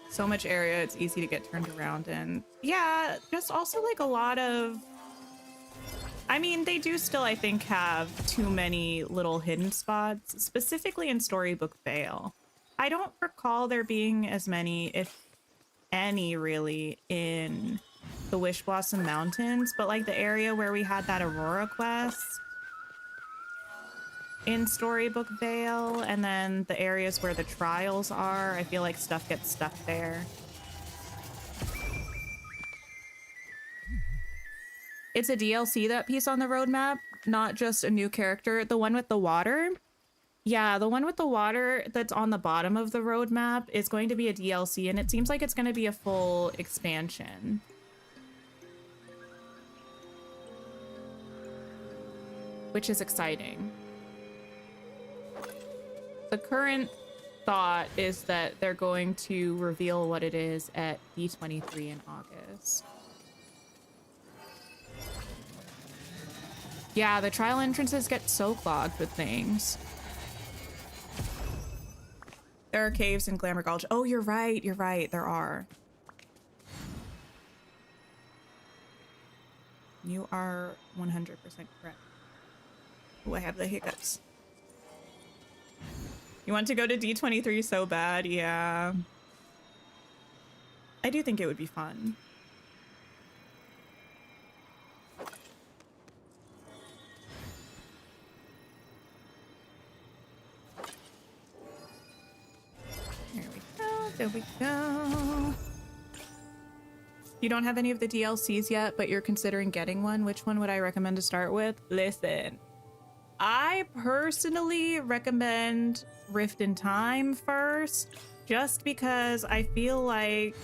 Speaker 1: So much area, it's easy to get turned around in. Yeah, just also like a lot of... I mean, they do still, I think, have too many little hidden spots, specifically in Storybook Vale. I don't recall there being as many, if any, really, in the Wish Blossom Mountains, but like the area where we had that Aurora quest in Storybook Vale, and then the areas where the trials are, I feel like stuff gets stuck there. It's a DLC, that piece on the roadmap, not just a new character. The one with the water? Yeah, the one with the water that's on the bottom of the roadmap is going to be a DLC, and it seems like it's going to be a full expansion. Which is exciting. The current thought is that they're going to reveal what it is at D23 in August. Yeah, the trial entrances get so clogged with things. There are caves in Glamour Gulch. Oh, you're right, there are. You are 100% correct. Oh, I have the hiccups. You want to go to D23 so bad? Yeah. I do think it would be fun. There we go. You don't have any of the DLCs yet, but you're considering getting one. Which one would I recommend to start with? Listen, I personally recommend Rift in Time first, just because I feel like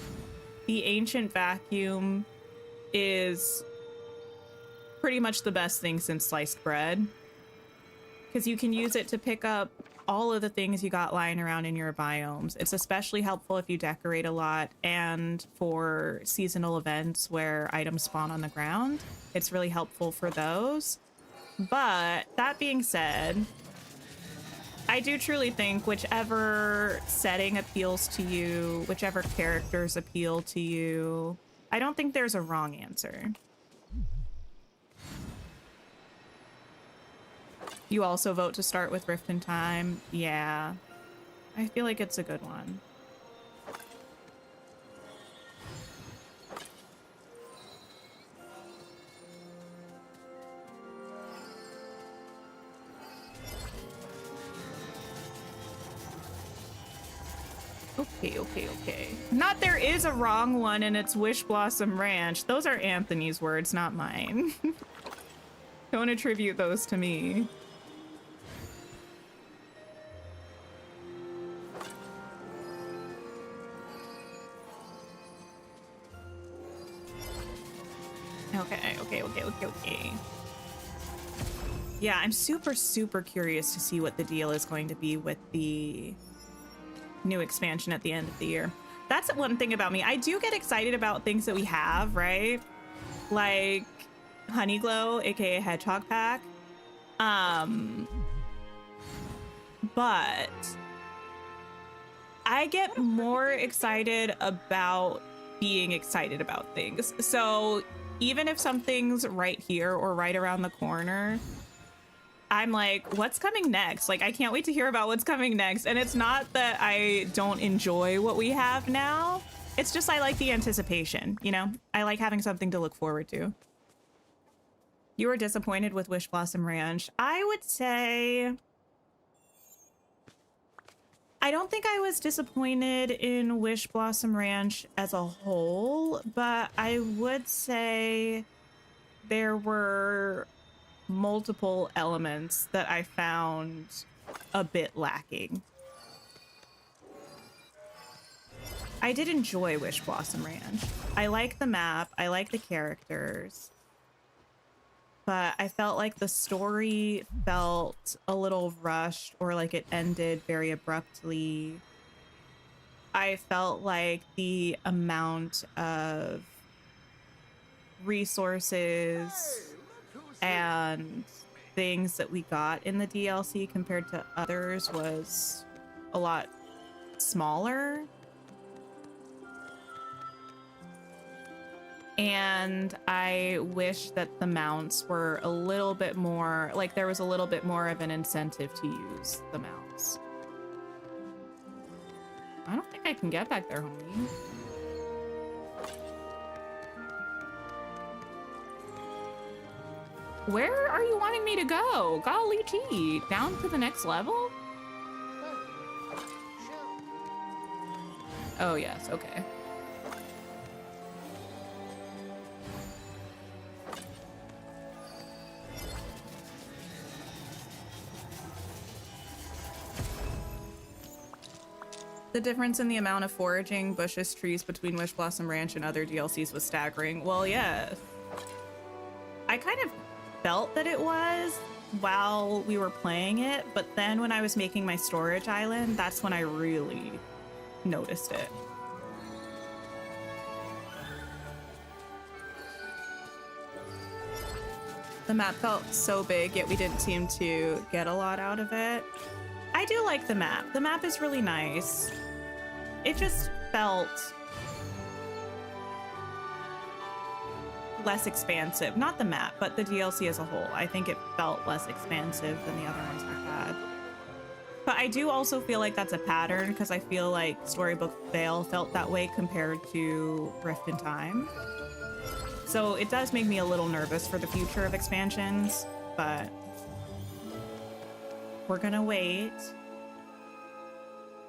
Speaker 1: the Ancient Vacuum is pretty much the best thing since sliced bread. because you can use it to pick up all of the things you got lying around in your biomes. It's especially helpful if you decorate a lot and for seasonal events where items spawn on the ground. It's really helpful for those. But that being said, I do truly think whichever setting appeals to you, whichever characters appeal to you, I don't think there's a wrong answer. You also vote to start with Rift in Time. Yeah, I feel like it's a good one. Okay. Not there is a wrong one and it's Wish Blossom Ranch. Those are Anthony's words, not mine. Don't attribute those to me. Okay. Yeah, I'm super curious to see what the deal is going to be with the new expansion at the end of the year. That's one thing about me. I do get excited about things that we have, right? Like Honeyglow, aka Hedgehog Pack. But I get more excited about being excited about things. So even if something's right here or right around the corner, I'm like, what's coming next? Like, I can't wait to hear about what's coming next. And it's not that I don't enjoy what we have now. It's just I like the anticipation, you know? I like having something to look forward to. You were disappointed with Wish Blossom Ranch. I would say... I don't think I was disappointed in Wish Blossom Ranch as a whole, but I would say there were multiple elements that I found a bit lacking. I did enjoy Wish Blossom Ranch. I like the map, I like the characters, but I felt like the story felt a little rushed or like it ended very abruptly. I felt like the amount of resources and things that we got in the DLC compared to others was a lot smaller. And I wish that the mounts were a little bit more, like there was a little bit more of an incentive to use the mounts. I don't think I can get back there, homie. Where are you wanting me to go? Golly gee, down to the next level? Oh yes, okay. The difference in the amount of foraging, bushes, trees between Wish Blossom Ranch and other DLCs was staggering. Well, yeah. I kind of felt that it was while we were playing it, but then when I was making my storage island, that's when I really noticed it. The map felt so big, yet we didn't seem to get a lot out of it. I do like the map. The map is really nice. It just felt less expansive. Not the map, but the DLC as a whole. I think it felt less expansive than the other ones I've had. But I do also feel like that's a pattern because I feel like Storybook Vale felt that way compared to Rift in Time. So it does make me a little nervous for the future of expansions, but we're gonna wait.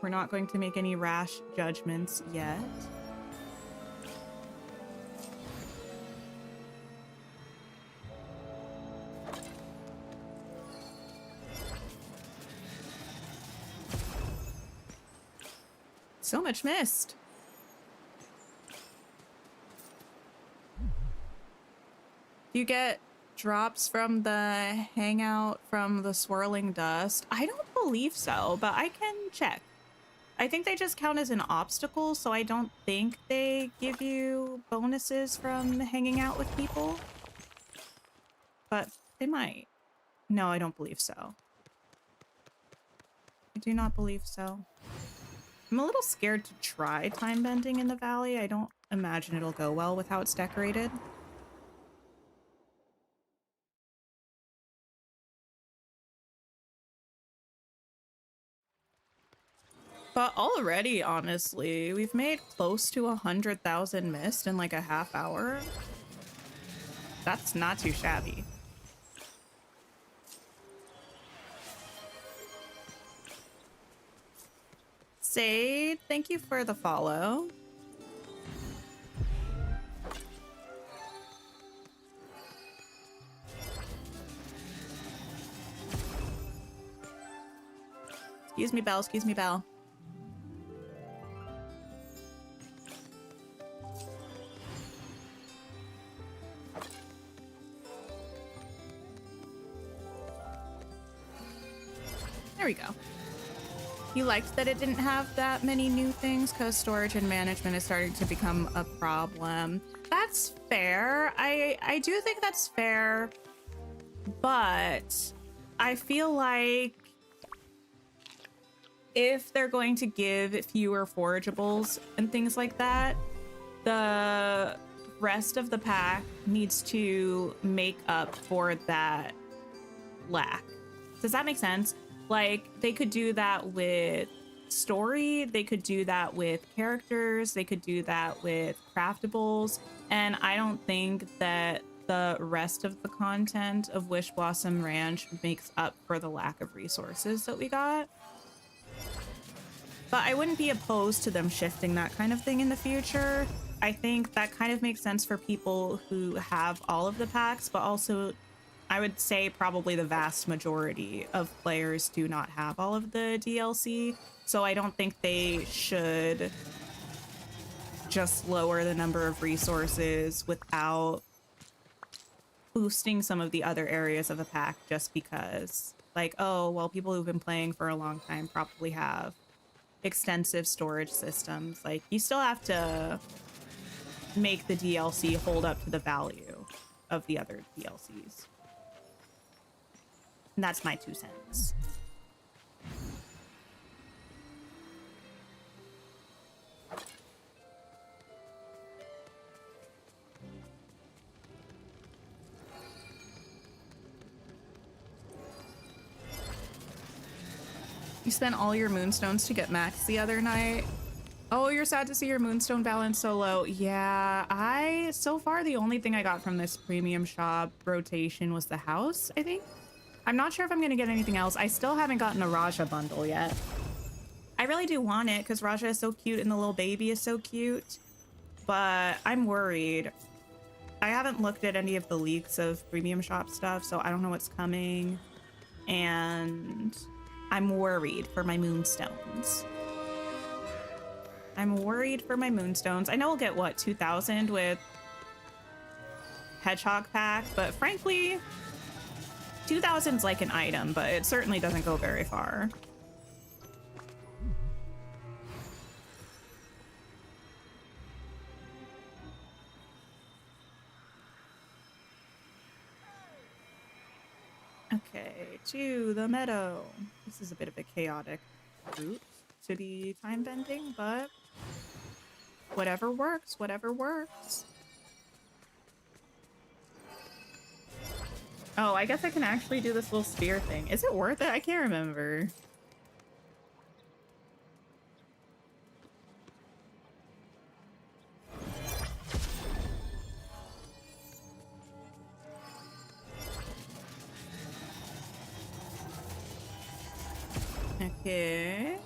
Speaker 1: We're not going to make any rash judgments yet. So much mist. Do you get drops from the hangout from the swirling dust? I don't believe so, but I can check. I think they just count as an obstacle, so I don't think they give you bonuses from hanging out with people. But they might. No, I don't believe so. I do not believe so. I'm a little scared to try time bending in the valley. I don't imagine it'll go well with how it's decorated. But already, honestly, we've made close to 100,000 mist in like a half hour. That's not too shabby. Sade, thank you for the follow. Excuse me, Belle. Excuse me, Belle. There we go. You liked that it didn't have that many new things because storage and management is starting to become a problem. That's fair. I do think that's fair, but I feel like if they're going to give fewer forageables and things like that, the rest of the pack needs to make up for that lack. Does that make sense? Like, they could do that with story, they could do that with characters, they could do that with craftables, and I don't think that the rest of the content of Wish Blossom Ranch makes up for the lack of resources that we got. But I wouldn't be opposed to them shifting that kind of thing in the future. I think that kind of makes sense for people who have all of the packs, but also I would say probably the vast majority of players do not have all of the DLC, so I don't think they should just lower the number of resources without boosting some of the other areas of the pack just because, like, oh, well, people who've been playing for a long time probably have extensive storage systems. Like, you still have to make the DLC hold up to the value of the other DLCs. And that's my 2 cents. You spent all your moonstones to get max the other night. Oh, you're sad to see your moonstone balance so low. Yeah, so far the only thing I got from this premium shop rotation was the house, I think. I'm not sure if I'm gonna get anything else. I still haven't gotten a Raja bundle yet. I really do want it because Raja is so cute and the little baby is so cute, but I'm worried. I haven't looked at any of the leaks of premium shop stuff, so I don't know what's coming, and I'm worried for my moonstones. I'm worried for my moonstones. I know we'll get, what, 2,000 with Hedgehog Pack, but frankly, 2,000's like an item, but it certainly doesn't go very far. Okay, to the meadow. This is a bit of a chaotic route to the time bending, but whatever works, whatever works. Oh, I guess I can actually do this little spear thing. Is it worth it? I can't remember. Okay.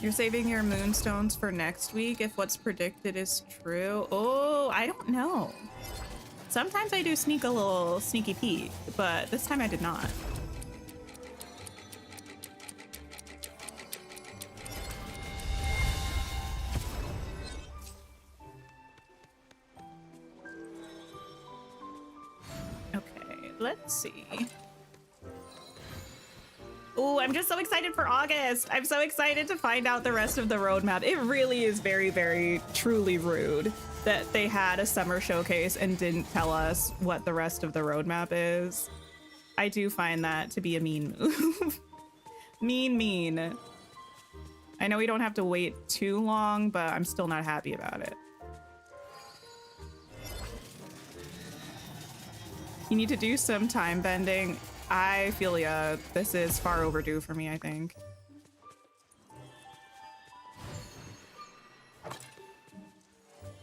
Speaker 1: You're saving your moonstones for next week if what's predicted is true. Oh, I don't know. Sometimes I do sneak a little sneaky peek, but this time I did not. let's see. Oh, I'm just so excited for August. I'm so excited to find out the rest of the roadmap. It really is very, very truly rude that they had a summer showcase and didn't tell us what the rest of the roadmap is. I do find that to be a mean move. Mean. I know we don't have to wait too long, but I'm still not happy about it. You need to do some time bending. I feel ya. This is far overdue for me, I think.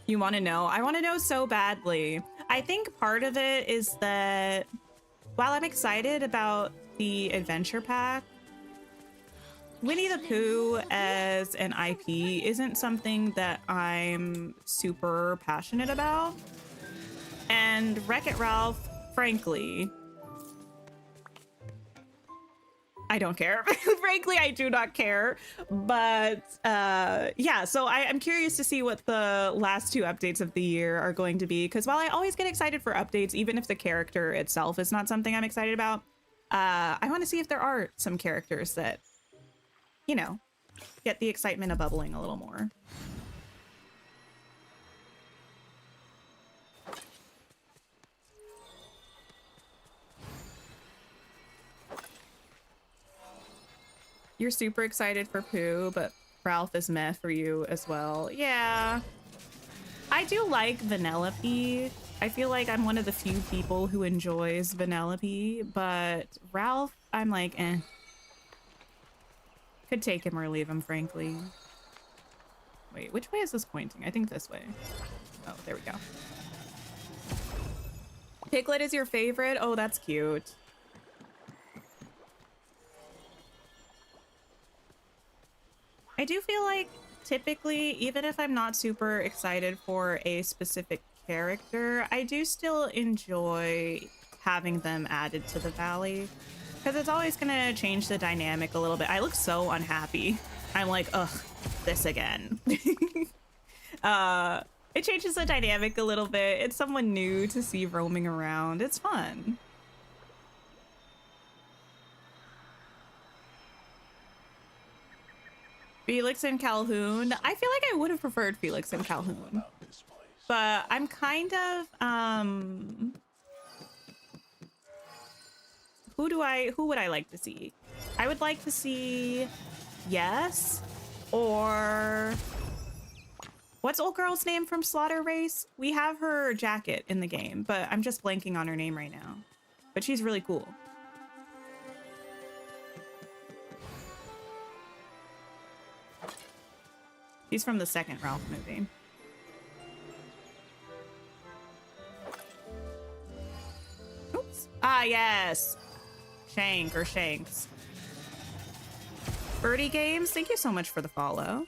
Speaker 1: You want to know? I want to know so badly. I think part of it is that while I'm excited about the adventure pack, Winnie the Pooh as an IP isn't something that I'm super passionate about. And Wreck-It Ralph, frankly, I don't care. Frankly, I do not care. But yeah, so I'm curious to see what the last two updates of the year are going to be. Because while I always get excited for updates, even if the character itself is not something I'm excited about, I want to see if there are some characters that, you know, get the excitement of bubbling a little more. You're super excited for Pooh, but Ralph is meh for you as well. Yeah. I do like Vanellope. I feel like I'm one of the few people who enjoys Vanellope, but Ralph, I'm like, eh. Could take him or leave him, frankly. Wait, which way is this pointing? I think this way. Oh, there we go. Piglet is your favorite? Oh, that's cute. I do feel like typically, even if I'm not super excited for a specific character, I do still enjoy having them added to the valley because it's always gonna change the dynamic a little bit. I look so unhappy. I'm like, ugh, this again. It changes the dynamic a little bit. It's someone new to see roaming around. It's fun. Felix and Calhoun. I feel like I would have preferred Felix and Calhoun. But I'm kind of, who would I like to see? I would like to see Yes, or what's old girl's name from Slaughter Race? We have her jacket in the game, but I'm just blanking on her name right now. But she's really cool. He's from the second Ralph movie. Oops. Ah, yes. Shank or Shanks. Birdie Games, thank you so much for the follow.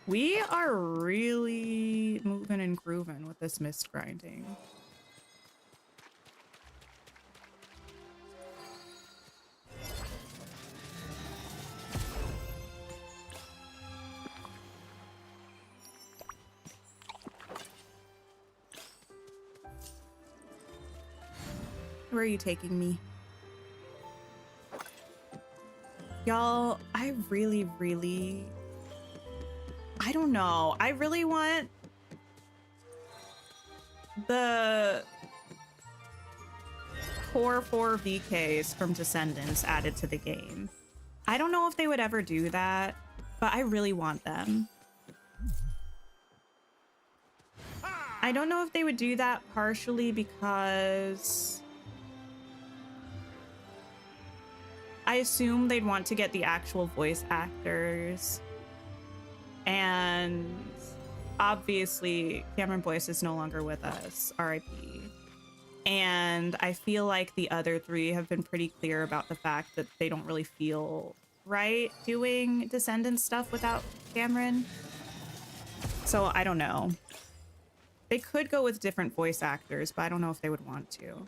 Speaker 1: We are really moving and grooving with this mist grinding. Where are you taking me? Y'all, I don't know. I really want the core 4 VKs from Descendants added to the game. I don't know if they would ever do that, but I really want them. I don't know if they would do that partially because I assume they'd want to get the actual voice actors. And obviously, Cameron Boyce is no longer with us, RIP. And I feel like the other three have been pretty clear about the fact that they don't really feel right doing Descendants stuff without Cameron. So I don't know. They could go with different voice actors, but I don't know if they would want to.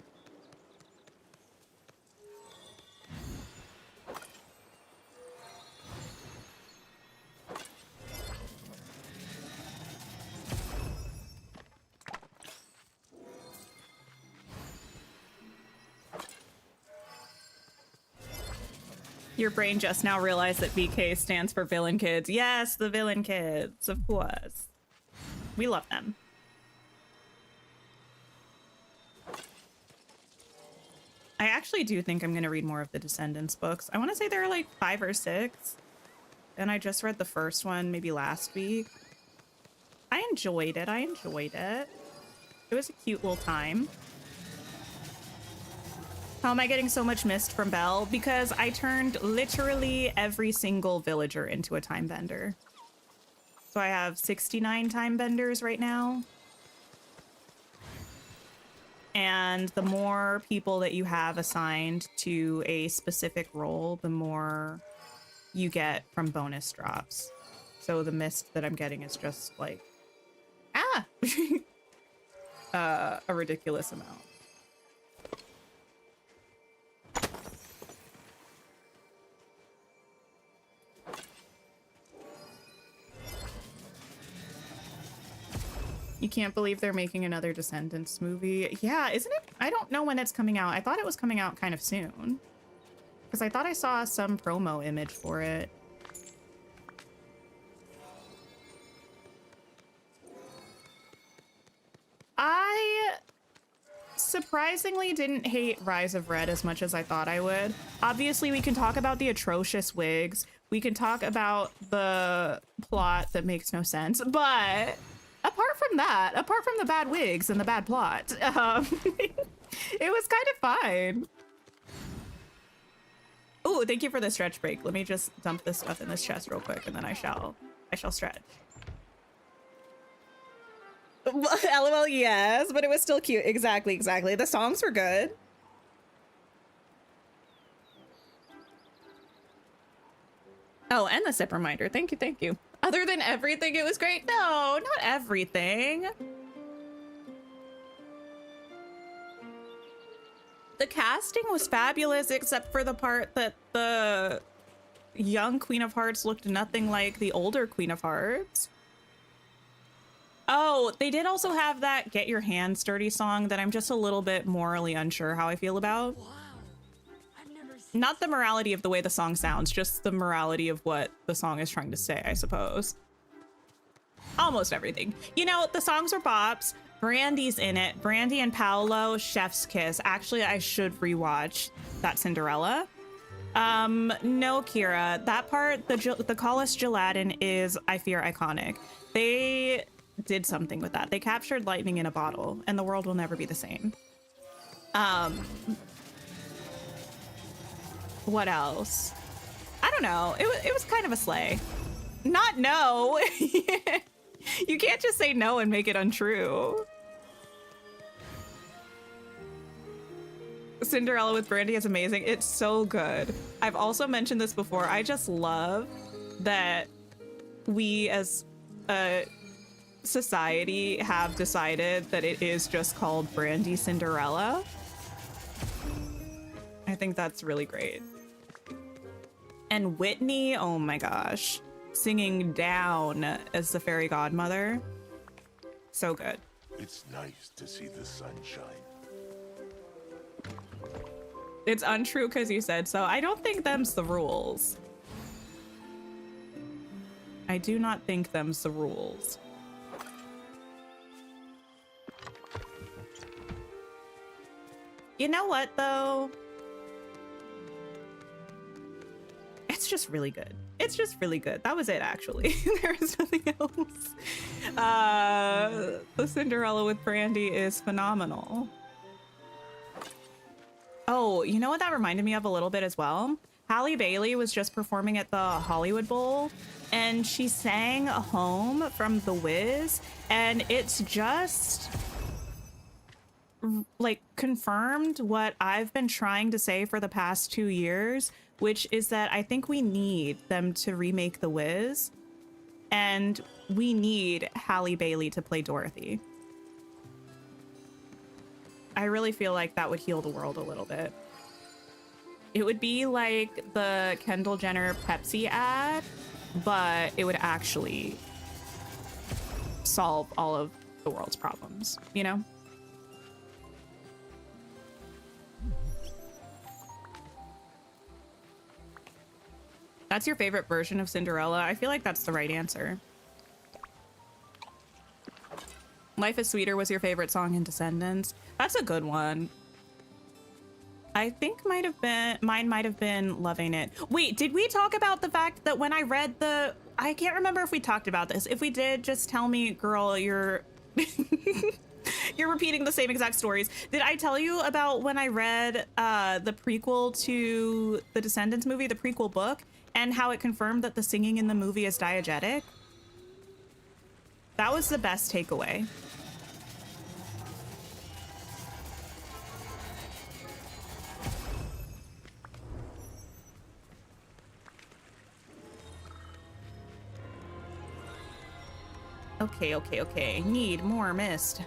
Speaker 1: Your brain just now realized that VK stands for villain kids. Yes, the villain kids, of course. We love them. I actually do think I'm going to read more of the Descendants books. I want to say there are like 5 or 6. And I just read the first one maybe last week. I enjoyed it. It was a cute little time. How am I getting so much mist from Belle? Because I turned literally every single villager into a Timebender. So I have 69 Timebenders right now. And the more people that you have assigned to a specific role, the more you get from bonus drops. So the mist that I'm getting is just like, a ridiculous amount. You can't believe they're making another Descendants movie. Yeah, isn't it? I don't know when it's coming out. I thought it was coming out kind of soon. Because I thought I saw some promo image for it. I surprisingly didn't hate Rise of Red as much as I thought I would. Obviously, we can talk about the atrocious wigs. We can talk about the plot that makes no sense. But apart from that, apart from the bad wigs and the bad plot, it was kind of fine. Oh, thank you for the stretch break. Let me just dump this stuff in this chest real quick, and then I shall stretch. LOL, yes, but it was still cute. Exactly. The songs were good. Oh, and the sip reminder. Thank you. Other than everything, it was great. No, not everything. The casting was fabulous, except for the part that the young Queen of Hearts looked nothing like the older Queen of Hearts. Oh, they did also have that Get Your Hands Dirty song that I'm just a little bit morally unsure how I feel about.
Speaker 3: Wow. I've never seen
Speaker 1: Not the morality of the way the song sounds, just the morality of what the song is trying to say, I suppose. Almost everything. You know, the songs were bops. Brandy's in it. Brandy and Paolo, chef's kiss. Actually, I should rewatch that Cinderella. No, Kira. That part, the Collis Gelatin is, I fear, iconic. They did something with that. They captured lightning in a bottle, and the world will never be the same. What else? I don't know. It was kind of a slay. Not no. You can't just say no and make it untrue. Cinderella with Brandy is amazing. It's so good. I've also mentioned this before. I just love that we as a society have decided that it is just called Brandy Cinderella. I think that's really great. And Whitney, oh my gosh, singing down as the fairy godmother. So good.
Speaker 4: It's nice to see the sunshine.
Speaker 1: It's untrue because you said so. I don't think them's the rules. I do not think them's the rules. You know what, though? It's just really good. It's just really good. That was it, actually. There is nothing else. The Cinderella with Brandy is phenomenal. Oh, you know what that reminded me of a little bit as well? Halle Bailey was just performing at the Hollywood Bowl, and she sang Home from The Wiz, and it's just like confirmed what I've been trying to say for the past 2 years, which is that I think we need them to remake The Wiz, and we need Halle Bailey to play Dorothy. I really feel like that would heal the world a little bit. It would be like the Kendall Jenner Pepsi ad, but it would actually solve all of the world's problems, you know? That's your favorite version of Cinderella? I feel like that's the right answer. Life is Sweeter was your favorite song in Descendants. That's a good one. I think mine might have been Loving It. Wait, did we talk about the fact that when I read I can't remember if we talked about this. If we did, just tell me, girl, you're you're repeating the same exact stories. Did I tell you about when I read the prequel to the Descendants movie, the prequel book, and how it confirmed that the singing in the movie is diegetic? That was the best takeaway. Okay. Need more mist.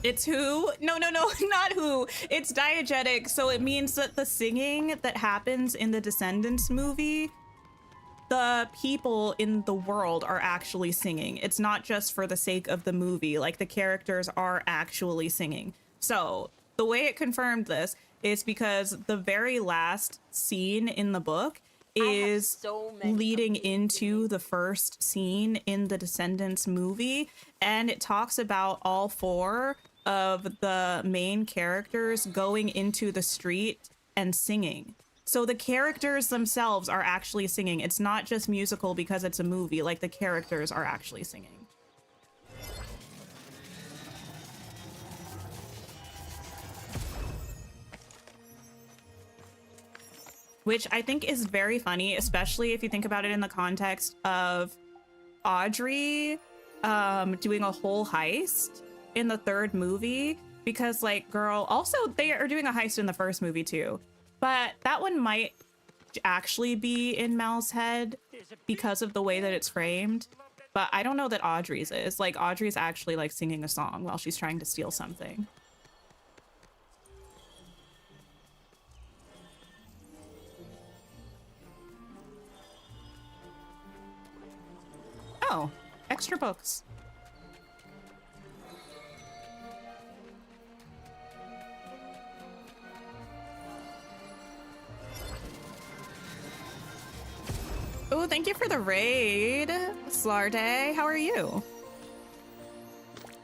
Speaker 1: It's who? No, not who. It's diegetic, so it means that the singing that happens in the Descendants movie, the people in the world are actually singing. It's not just for the sake of the movie. Like, the characters are actually singing. So the way it confirmed this is because the very last scene in the book is leading into the first scene in the Descendants movie, and it talks about all four of the main characters going into the street and singing. So the characters themselves are actually singing. It's not just musical because it's a movie. Like, the characters are actually singing. Which I think is very funny, especially if you think about it in the context of Audrey doing a whole heist in the third movie. Because, like, girl, also they are doing a heist in the first movie too. But that one might actually be in Mel's head because of the way that it's framed. But I don't know that Audrey's is. Like, Audrey's actually, like, singing a song while she's trying to steal something. Oh, extra books. Oh, thank you for the raid, Slarday. How are you?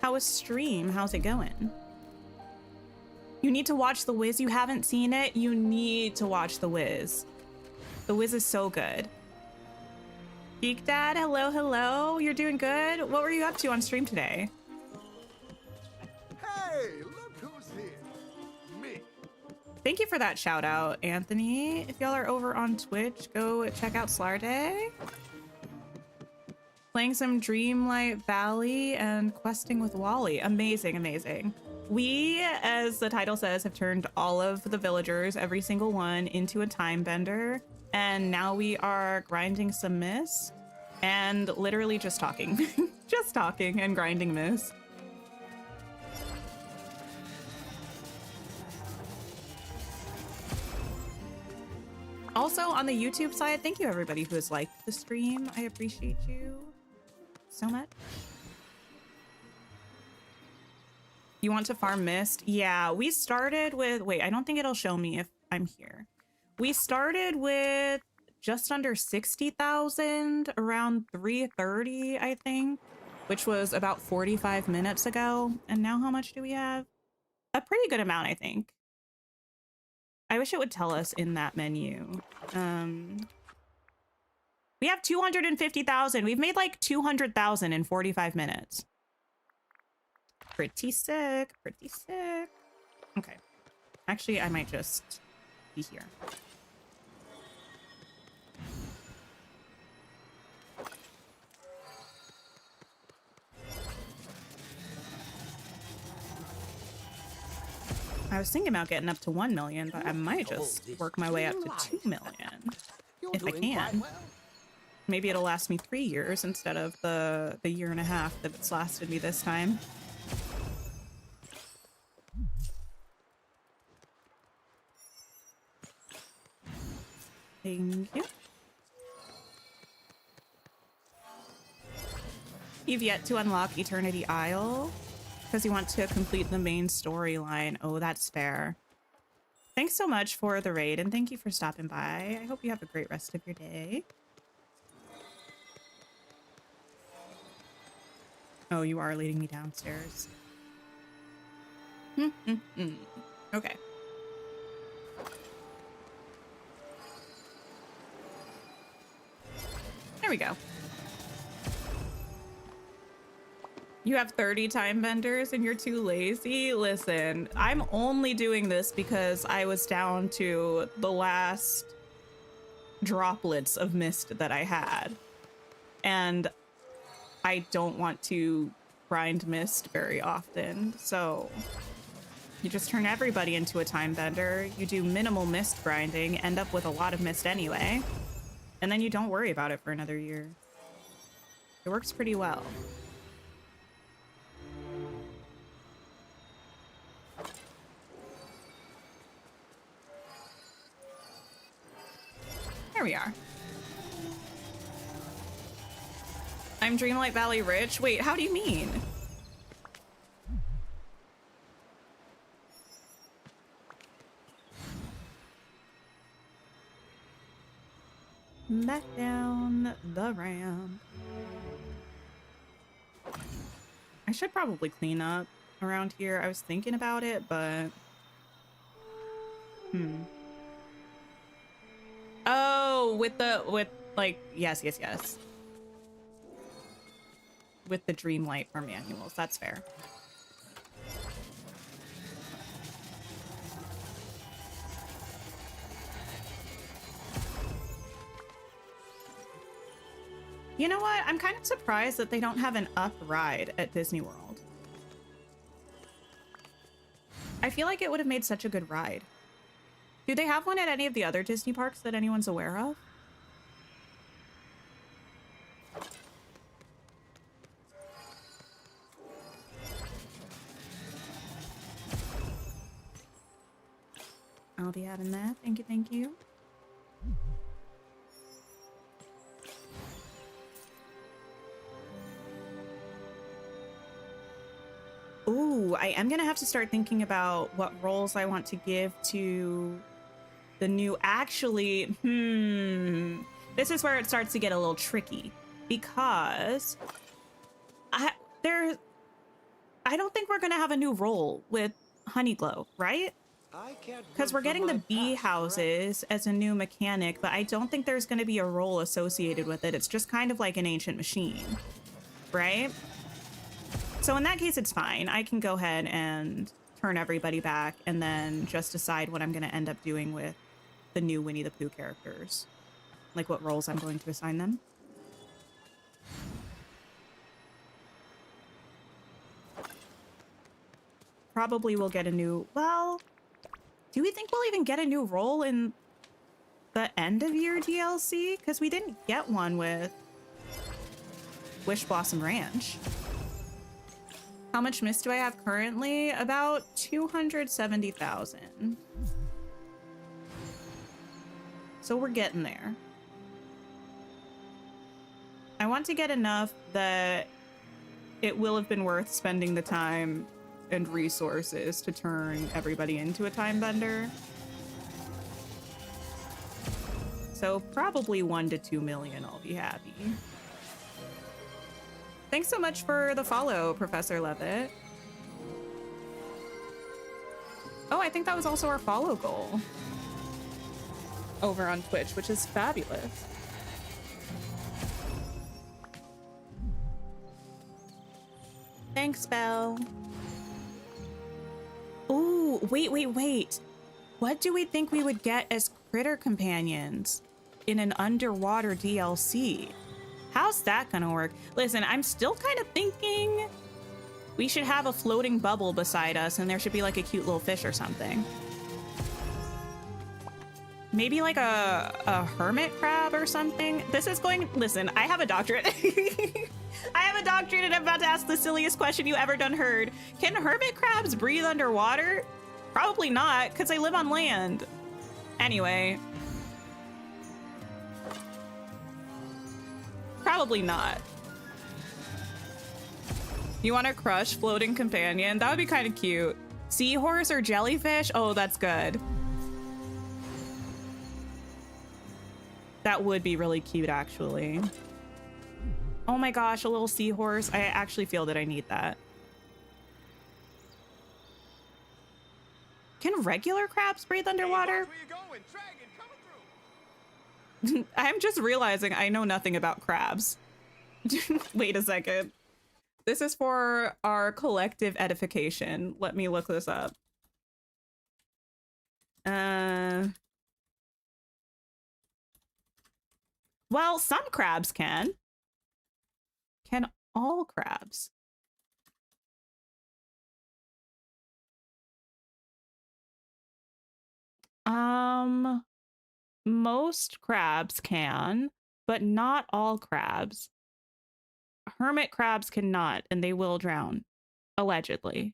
Speaker 1: How is stream? How's it going? You need to watch The Wiz. You haven't seen it? You need to watch The Wiz. The Wiz is so good. Geek Dad, hello. You're doing good? What were you up to on stream today?
Speaker 4: Hey, look who's here. Me.
Speaker 1: Thank you for that shout out, Anthony. If y'all are over on Twitch, go check out Slarday. Playing some Dreamlight Valley and questing with Wally. Amazing. We, as the title says, have turned all of the villagers, every single one, into a Timebender. And now we are grinding some mist and literally just talking. Just talking and grinding mist. Also, on the YouTube side, thank you everybody who has liked the stream. I appreciate you so much. You want to farm mist? Yeah, we started with... Wait, I don't think it'll show me if I'm here. We started with just under 60,000, around 330, I think, which was about 45 minutes ago. And now how much do we have? A pretty good amount, I think. I wish it would tell us in that menu. We have 250,000. We've made like 200,000 in 45 minutes. Pretty sick. Okay. Actually, I might just be here. I was thinking about getting up to 1 million, but I might just work my way up to 2 million if I can. Maybe it'll last me 3 years instead of the year and a half that it's lasted me this time. Thank you. You've yet to unlock Eternity Isle because you want to complete the main storyline. Oh, that's fair. Thanks so much for the raid, and thank you for stopping by. I hope you have a great rest of your day. Oh, you are leading me downstairs. Okay. There we go. You have 30 time benders and you're too lazy? Listen, I'm only doing this because I was down to the last droplets of mist that I had. And I don't want to grind mist very often, so you just turn everybody into a time bender. You do minimal mist grinding, end up with a lot of mist anyway, and then you don't worry about it for another year. It works pretty well. There we are. I'm Dreamlight Valley rich? Wait, how do you mean? Back down the ramp. I should probably clean up around here. I was thinking about it, but... Oh, with like, yes. With the Dreamlight for manuals, that's fair. You know what? I'm kind of surprised that they don't have an up ride at Disney World. I feel like it would have made such a good ride. Do they have one at any of the other Disney parks that anyone's aware of? I'll be adding that. Thank you, thank you. Ooh, I am gonna have to start thinking about what roles I want to give to the new... Actually, this is where it starts to get a little tricky, because I don't think we're gonna have a new role with Honeyglow, right? Because we're getting the bee houses as a new mechanic, but I don't think there's going to be a role associated with it. It's just kind of like an ancient machine, right? So in that case, it's fine. I can go ahead and turn everybody back and then just decide what I'm going to end up doing with the new Winnie the Pooh characters. Like what roles I'm going to assign them. Probably will get a new... Well... Do we think we'll even get a new role in the end of year DLC? Because we didn't get one with Wish Blossom Ranch. How much mist do I have currently? About 270,000. So we're getting there. I want to get enough that it will have been worth spending the time and resources to turn everybody into a time bender. So probably 1 to 2 million, I'll be happy. Thanks so much for the follow, Professor Levitt. Oh, I think that was also our follow goal over on Twitch, which is fabulous. Thanks, Belle. Ooh, wait. What do we think we would get as critter companions in an underwater DLC? How's that gonna work? Listen, I'm still kind of thinking we should have a floating bubble beside us and there should be like a cute little fish or something. Maybe like a hermit crab or something. This is going... Listen, I have a doctorate. I have a doctorate and I'm about to ask the silliest question you ever done heard. Can hermit crabs breathe underwater? Probably not, because they live on land. Anyway. Probably not. You want to crush floating companion? That would be kind of cute. Seahorse or jellyfish? Oh, that's good. That would be really cute, actually. Oh my gosh, a little seahorse. I actually feel that I need that. Can regular crabs breathe underwater? I'm just realizing I know nothing about crabs. Wait a second. This is for our collective edification. Let me look this up. Well, some crabs can. Can all crabs? Most crabs can, but not all crabs. Hermit crabs cannot, and they will drown, allegedly.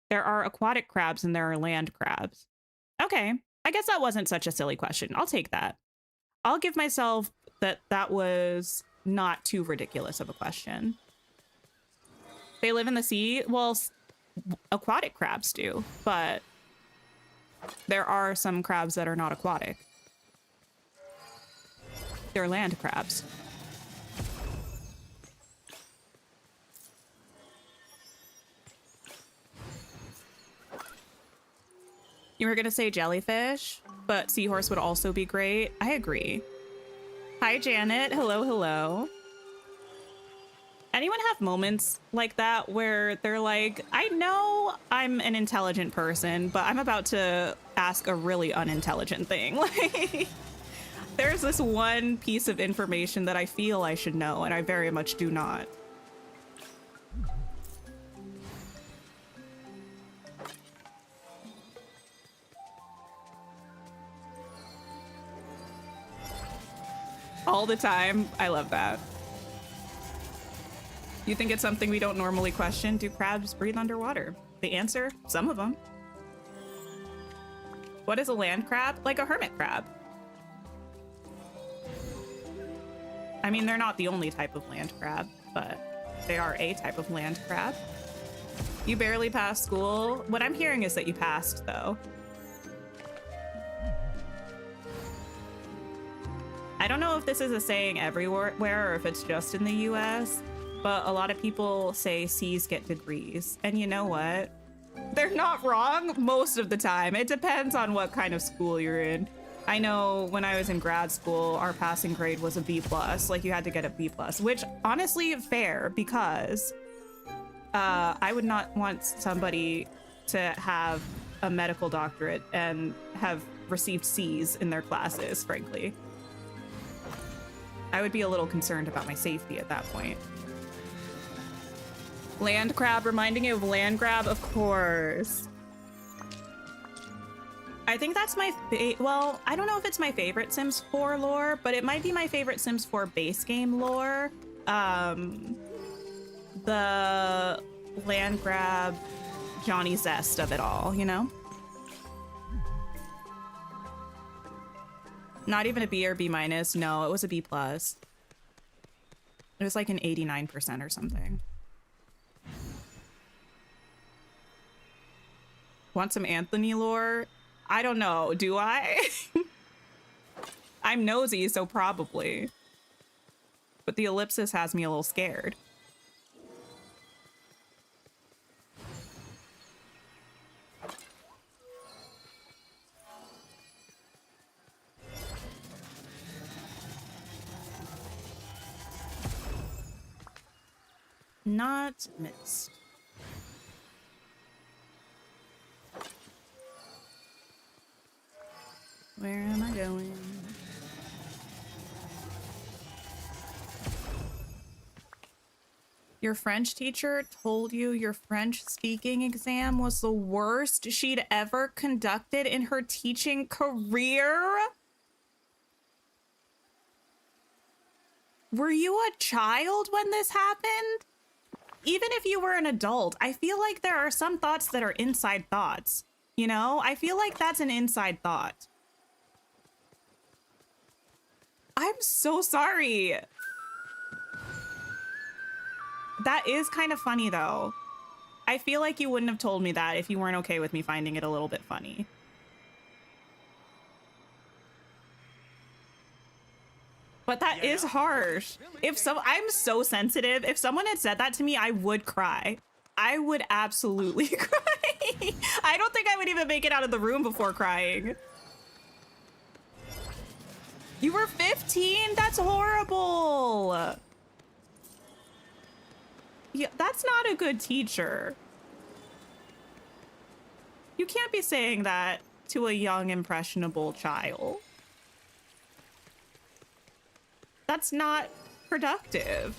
Speaker 1: There are aquatic crabs and there are land crabs. Okay, I guess that wasn't such a silly question. I'll take that. I'll give myself that was not too ridiculous of a question. They live in the sea? Well, aquatic crabs do, but there are some crabs that are not aquatic. They're land crabs. You were gonna say jellyfish, but seahorse would also be great. I agree. Hi, Janet. Hello, hello. Anyone have moments like that where they're like, I know I'm an intelligent person, but I'm about to ask a really unintelligent thing. Like, there's this one piece of information that I feel I should know, and I very much do not. All the time. I love that. You think it's something we don't normally question? Do crabs breathe underwater? The answer, some of them. What is a land crab? Like a hermit crab. I mean, they're not the only type of land crab, but they are a type of land crab. You barely passed school. What I'm hearing is that you passed, though. I don't know if this is a saying everywhere or if it's just in the US, but a lot of people say C's get degrees. And you know what? They're not wrong most of the time. It depends on what kind of school you're in. I know when I was in grad school, our passing grade was a B+. Like, you had to get a B+, which honestly fair, because I would not want somebody to have a medical doctorate and have received C's in their classes, frankly. I would be a little concerned about my safety at that point. Land crab, reminding you of land grab, of course. I think that's my well, I don't know if it's my favorite Sims 4 lore, but it might be my favorite Sims 4 base game lore. The land grab Johnny Zest of it all, you know? Not even a B or B-. No, it was a B+. It was like an 89% or something. Want some Anthony lore? I don't know. Do I? I'm nosy, so probably. But the ellipsis has me a little scared. Not missed. Where am I going? Your French teacher told you your French speaking exam was the worst she'd ever conducted in her teaching career? Were you a child when this happened? Even if you were an adult, I feel like there are some thoughts that are inside thoughts. You know, I feel like that's an inside thought. I'm so sorry. That is kind of funny, though. I feel like you wouldn't have told me that if you weren't okay with me finding it a little bit funny. But that is harsh. I'm so sensitive. If someone had said that to me, I would cry. I would absolutely cry. I don't think I would even make it out of the room before crying. You were 15? That's horrible. Yeah, that's not a good teacher. You can't be saying that to a young, impressionable child. That's not productive.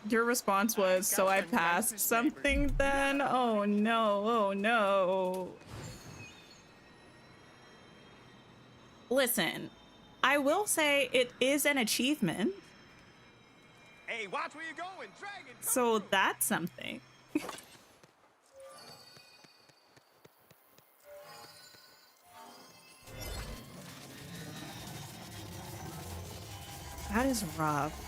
Speaker 1: Your response was, so I passed something then? Oh no, oh no. Listen, I will say it is an achievement.
Speaker 14: Hey, watch where you're going, dragon.
Speaker 1: So that's something. That is rough.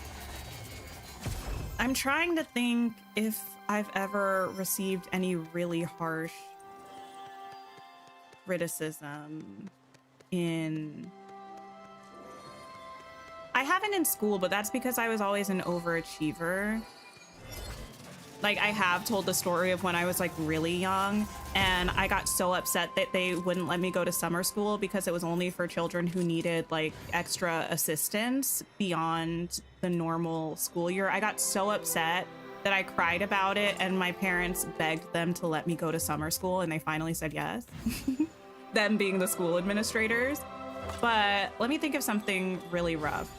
Speaker 1: I'm trying to think if I've ever received any really harsh criticism in... I haven't in school, but that's because I was always an overachiever. Like, I have told the story of when I was like really young and I got so upset that they wouldn't let me go to summer school because it was only for children who needed like extra assistance beyond the normal school year. I got so upset that I cried about it and my parents begged them to let me go to summer school and they finally said yes. Them being the school administrators. But let me think of something really rough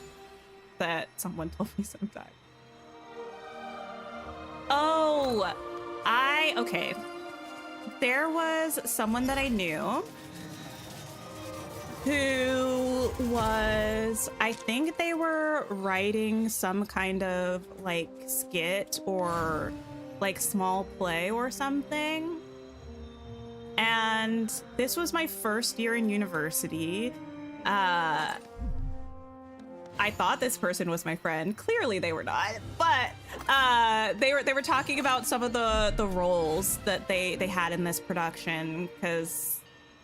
Speaker 1: that someone told me sometime. Oh, okay. There was someone that I knew who was, I think they were writing some kind of like skit or like small play or something. And this was my first year in university. I thought this person was my friend. Clearly they were not, but they were talking about some of the roles that they had in this production because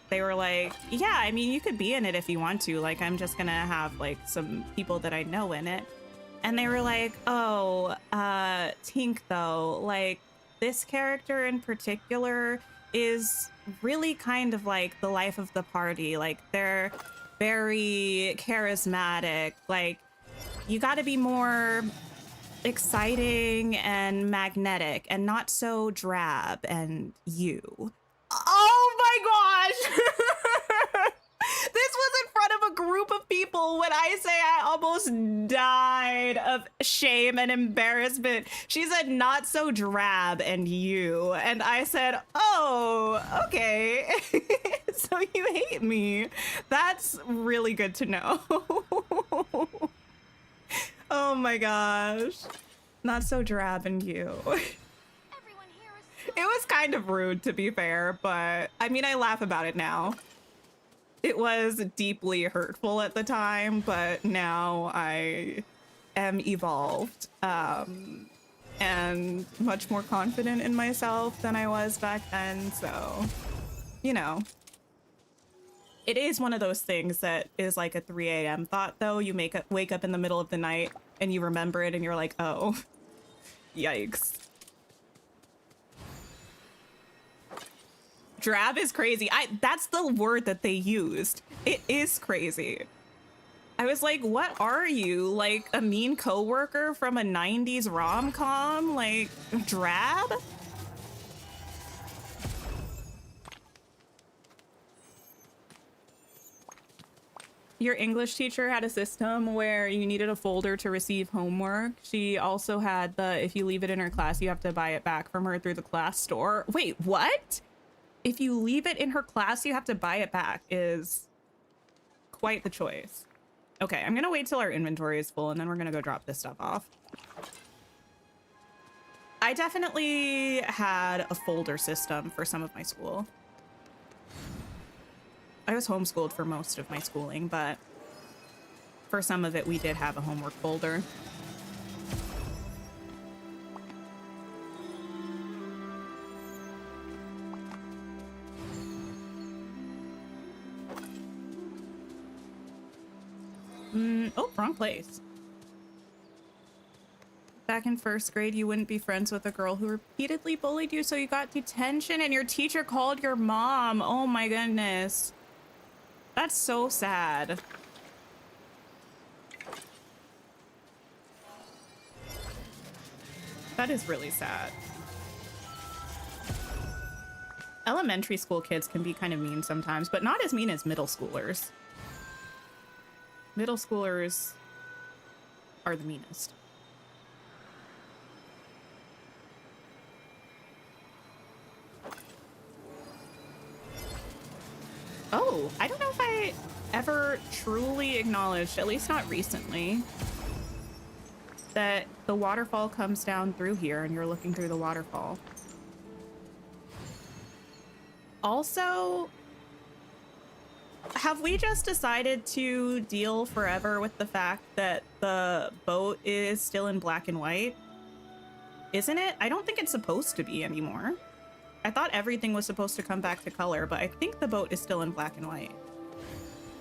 Speaker 1: they were like, yeah, I mean, you could be in it if you want to. Like, I'm just gonna have like some people that I know in it. And they were like, oh, Tink though, like this character in particular is really kind of like the life of the party. Like they're very charismatic. Like you got to be more exciting and magnetic and not so drab and you. Oh my gosh. This was in front of a group of people. When I say I almost died of shame and embarrassment, she said not so drab and you, and I said, oh, okay. So you hate me. That's really good to know. Oh my gosh. Not so drab and you. It was kind of rude, to be fair, but I mean, I laugh about it now. It was deeply hurtful at the time, but now I am evolved and much more confident in myself than I was back then. So, you know, it is one of those things that is like a 3 a.m. thought, though. You wake up in the middle of the night and you remember it and you're like, oh, yikes. Drab is crazy. That's the word that they used. It is crazy. I was like, what are you? Like a mean coworker from a 90s rom-com? Like drab? Your English teacher had a system where you needed a folder to receive homework. She also had if you leave it in her class, you have to buy it back from her through the class store. Wait, what? If you leave it in her class, you have to buy it back is quite the choice. Okay, I'm gonna wait till our inventory is full and then we're gonna go drop this stuff off. I definitely had a folder system for some of my school. I was homeschooled for most of my schooling, but for some of it, we did have a homework folder. Oh, wrong place. Back in first grade, you wouldn't be friends with a girl who repeatedly bullied you, so you got detention and your teacher called your mom. Oh my goodness. That's so sad. That is really sad. Elementary school kids can be kind of mean sometimes, but not as mean as middle schoolers. Middle schoolers are the meanest. Oh, I don't know if I ever truly acknowledged, at least not recently, that the waterfall comes down through here and you're looking through the waterfall. Also, have we just decided to deal forever with the fact that the boat is still in black and white? Isn't it? I don't think it's supposed to be anymore. I thought everything was supposed to come back to color, but I think the boat is still in black and white.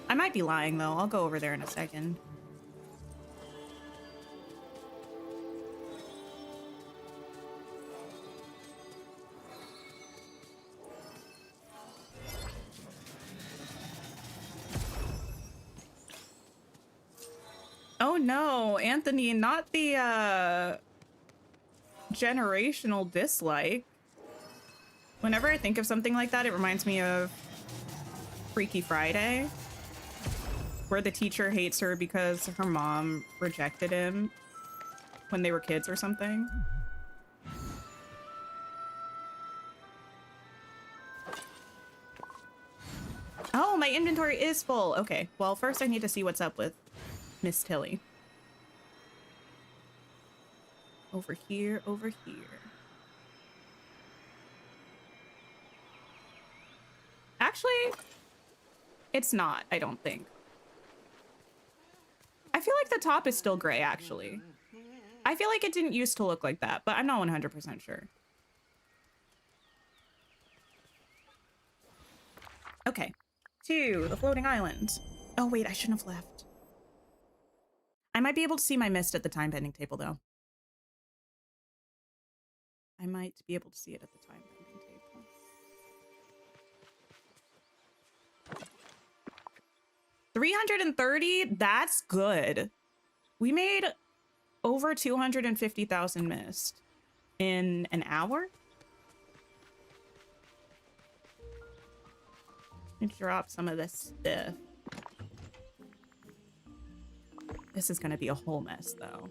Speaker 1: I might be lying though. I'll go over there in a second. Oh no, Anthony, not the generational dislike. Whenever I think of something like that, it reminds me of Freaky Friday, where the teacher hates her because her mom rejected him when they were kids or something. Oh, my inventory is full. Okay, well, first I need to see what's up with Miss Tilly. Over here, over here. Actually, it's not, I don't think. I feel like the top is still gray, actually. I feel like it didn't used to look like that, but I'm not 100% sure. Okay, to the floating island. Oh wait, I shouldn't have left. I might be able to see my mist at the time bending table, though. I might be able to see it at the time bending table. 330? That's good. We made over 250,000 mist in an hour. Let's drop some of this stuff. This is gonna be a whole mess though.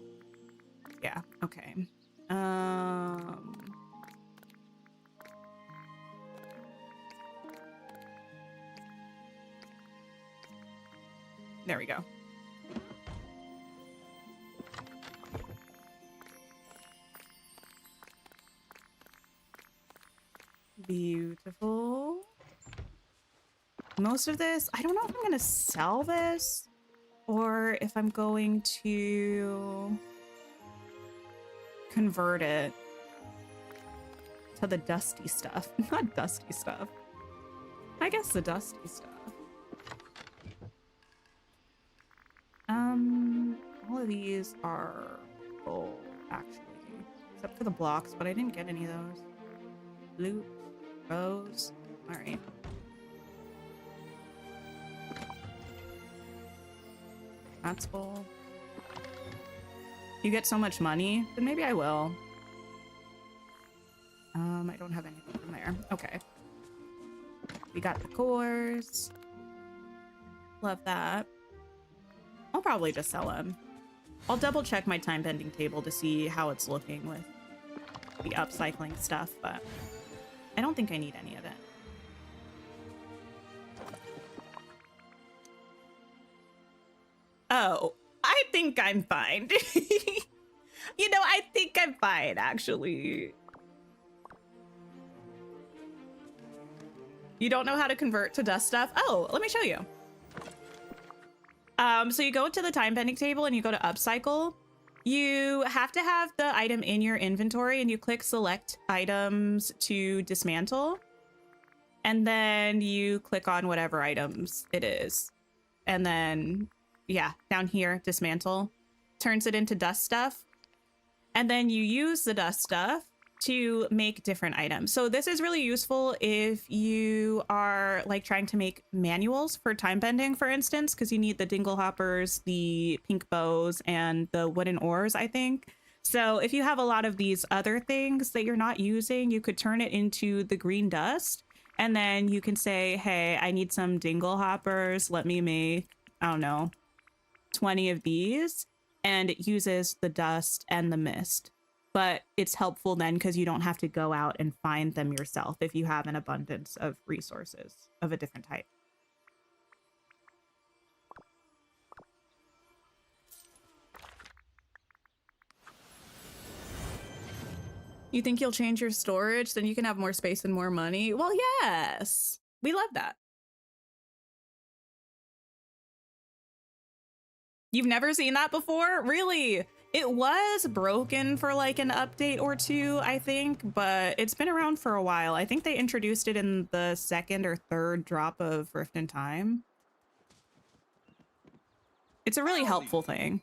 Speaker 1: Yeah, okay. There we go. Beautiful. Most of this, I don't know if I'm gonna sell this or if I'm going to convert it to the dusty stuff. Not dusty stuff. I guess the dusty stuff. All of these are full, actually. Except for the blocks, but I didn't get any of those. Loot, rose. Alright. That's full. You get so much money, then maybe I will. I don't have anything from there. Okay. We got the cores. Love that. I'll probably just sell them. I'll double check my time bending table to see how it's looking with the upcycling stuff, but I don't think I need any of it. Oh, I think I'm fine. You know, I think I'm fine, actually. You don't know how to convert to dust stuff? Oh, let me show you. So you go to the time bending table and you go to upcycle. You have to have the item in your inventory and you click select items to dismantle. And then you click on whatever items it is. And then yeah, down here, dismantle, turns it into dust stuff. And then you use the dust stuff to make different items. So this is really useful if you are like trying to make manuals for time bending, for instance, because you need the dingle hoppers, the pink bows, and the wooden oars, I think. So if you have a lot of these other things that you're not using, you could turn it into the green dust. And then you can say, hey, I need some dingle hoppers. Let me make, I don't know, 20 of these. And it uses the dust and the mist. But it's helpful then because you don't have to go out and find them yourself if you have an abundance of resources of a different type. You think you'll change your storage? Then you can have more space and more money? Well, yes. We love that. You've never seen that before? Really? It was broken for like an update or two, I think, but it's been around for a while. I think they introduced it in the 2nd or 3rd drop of Rift in Time. It's a really helpful thing.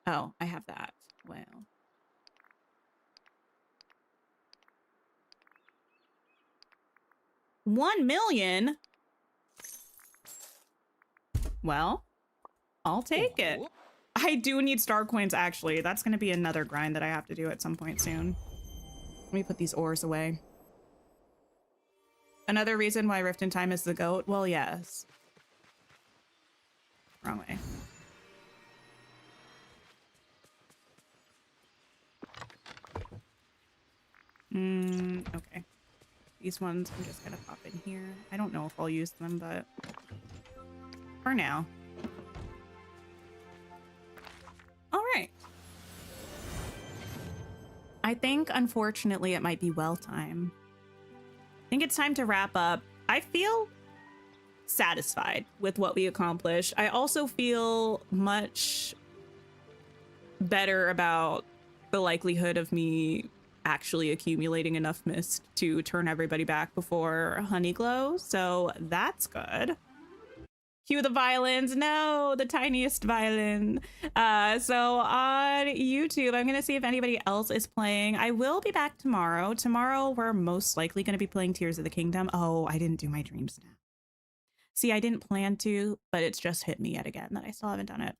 Speaker 1: Oh, I have that. Well. $1 million? Well, I'll take it. I do need star coins, actually. That's going to be another grind that I have to do at some point soon. Let me put these ores away. Another reason why Rift in Time is the GOAT? Well, yes. Wrong way. Okay. These ones I'm just going to pop in here. I don't know if I'll use them, but for now. All right. I think, unfortunately, it might be well time. I think it's time to wrap up. I feel satisfied with what we accomplished. I also feel much better about the likelihood of me actually accumulating enough mist to turn everybody back before Honeyglow, so that's good. Cue the violins. No, the tiniest violin. So on YouTube, I'm gonna see if anybody else is playing. I will be back tomorrow. Tomorrow we're most likely gonna be playing Tears of the Kingdom. Oh, I didn't do my dream snap. See, I didn't plan to, but it's just hit me yet again that I still haven't done it.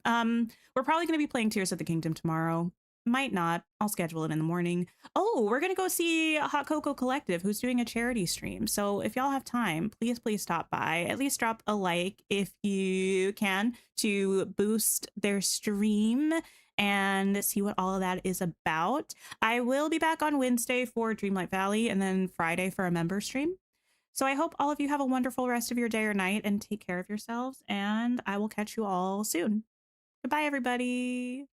Speaker 1: We're probably gonna be playing Tears of the Kingdom tomorrow. Might not. I'll schedule it in the morning. Oh, we're going to go see Hot Cocoa Collective, who's doing a charity stream. So if y'all have time, please stop by. At least drop a like if you can to boost their stream and see what all of that is about. I will be back on Wednesday for Dreamlight Valley and then Friday for a member stream. So I hope all of you have a wonderful rest of your day or night and take care of yourselves. And I will catch you all soon. Goodbye, everybody.